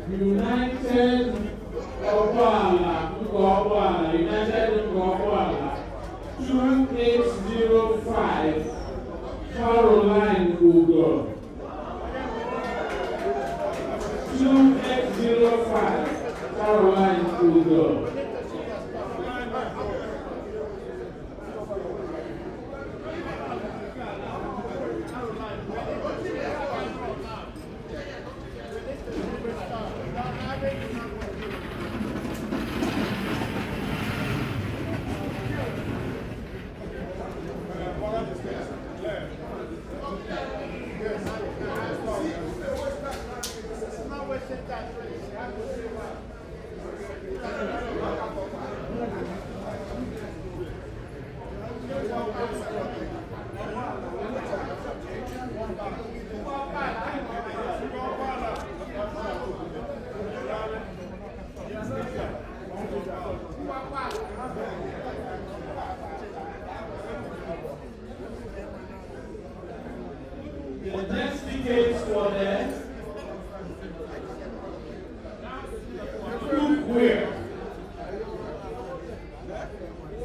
Speaker 2: United Okwala, United Okwala, 2805, Caroline Ugo. 2805, Caroline Ugo. The next tickets for the cookware.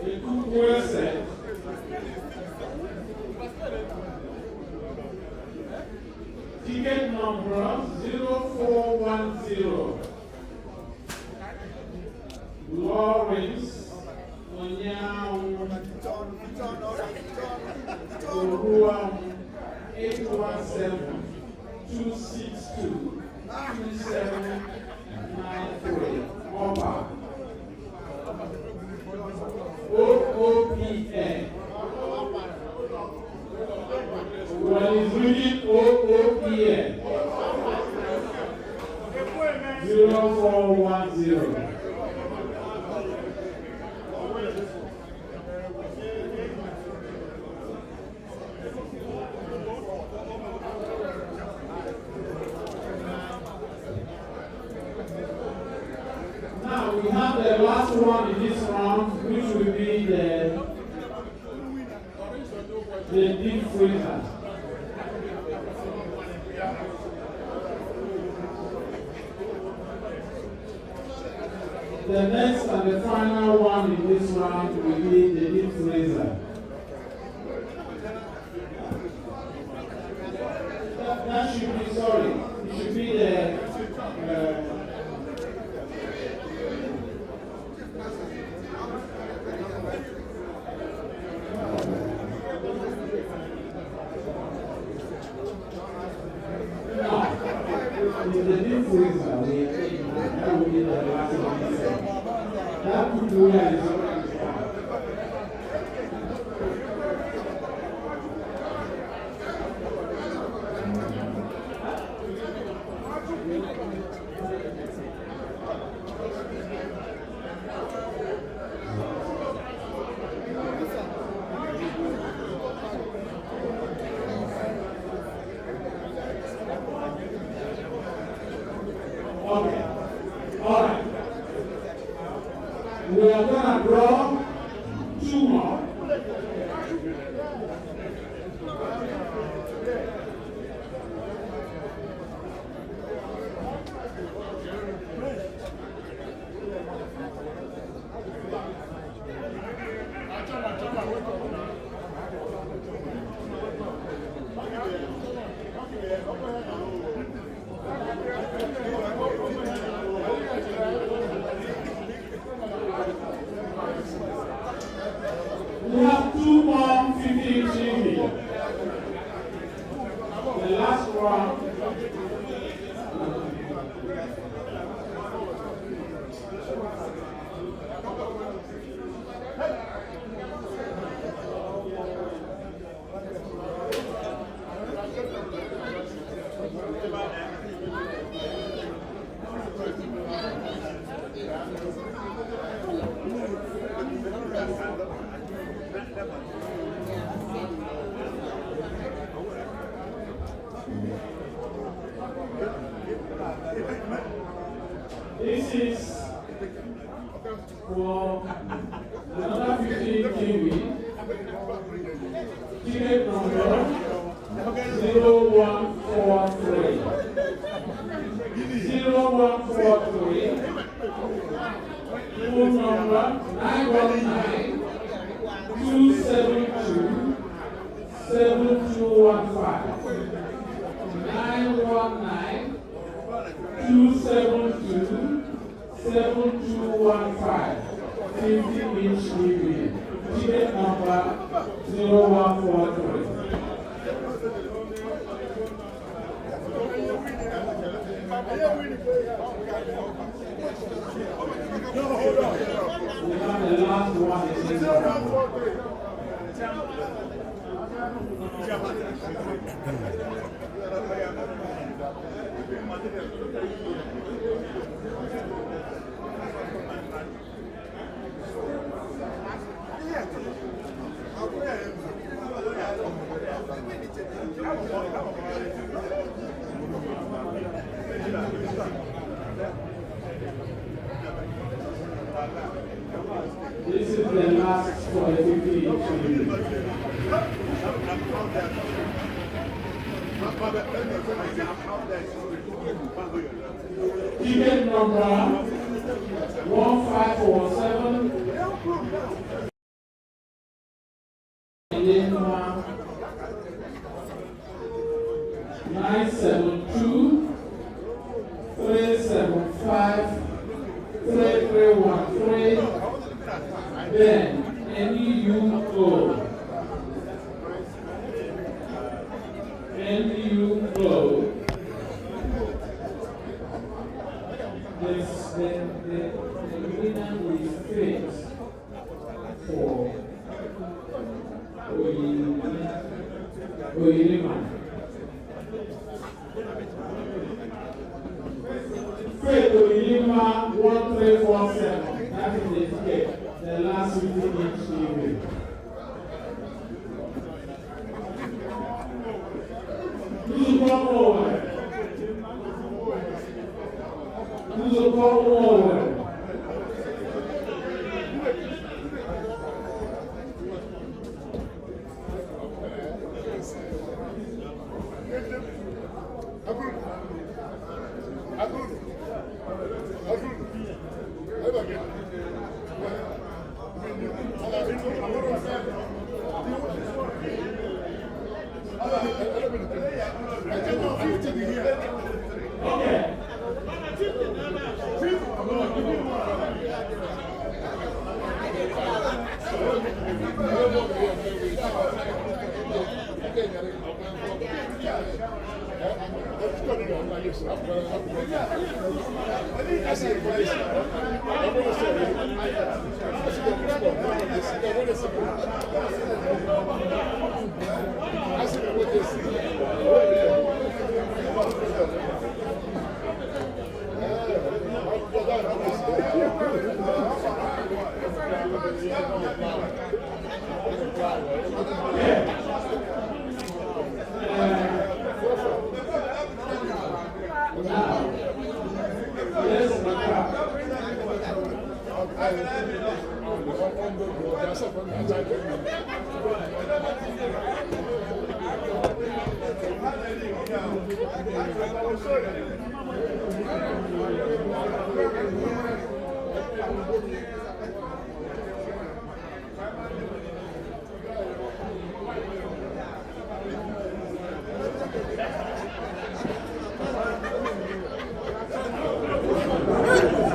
Speaker 2: The cookware set. Ticket number 0410. Lawrence Onyawu Oruam 817-262-2793 Opa OOPN. Well, he's reading OOPN 0410. Now we have the last one in this round, which will be the deep freezer. The next and the final one in this round will be the deep freezer. the difference that we are taking, that will be the last one. That could do it. Okay. All right. We are going to draw 2 more. We have 2 more 50 TV. The last one. This is for another 15 TV. Ticket number 0143. 0143. Phone number 919-272-7215. 919-272-7215. 50-inch TV. Ticket number 0143. We have the last one. This is the last for the 50 Ticket number 1547. 972 375 3313. Then NUO. The winner is fixed for Oyinema. Faith Oyinema 1347. That is the ticket. The last 50-inch TV. Who's the forward? Who's the forward?
Speaker 1: I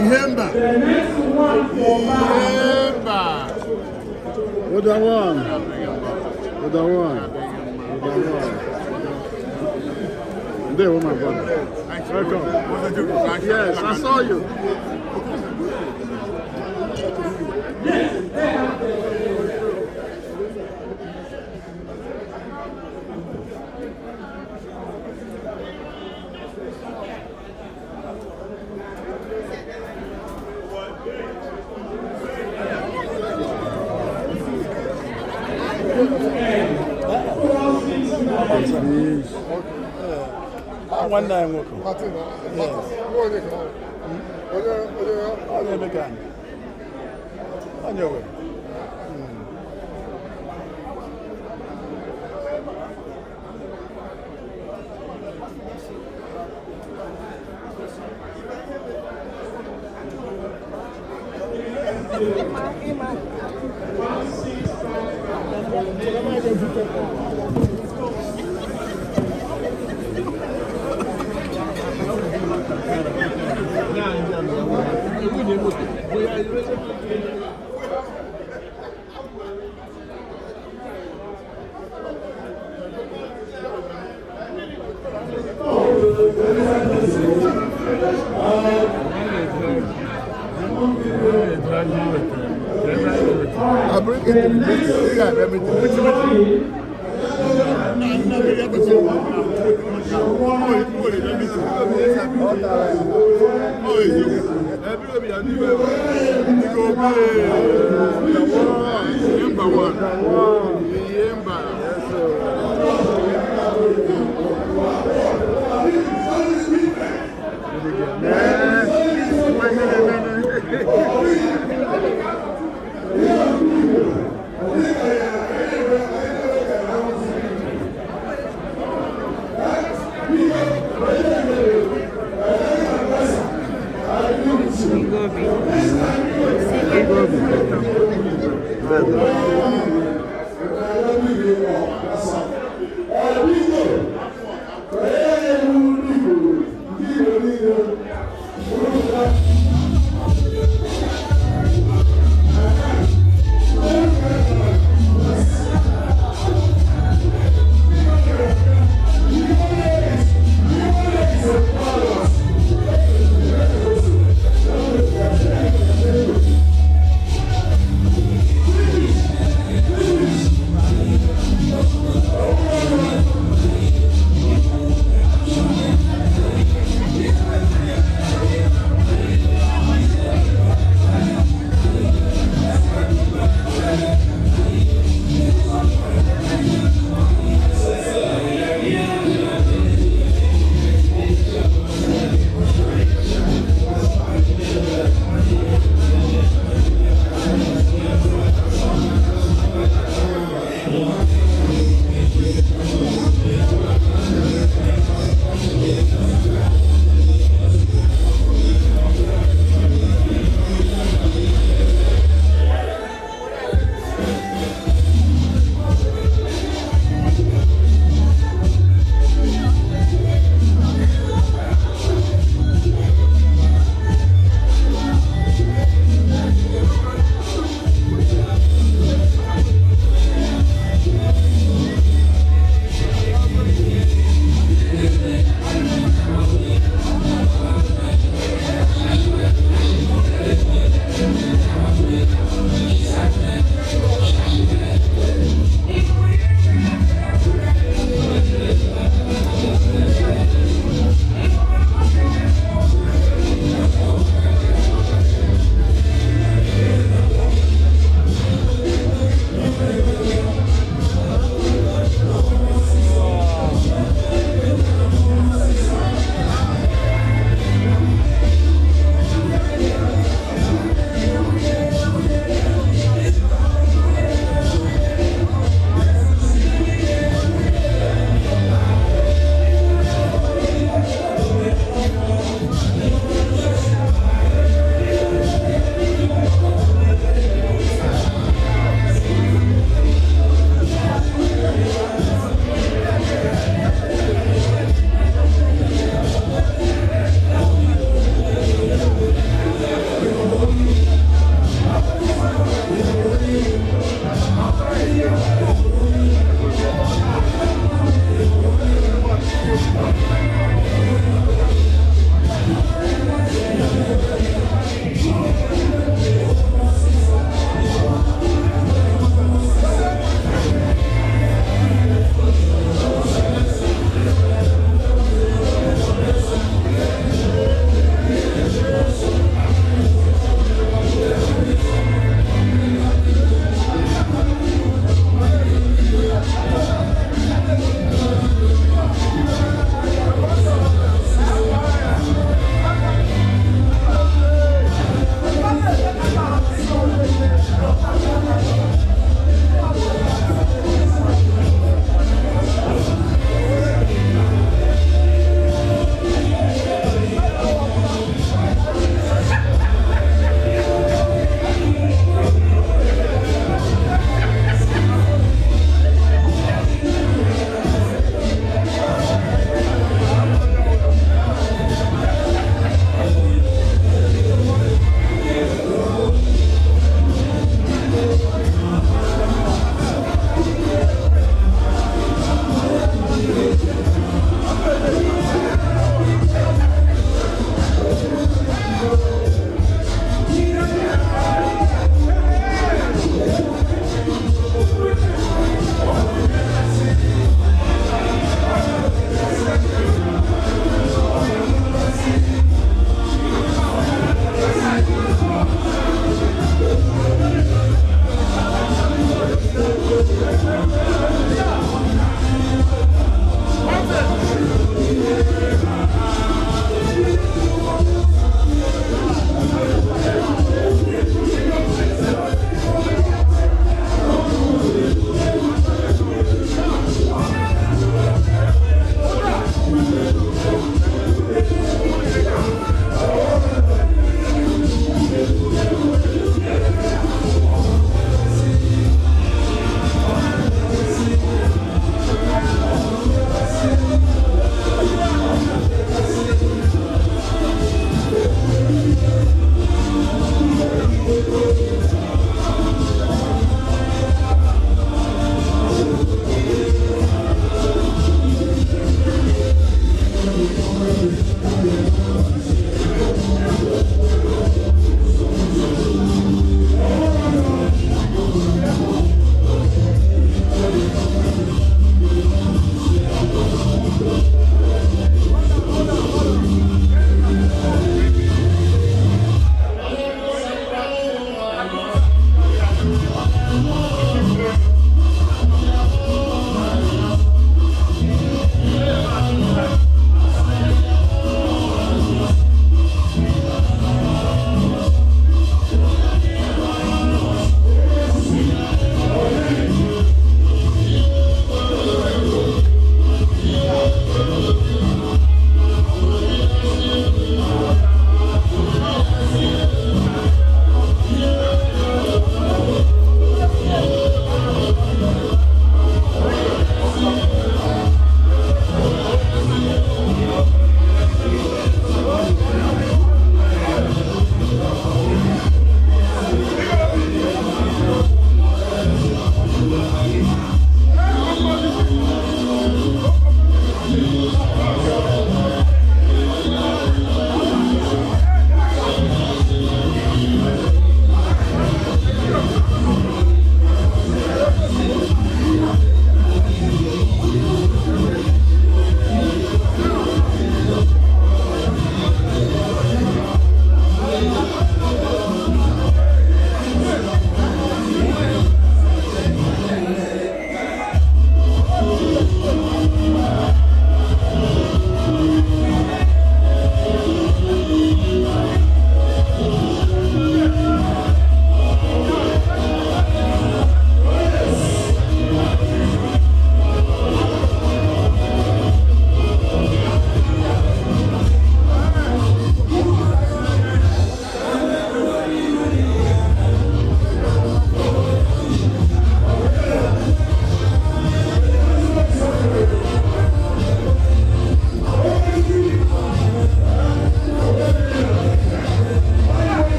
Speaker 4: Ihemba. Odawan. There, oh my brother. Welcome. Yes, I saw you. One day I'm working. On your way. I bring it to the business. You got everything.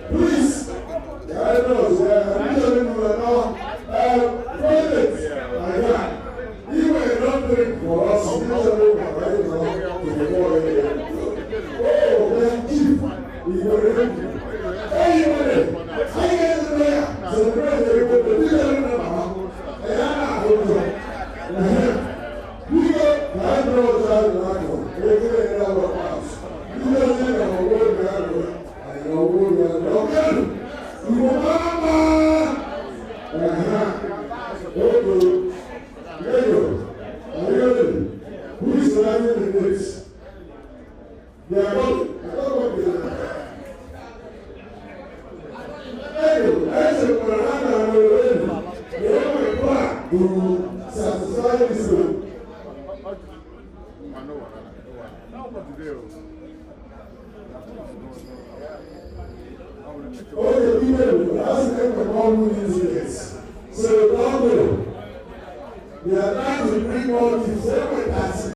Speaker 1: Please, I don't know, you may not drink for us, you may not drink for right now, oh, man, chief, you go to hey, you go to I get to there, so the president will be there, and I'm not going to we go, I know it's out of the line, we're going to have a house. You don't think I'm a word guy, I know word guy, okay? You go, mama! Okay. There you go. Are you ready? Who is running the race? They are going. I don't want to. There you go. I said, for a hand, I'm ready. They are going to plan to satisfy this room. Okay, people, ask them for all who use this. So, they are trying to bring all these